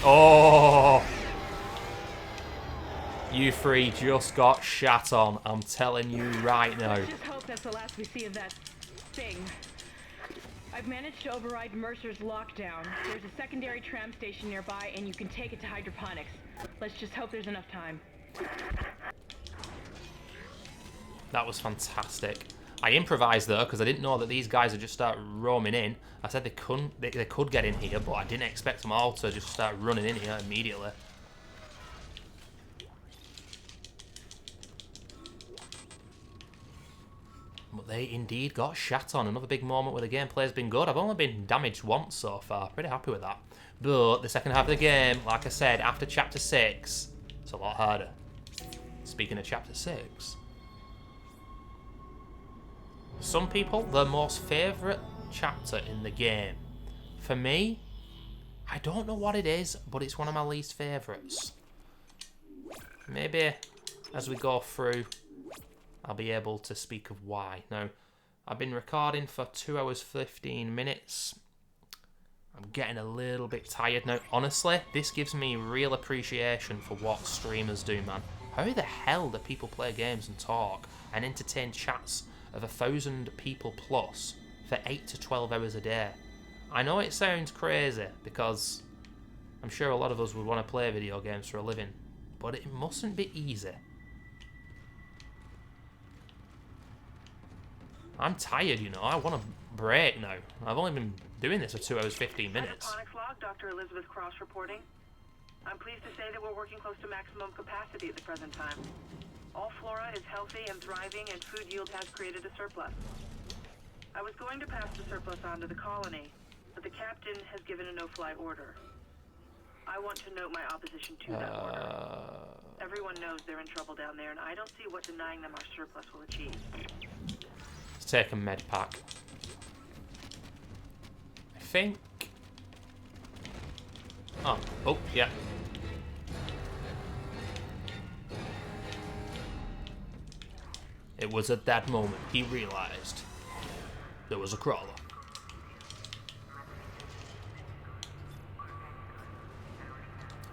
Speaker 1: Oh! You three just got shat on. I'm telling you right now.
Speaker 8: Let's just hope that's the last we see of that thing. I've managed to override Mercer's lockdown. There's a secondary tram station nearby, and you can take it to hydroponics. Let's just hope there's enough time.
Speaker 1: That was fantastic. I improvised though, because I didn't know that these guys would just start roaming in. I said they could get in here, but I didn't expect them all to just start running in here immediately. But they indeed got shat on. Another big moment where the gameplay has been good. I've only been damaged once so far. Pretty happy with that. But the second half of the game, like I said, after Chapter 6, it's a lot harder. Speaking of Chapter 6, some people, their most favourite chapter in the game. For me, I don't know what it is, but it's one of my least favourites. Maybe as we go through, I'll be able to speak of why. Now, I've been recording for 2 hours 15 minutes. I'm getting a little bit tired now. Honestly, this gives me real appreciation for what streamers do, man. How the hell do people play games and talk and entertain chats of 1,000 people plus for 8 to 12 hours a day? I know it sounds crazy because I'm sure a lot of us would want to play video games for a living, but it mustn't be easy. I'm tired, you know. I want a break now. I've only been doing this for 2 hours 15 minutes.
Speaker 2: Hydroponics log, Dr. Elizabeth Cross reporting. I'm pleased to say that we're working close to maximum capacity at the present time. All flora is healthy and thriving, and food yield has created a surplus. I was going to pass the surplus on to the colony, but the captain has given a no-fly order. I want to note my opposition to that order. Everyone knows they're in trouble down there, and I don't see what denying them our surplus will achieve.
Speaker 1: Let's take a med pack. I think... Oh, yeah. It was at that moment he realized there was a crawler.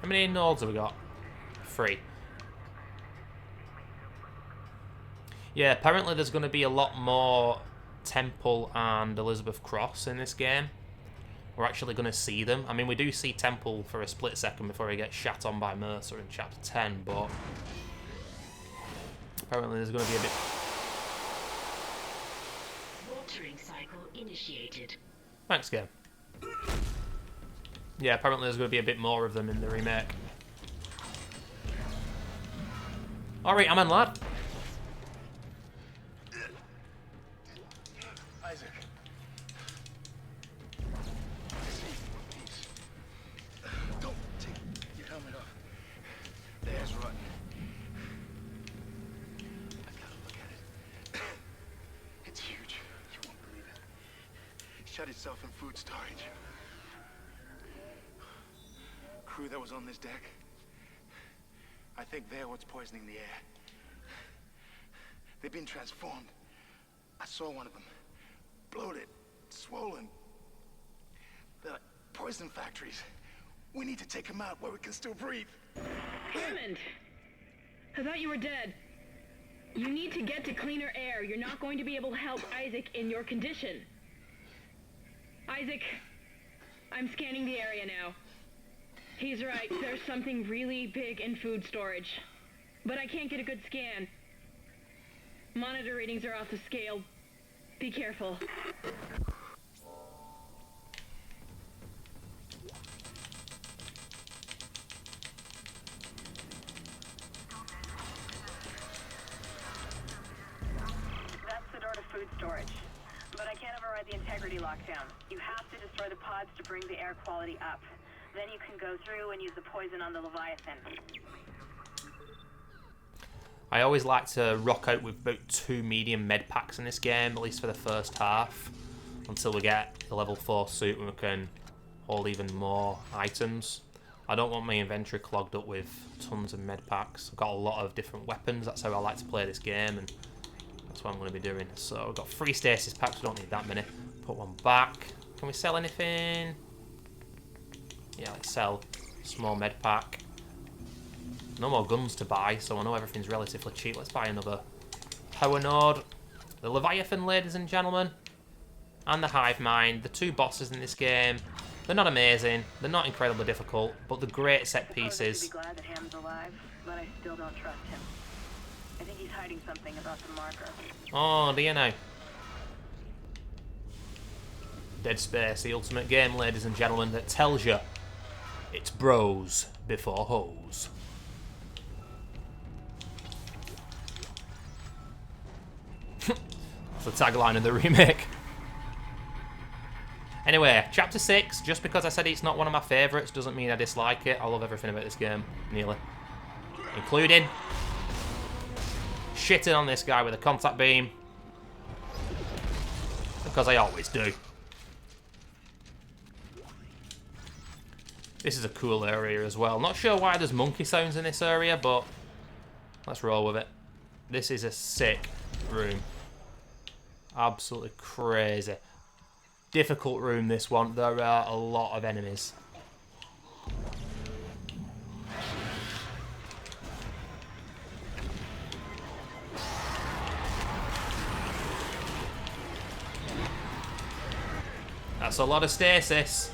Speaker 1: How many nodes have we got? 3. Yeah, apparently there's going to be a lot more Temple and Elizabeth Cross in this game. We're actually going to see them. I mean, we do see Temple for a split second before he gets shat on by Mercer in Chapter 10, but apparently there's going to be a bit...
Speaker 7: Watering cycle initiated.
Speaker 1: Thanks, game. Yeah, apparently there's going to be a bit more of them in the remake. Alright, I'm in, lad.
Speaker 10: Isaac. Don't take your helmet off. There's rotten. I gotta look at it. It's huge. You won't believe it. Shut itself in food storage. Crew that was on this deck, I think they're what's poisoning the air. They've been transformed. I saw one of them. Bloated, swollen. They're like poison factories. We need to take them out where we can still breathe.
Speaker 8: Hammond! I thought you were dead. You need to get to cleaner air. You're not going to be able to help Isaac in your condition. Isaac, I'm scanning the area now. He's right. There's something really big in food storage. But I can't get a good scan. Monitor readings are off the scale. Be careful.
Speaker 2: That's the door to food storage. But I can't override the integrity lockdown. You have to destroy the pods to bring the air quality up. Then you can go through and use the poison on the Leviathan.
Speaker 1: I always like to rock out with about 2 medium med packs in this game, at least for the first half, until we get the level 4 suit and we can hold even more items. I don't want my inventory clogged up with tons of med packs. I've got a lot of different weapons, that's how I like to play this game, and that's what I'm going to be doing. So I've got 3 stasis packs, we don't need that many. Put one back. Can we sell anything? Yeah, let's sell a small med pack. No more guns to buy, so I know everything's relatively cheap. Let's buy another power node. The Leviathan, ladies and gentlemen, and the Hive Mind, the 2 bosses in this game. They're not amazing, they're not incredibly difficult, but they're great set pieces.
Speaker 2: I should be glad that Ham's alive, but I still don't trust him. I think he's hiding something about the marker.
Speaker 1: Oh, do you know? Dead Space, the ultimate game, ladies and gentlemen, that tells you it's bros before hoes. That's the tagline of the remake. Anyway, Chapter 6, just because I said it's not one of my favourites doesn't mean I dislike it. I love everything about this game, nearly. Including shitting on this guy with a contact beam. Because I always do. This is a cool area as well. Not sure why there's monkey sounds in this area, but let's roll with it. This is a sick room. Absolutely crazy. Difficult room, this one. There are a lot of enemies. That's a lot of stasis.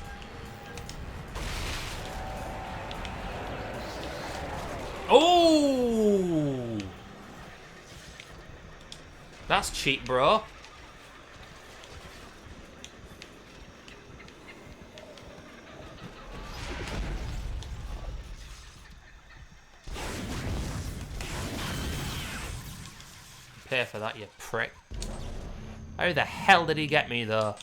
Speaker 1: Oh! That's cheap, bro. Pay for that, you prick. How the hell did he get me, though?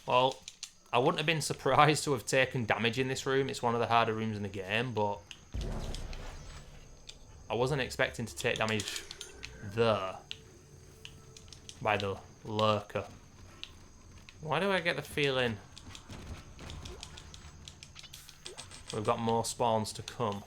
Speaker 1: Well, I wouldn't have been surprised to have taken damage in this room. It's one of the harder rooms in the game, but I wasn't expecting to take damage there by the lurker. Why do I get the feeling we've got more spawns to come?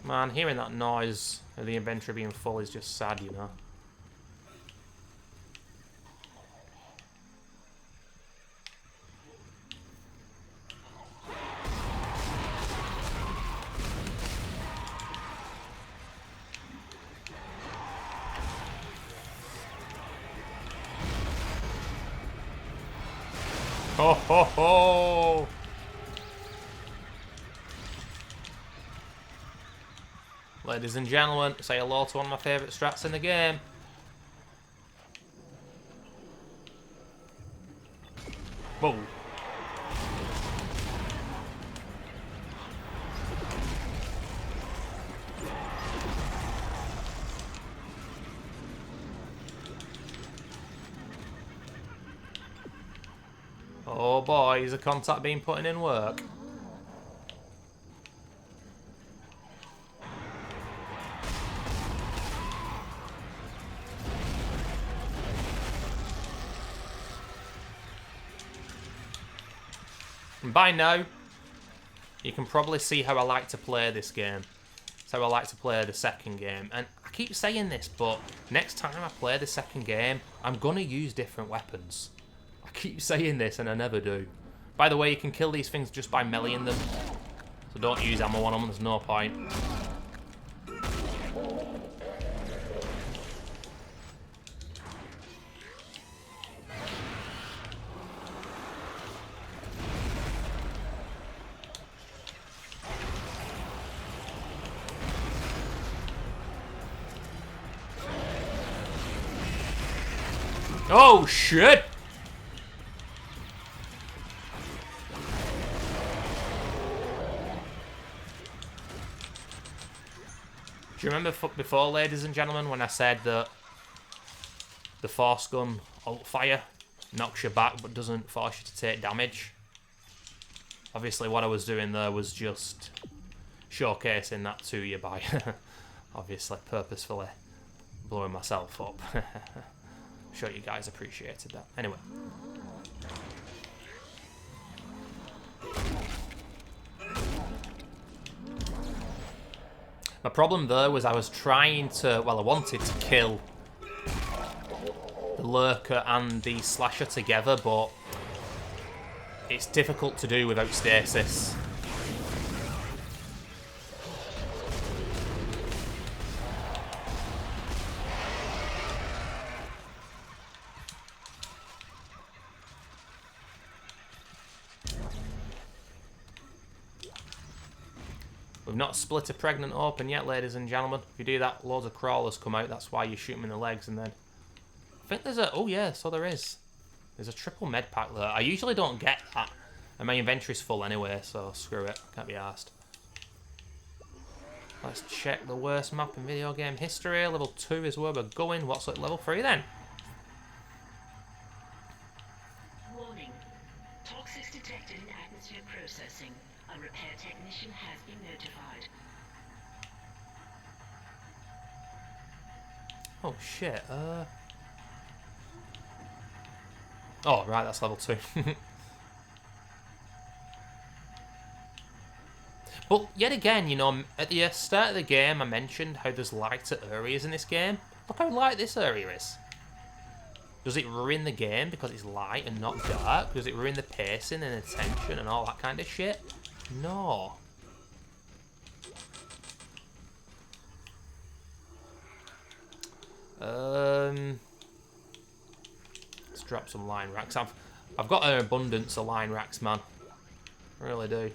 Speaker 1: Man, hearing that noise of the inventory being full is just sad, you know. Ho ho ho! Ladies and gentlemen, say hello to one of my favourite strats in the game. Boom. Oh boy, is a contact being putting in work? And by now, you can probably see how I like to play this game. It's how I like to play the second game. And I keep saying this, but next time I play the second game, I'm gonna use different weapons. I keep saying this and I never do. By the way, you can kill these things just by meleeing them. So don't use ammo on them, there's no point. Oh shit! Do you remember before, ladies and gentlemen, when I said that the force gun alt fire knocks you back but doesn't force you to take damage? Obviously what I was doing there was just showcasing that to you by obviously purposefully blowing myself up. Sure you guys appreciated that. Anyway. My problem there was I was trying to, well, I wanted to kill the lurker and the slasher together, but it's difficult to do without stasis. We've not split a pregnant open yet, ladies and gentlemen. If you do that, loads of crawlers come out. That's why you shoot them in the legs and then... I think there's a... Oh yeah, so there is. There's a triple med pack there. I usually don't get that. And my inventory's full anyway, so screw it. Can't be arsed. Let's check the worst map in video game history. Level 2 is where we're going. What's at level 3 then?
Speaker 7: Warning. Toxics detected in atmosphere processing. A repair technician has been notified.
Speaker 1: Oh shit, Oh, right, that's level 2. But yet again, you know, at the start of the game I mentioned how there's lighter areas in this game. Look how light this area is. Does it ruin the game because it's light and not dark? Does it ruin the pacing and the tension and all that kind of shit? No. Let's drop some line racks. I've got an abundance of line racks, man. I really do.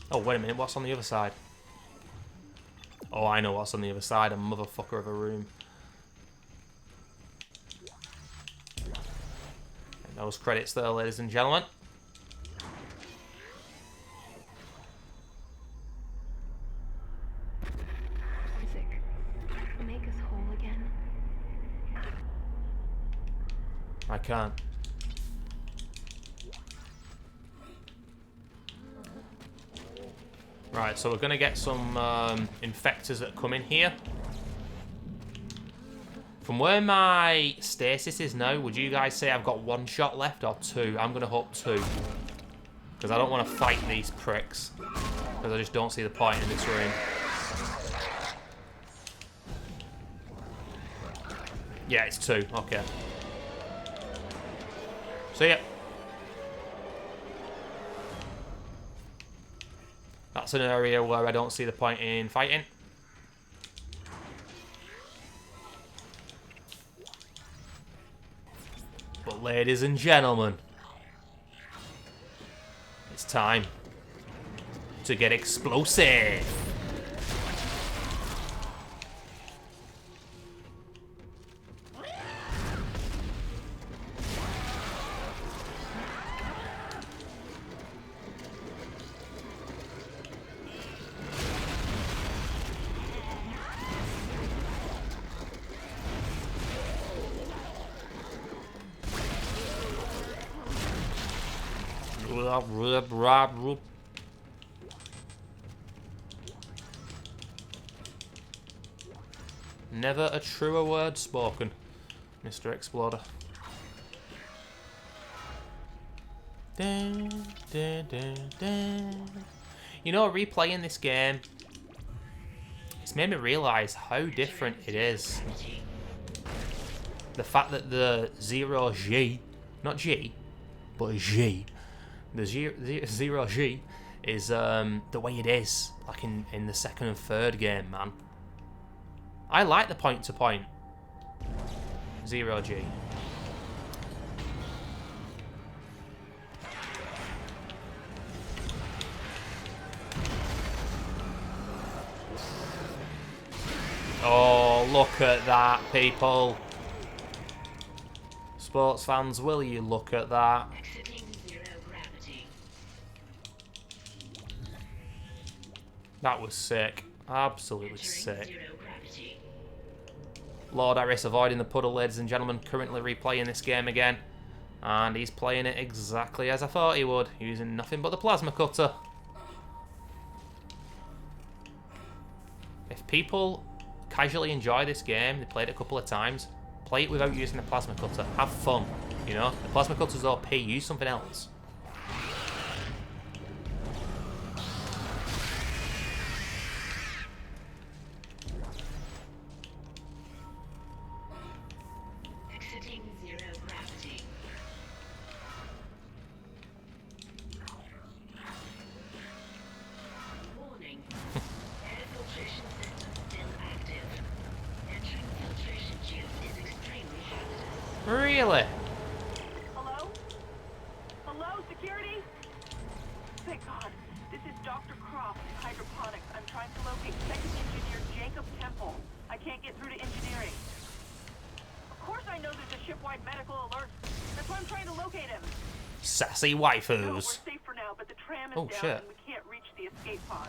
Speaker 1: Oh, wait a minute, what's on the other side? Oh, I know what's on the other side, a motherfucker of a room. And those credits there, ladies and gentlemen.
Speaker 8: Isaac, make us whole again.
Speaker 1: I can't. Right, so we're going to get some infectors that come in here. From where my stasis is now, would you guys say I've got 1 shot left or 2? I'm going to hope 2. Because I don't want to fight these pricks. Because I just don't see the point in this room. Yeah, it's 2. Okay. See ya. That's an area where I don't see the point in fighting. But ladies and gentlemen, it's time to get explosive. Never a truer word spoken, Mr. Exploder. Dun, dun, dun, dun. You know, replaying this game, it's made me realise how different it is. The fact that the zero G, not G, but G, the zero G is the way it is, like in the second and third game, man. I like the point-to-point zero G. Oh, look at that, people. Sports fans, will you look at that? That was sick. Absolutely sick. Lord Harris avoiding the puddle, ladies and gentlemen, currently replaying this game again. And he's playing it exactly as I thought he would, using nothing but the plasma cutter. If people casually enjoy this game, they played it a couple of times, play it without using the plasma cutter. Have fun, you know? The plasma cutter's OP, use something else.
Speaker 7: Exiting zero gravity. Warning. Air filtration system still active. Entering filtration tube is extremely hazardous.
Speaker 1: Really?
Speaker 2: Hello? Hello, security? Thank God. This is Dr. Croft, Hydroponics. I'm trying to locate Second Engineer Jacob Temple. I can't get through to engineering. Of course I know there's a ship-wide medical alert. That's why I'm trying to locate him.
Speaker 1: Sassy
Speaker 2: No,
Speaker 1: waifus.
Speaker 2: we're safe for now, but the tram is
Speaker 1: Oh,
Speaker 2: down
Speaker 1: shit.
Speaker 2: and we can't reach the escape pod.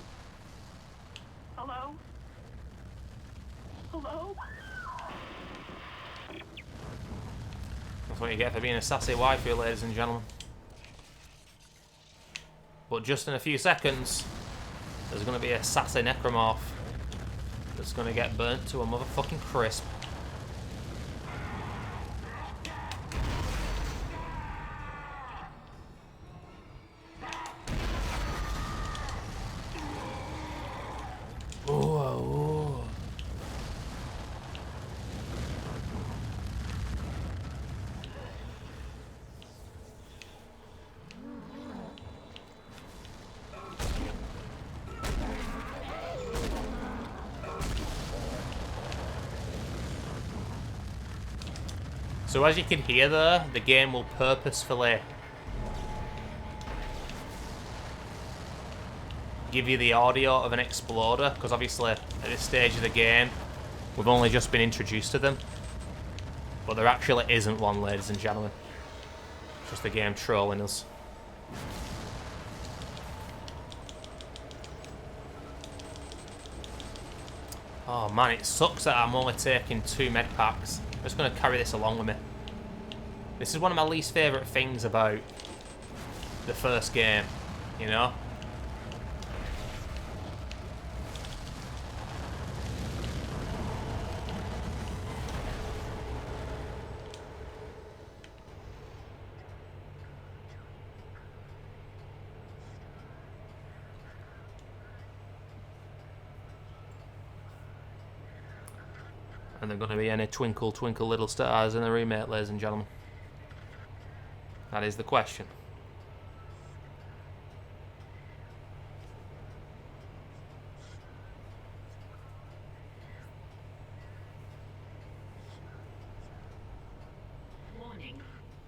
Speaker 2: Hello? Hello?
Speaker 1: That's what you get for being a sassy waifu, ladies and gentlemen. But just in a few seconds, there's going to be a sassy necromorph that's going to get burnt to a motherfucking crisp. Ooh. So as you can hear there, the game will purposefully give you the audio of an exploder, because obviously at this stage of the game we've only just been introduced to them, but there actually isn't one, ladies and gentlemen. It's just the game trolling us. Oh man, it sucks that I'm only taking 2 med packs. I'm just going to carry this along with me. This is one of my least favourite things about the first game, you know? And they're going to be any twinkle, twinkle little stars in the remake, ladies and gentlemen. That is the question.
Speaker 7: Warning.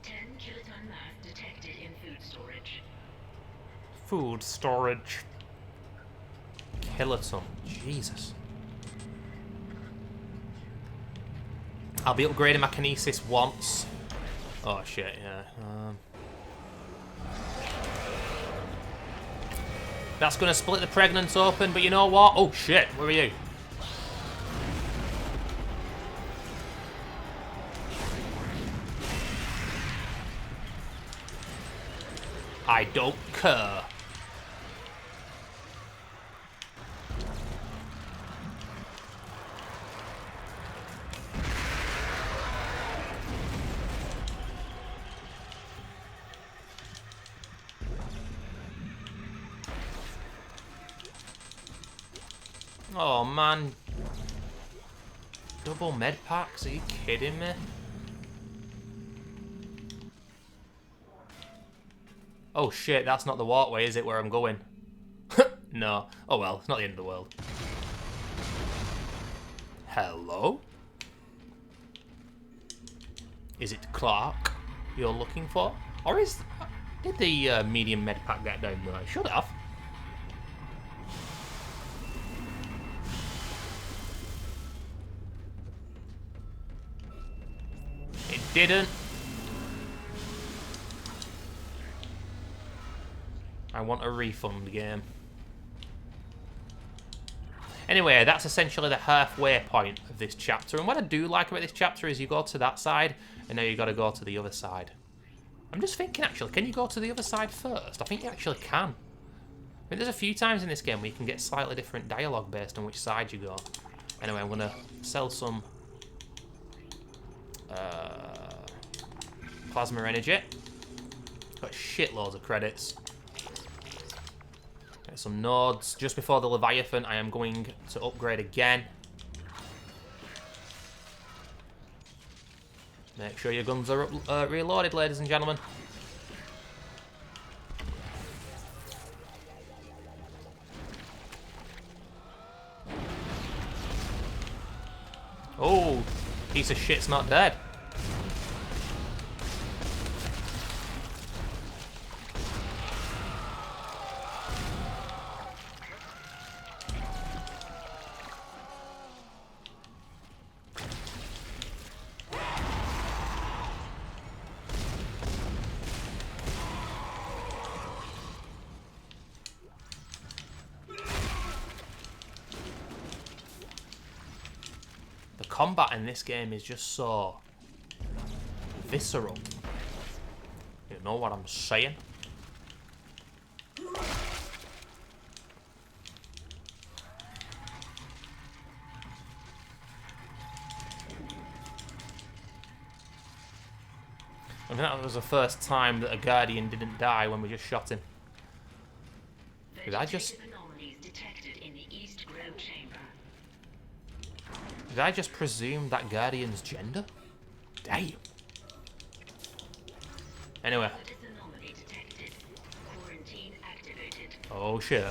Speaker 7: 10 kiloton mass detected in food storage.
Speaker 1: Food storage. Kiloton. Jesus. I'll be upgrading my kinesis once. Oh shit, yeah. That's gonna split the pregnant open, but you know what? Oh shit, where are you? I I don't care. Oh man. Double med packs? Are you kidding me? Oh shit, that's not the walkway, is it, where I'm going? No. Oh well, it's not the end of the world. Hello? Is it Clark you're looking for? Or is... Did the medium med pack get down there? Should have. It didn't. I want a refund game. Anyway, that's essentially the halfway point of this chapter. And what I do like about this chapter is you go to that side, and now you got to go to the other side. I'm just thinking, actually, can you go to the other side first? I think you actually can. I mean, there's a few times in this game where you can get slightly different dialogue based on which side you go. Anyway, I'm going to sell some plasma energy. Got shitloads of credits. Get some nodes. Just before the Leviathan, I am going to upgrade again. Make sure your guns are reloaded, ladies and gentlemen. Oh, piece of shit's not dead. Combat in this game is just so visceral. You know what I'm saying? I think that was the first time that a Guardian didn't die when we just shot him. Did I just... Did I just presume that Guardian's gender? Damn. Anyway. Oh shit.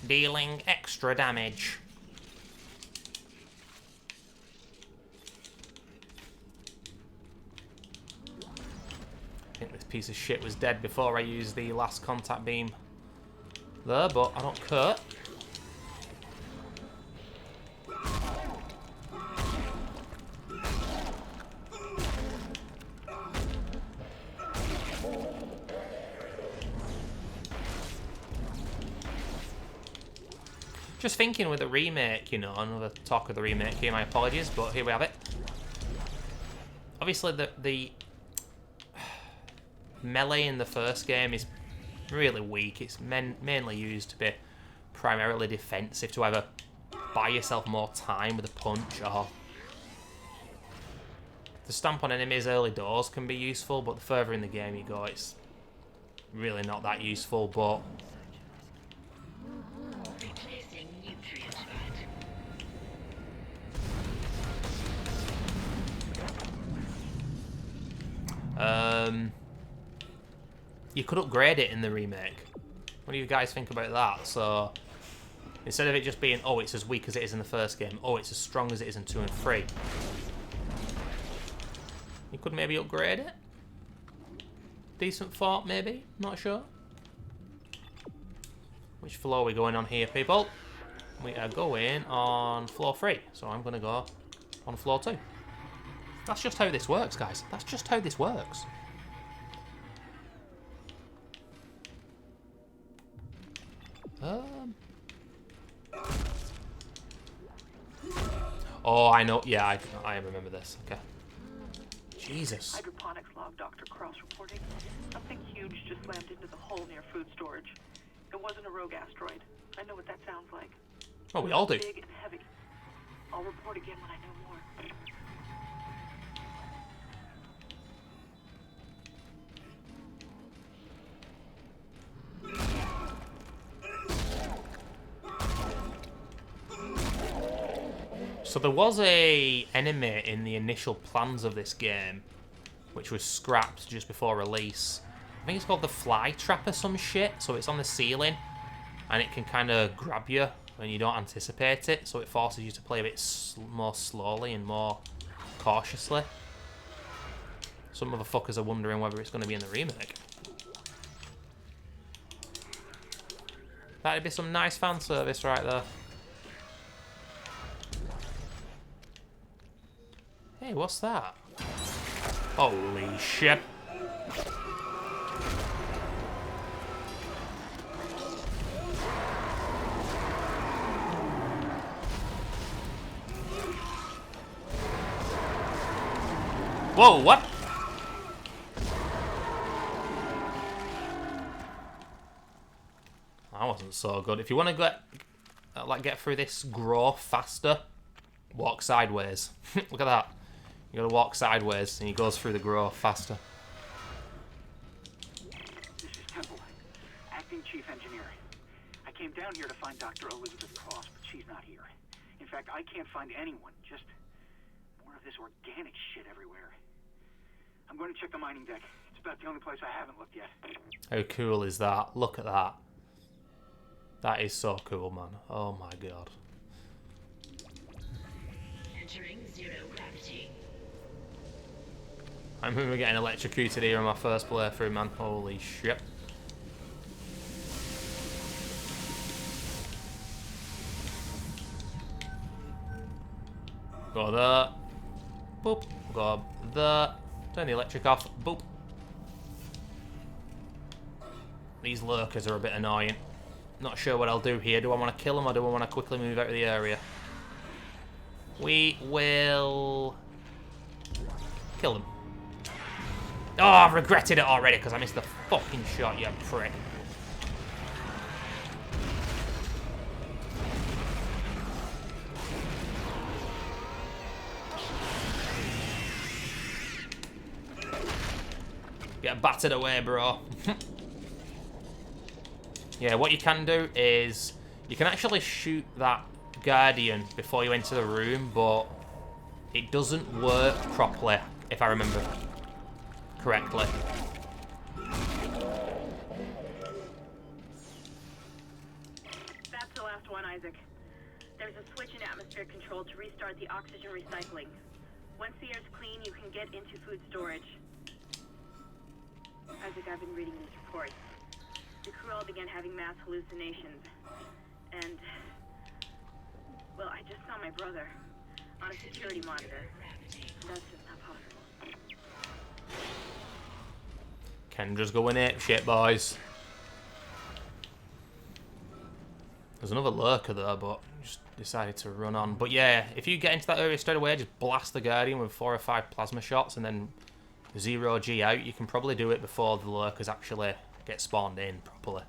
Speaker 1: Dealing extra damage. I think this piece of shit was dead before I used the last contact beam there, but I don't care. Just thinking with the remake, you know, another talk of the remake here, my apologies, but here we have it. Obviously, the melee in the first game is really weak. It's mainly used to be primarily defensive, to either buy yourself more time with a punch, or to stamp on enemies early doors can be useful, but the further in the game you go, it's really not that useful, but... you could upgrade it in the remake. What do you guys think about that? So, instead of it just being, oh, it's as weak as it is in the first game, oh, it's as strong as it is in 2 and 3. You could maybe upgrade it? Decent thought, maybe? Not sure. Which floor are we going on here, people? We are going on floor 3. So I'm going to go on floor 2. That's just how this works, guys. That's just how this works. Oh, I know. Yeah, I remember this. Okay. Jesus.
Speaker 2: Hydroponics log, Dr. Cross reporting. Something huge just slammed into the hole near food storage. It wasn't a rogue asteroid. I know what that sounds like.
Speaker 1: Oh, we all do.
Speaker 2: Big and heavy. I'll report again when I know more.
Speaker 1: So there was a enemy in the initial plans of this game, which was scrapped just before release. I think it's called the fly trap or some shit. So it's on the ceiling, and it can kind of grab you when you don't anticipate it. So it forces you to play a bit more slowly and more cautiously. Some motherfuckers are wondering whether it's going to be in the remake. That'd be some nice fan service right there. Hey, what's that? Holy shit. Whoa, what? That wasn't so good. If you want to get through this growth faster, walk sideways. Look at that. You gotta walk sideways and he goes through the growth faster.
Speaker 17: This is Temple, acting chief engineer. I came down here to find Dr. Elizabeth Cross, but she's not here. In fact, I can't find anyone. Just more of this organic shit everywhere. I'm going to check the mining deck. It's about the only place I haven't looked yet.
Speaker 1: How cool is that? Look at that. That is so cool, man. Oh my god.
Speaker 7: Entering zero gravity.
Speaker 1: I remember getting electrocuted here in my first playthrough, man. Holy shit. Go there. Boop. Go there. Turn the electric off. Boop. These lurkers are a bit annoying. Not sure what I'll do here. Do I want to kill them or do I want to quickly move out of the area? We will kill them. Oh, I've regretted it already because I missed the fucking shot, you prick. Get battered away, bro. Yeah, what you can do is you can actually shoot that Guardian before you enter the room, but it doesn't work properly, if I remember correctly.
Speaker 2: That's the last one, Isaac. There's a switch in atmosphere control to restart the oxygen recycling. Once the air's clean, you can get into food storage. Isaac, I've been reading these reports. The crew all began having mass hallucinations. And, well, I just saw my brother on a security monitor. That's just not possible.
Speaker 1: Kendra's going ape shit, boys. There's another lurker there, but just decided to run on. But yeah, if you get into that area straight away, just blast the Guardian with 4 or 5 plasma shots and then 0G out. You can probably do it before the lurkers actually get spawned in properly.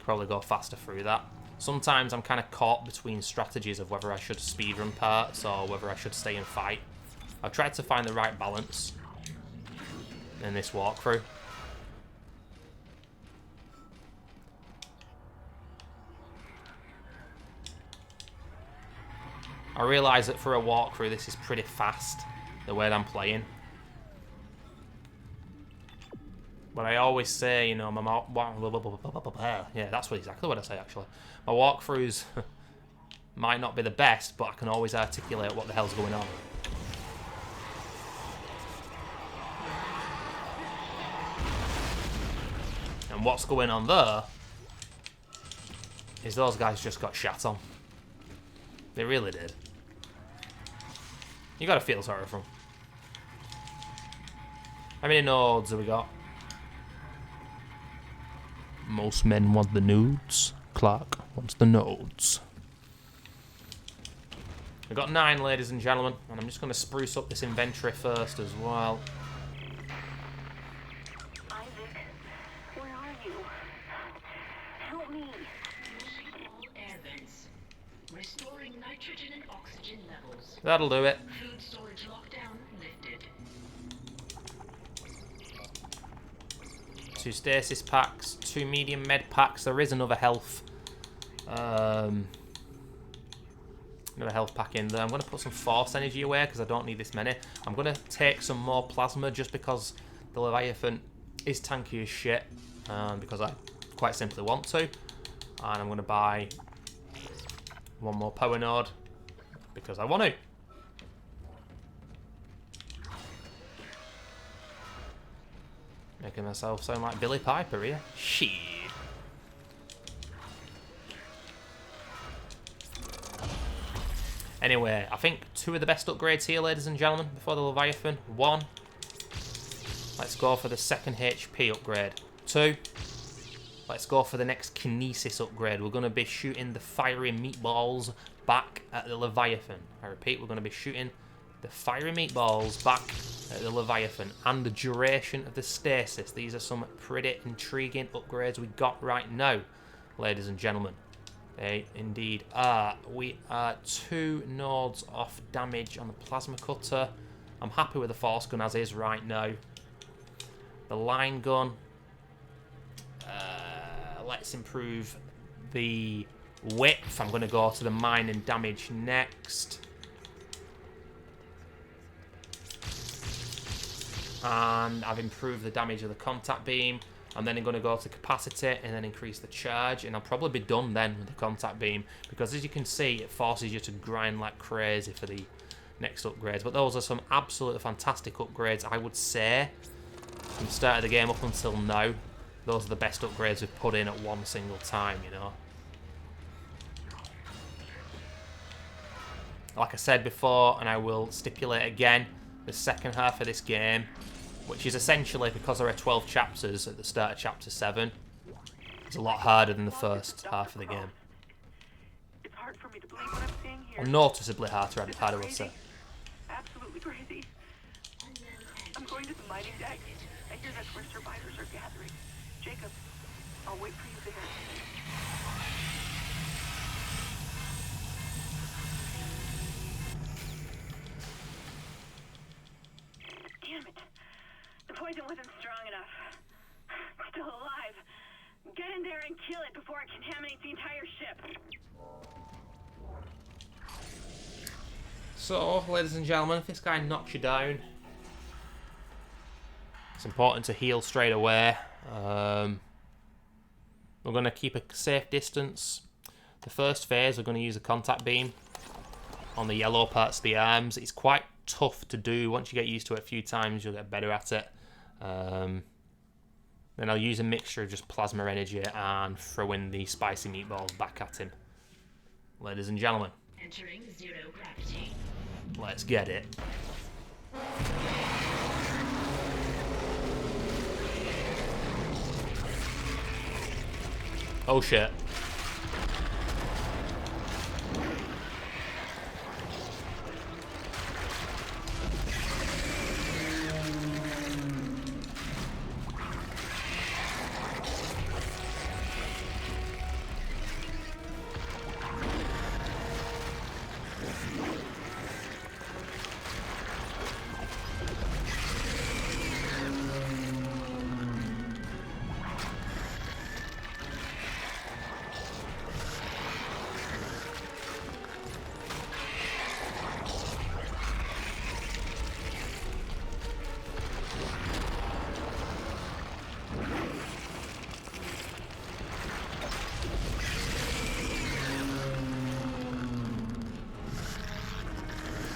Speaker 1: Probably go faster through that. Sometimes I'm kind of caught between strategies of whether I should speedrun parts or whether I should stay and fight. I've tried to find the right balance in this walkthrough. I realise that for a walkthrough this is pretty fast, the way that I'm playing. But I always say, you know, yeah, that's exactly what I say, actually. My walkthroughs might not be the best, but I can always articulate what the hell's going on. And what's going on there is those guys just got shat on. They really did. You gotta feel sorry for them. How many nodes have we got? Most men want the nudes. Clark wants the nodes. We've got 9, ladies and gentlemen, and I'm just going to spruce up this inventory first as well.
Speaker 7: Isaac, where are you? Help me. All air vents. Restoring nitrogen and oxygen levels.
Speaker 1: That'll do it.
Speaker 7: Food storage lockdown lifted.
Speaker 1: 2 stasis packs, 2 medium med packs. There is another health. Another health pack in there. I'm going to put some force energy away because I don't need this many. I'm going to take some more plasma just because the Leviathan is tanky as shit. Because I quite simply want to. And I'm going to buy 1 more power node because I want to. Making myself sound like Billy Piper here. Shit. Anyway, I think 2 of the best upgrades here, ladies and gentlemen, before the Leviathan. 1, let's go for the 2nd HP upgrade. 2, let's go for the next Kinesis upgrade. We're going to be shooting the fiery meatballs back at the Leviathan. I repeat, we're going to be shooting the fiery meatballs back at the Leviathan. And the duration of the stasis. These are some pretty intriguing upgrades we got right now, ladies and gentlemen. They indeed are. We are 2 nodes off damage on the plasma cutter. I'm happy with the force gun as is right now. The line gun. Let's improve the width. I'm going to go to the mine and damage next. And I've improved the damage of the contact beam. And then I'm going to go to capacity and then increase the charge. And I'll probably be done then with the contact beam. Because as you can see, it forces you to grind like crazy for the next upgrades. But those are some absolutely fantastic upgrades, I would say. From the start of the game up until now, those are the best upgrades we've put in at one single time, you know. Like I said before, and I will stipulate again, the second half of this game, which is essentially, because there are 12 chapters at the start of chapter 7, it's a lot harder than the first half of the game.
Speaker 2: It's hard for me to believe what I'm seeing here.
Speaker 1: Or noticeably harder, I would say.
Speaker 2: Absolutely crazy. I'm going to the mining deck. I hear that's where survivors are gathering. Jacob, I'll wait for you there. Damn it. The poison wasn't strong enough. It's still alive. Get in there and kill it before it contaminates the entire ship.
Speaker 1: So, ladies and gentlemen, if this guy knocks you down, it's important to heal straight away. We're going to keep a safe distance. The first phase, we're going to use a contact beam on the yellow parts of the arms. It's quite tough to do. Once you get used to it a few times, you'll get better at it. Then I'll use a mixture of just plasma energy and throw in the spicy meatballs back at him. Ladies and gentlemen,
Speaker 7: Entering 0 gravity.
Speaker 1: let's get it. Oh shit.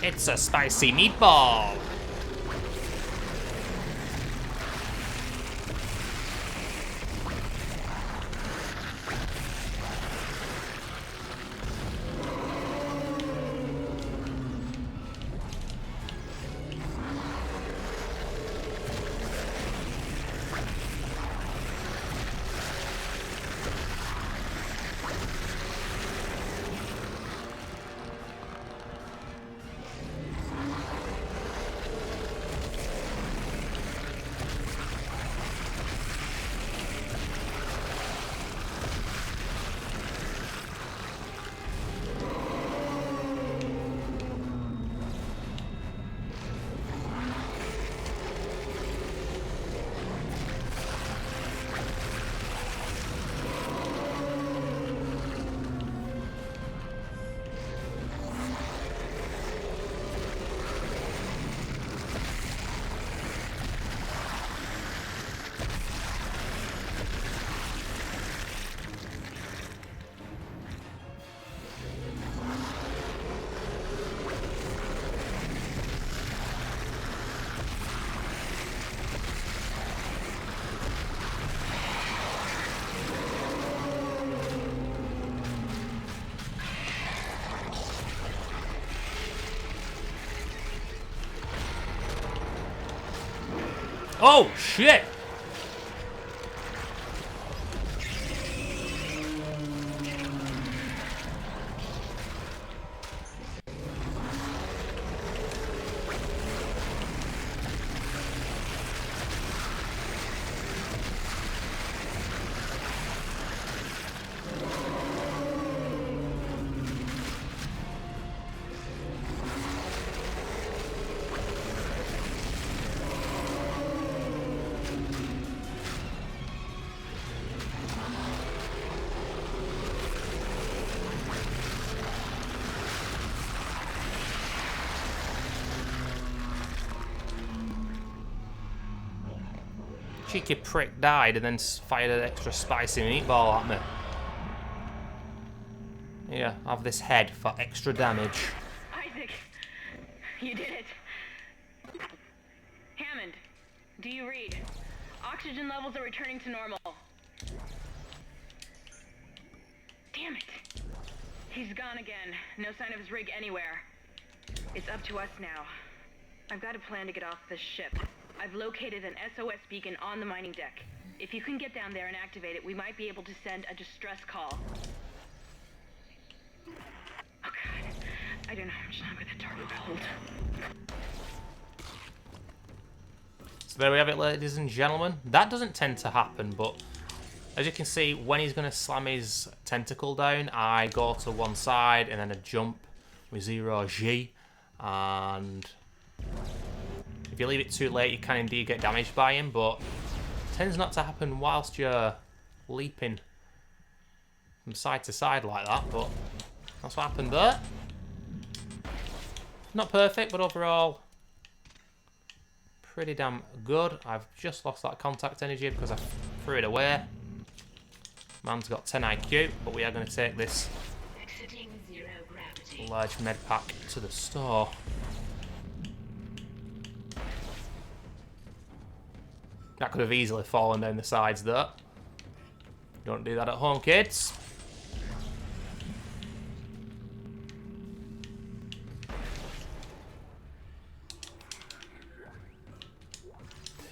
Speaker 1: It's a spicy meatball. Oh, shit! Cheeky prick died and then fired an extra spicy meatball at me. Here, have this head for extra damage.
Speaker 8: Isaac, you did it. Hammond, do you read? Oxygen levels are returning to normal. Damn it. He's gone again. No sign of his rig anywhere. It's up to us now. I've got a plan to get off this ship. I've located an SOS beacon on the mining deck. If you can get down there and activate it, we might be able to send a distress call. Oh god. I don't know how much longer the dark will hold.
Speaker 1: So there we have it, ladies and gentlemen. That doesn't tend to happen, but as you can see, when he's going to slam his tentacle down, I go to one side and then a jump with 0G. And if you leave it too late, you can indeed get damaged by him, but it tends not to happen whilst you're leaping from side to side like that, but that's what happened there. Not perfect, but overall, pretty damn good. I've just lost that contact energy because I threw it away. Man's got 10 IQ, but we are going to take this large med pack to the store. That could have easily fallen down the sides there. Don't do that at home, kids.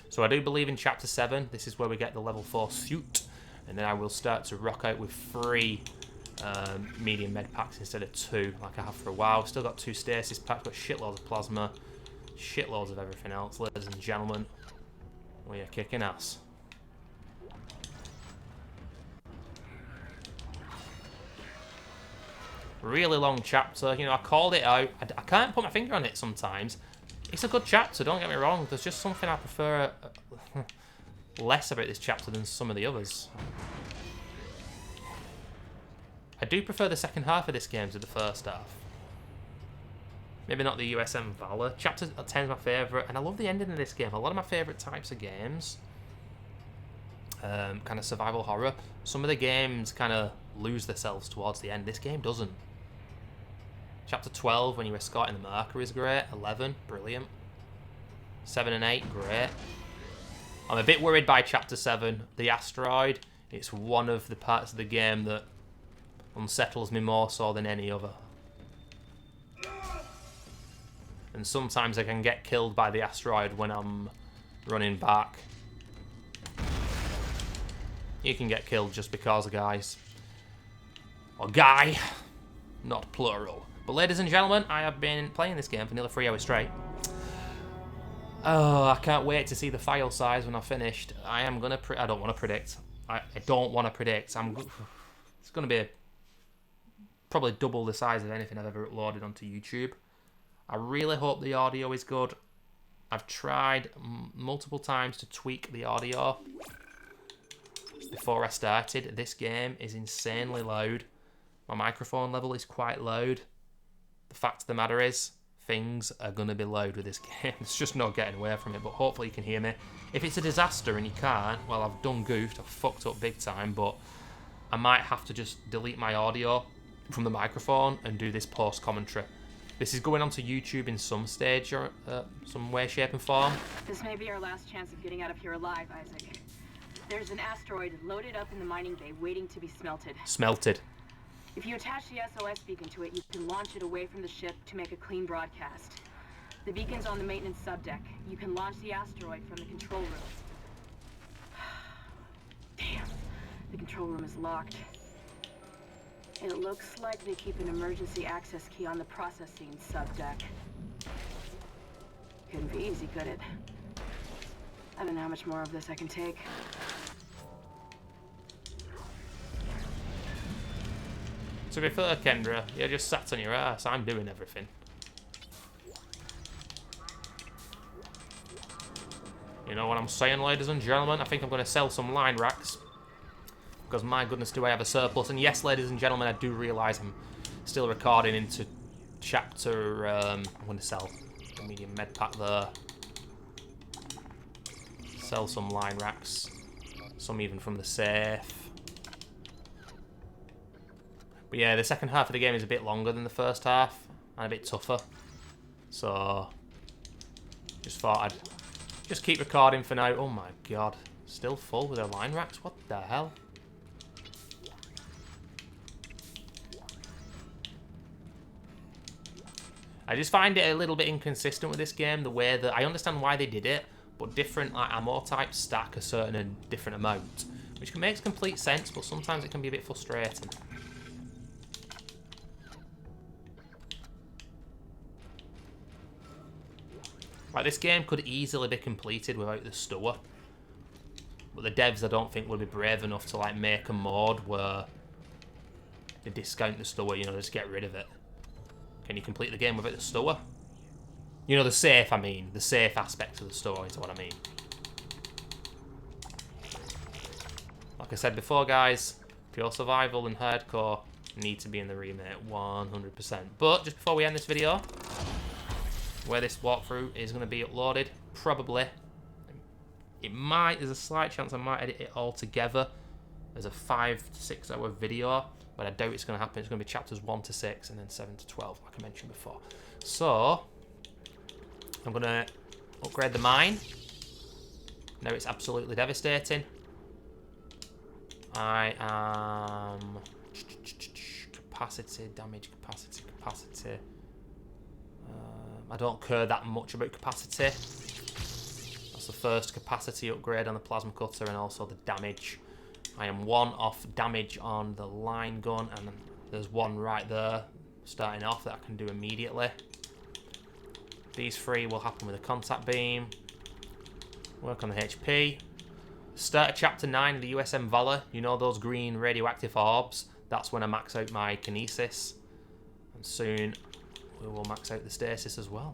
Speaker 1: So I do believe in Chapter 7, this is where we get the level 4 suit. And then I will start to rock out with 3 medium med packs instead of 2, like I have for a while. Still got 2 stasis packs, got shitloads of plasma, shitloads of everything else, ladies and gentlemen. We are kicking ass. Really long chapter, you know, I called it out. I can't put my finger on it sometimes. It's a good chapter, don't get me wrong. There's just something I prefer less about this chapter than some of the others. I do prefer the second half of this game to the first half. Maybe not the USM Valor. Chapter 10 is my favourite, and I love the ending of this game. A lot of my favourite types of games, kind of survival horror, some of the games kind of lose themselves towards the end. This game doesn't. Chapter 12, when you're escorting the marker, is great. 11, brilliant. 7 and 8, great. I'm a bit worried by Chapter 7, the asteroid. It's one of the parts of the game that unsettles me more so than any other. And sometimes I can get killed by the asteroid when I'm running back. You can get killed just because, guys. Or guy, not plural. But ladies and gentlemen, I have been playing this game for nearly 3 hours straight. Oh, I can't wait to see the file size when I've finished. I am gonna. I don't want to predict. I don't want to predict. It's gonna be probably double the size of anything I've ever uploaded onto YouTube. I really hope the audio is good. I've tried multiple times to tweak the audio before I started. This game is insanely loud. My microphone level is quite loud. The fact of the matter is, things are going to be loud with this game. There's just no getting away from it, but hopefully you can hear me. If it's a disaster and you can't, well, I've done goofed. I've fucked up big time, but I might have to just delete my audio from the microphone and do this post-commentary. This is going onto YouTube in some stage or some way, shape and form.
Speaker 2: This may be our last chance of getting out of here alive, Isaac. There's an asteroid loaded up in the mining bay waiting to be smelted.
Speaker 1: Smelted.
Speaker 2: If you attach the SOS beacon to it, you can launch it away from the ship to make a clean broadcast. The beacon's on the maintenance subdeck. You can launch the asteroid from the control room. Damn, the control room is locked. It looks like they keep an emergency access key on the processing subdeck. Couldn't be easy, could it? I don't know how much more of this I can take.
Speaker 1: To be fair, Kendra, you're just sat on your ass. I'm doing everything. You know what I'm saying, ladies and gentlemen? I think I'm going to sell some line racks. Because my goodness, do I have a surplus. And yes, ladies and gentlemen, I do realise I'm still recording into chapter... I'm going to sell the medium med pack there. Sell some line racks. Some even from the safe. But yeah, the second half of the game is a bit longer than the first half. And a bit tougher. So... just thought I'd just keep recording for now. Oh my god. Still full with their line racks? What the hell? I just find it a little bit inconsistent with this game, the way that... I understand why they did it, but different like ammo types stack a certain and different amount. Which makes complete sense, but sometimes it can be a bit frustrating. Like, this game could easily be completed without the store. But the devs, I don't think, would be brave enough to, like, make a mod where they discount the store, you know, just get rid of it. Can you complete the game without the store? You know, the safe, I mean. The safe aspect of the store is what I mean. Like I said before, guys, pure survival and hardcore need to be in the remake 100%. But, just before we end this video... where this walkthrough is going to be uploaded, probably. It might, there's a slight chance I might edit it all together as a 5 to 6 hour video, but I doubt it's going to happen. It's going to be chapters 1 to 6 and then 7 to 12, like I mentioned before. So, I'm going to upgrade the mine. Now it's absolutely devastating. I am... capacity, damage, capacity. I don't care that much about capacity. That's the first capacity upgrade on the plasma cutter, and also the damage. I am 1 off damage on the line gun, and there's 1 right there starting off that I can do immediately. These 3 will happen with a contact beam. Work on the HP. Start of chapter 9 of the USM Valor. You know those green radioactive orbs? That's when I max out my kinesis. And soon... we will max out the stasis as well.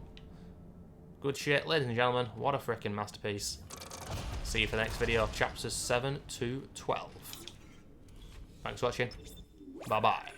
Speaker 1: Good shit, ladies and gentlemen. What a freaking masterpiece. See you for the next video, chapters 7 to 12. Thanks for watching. Bye-bye.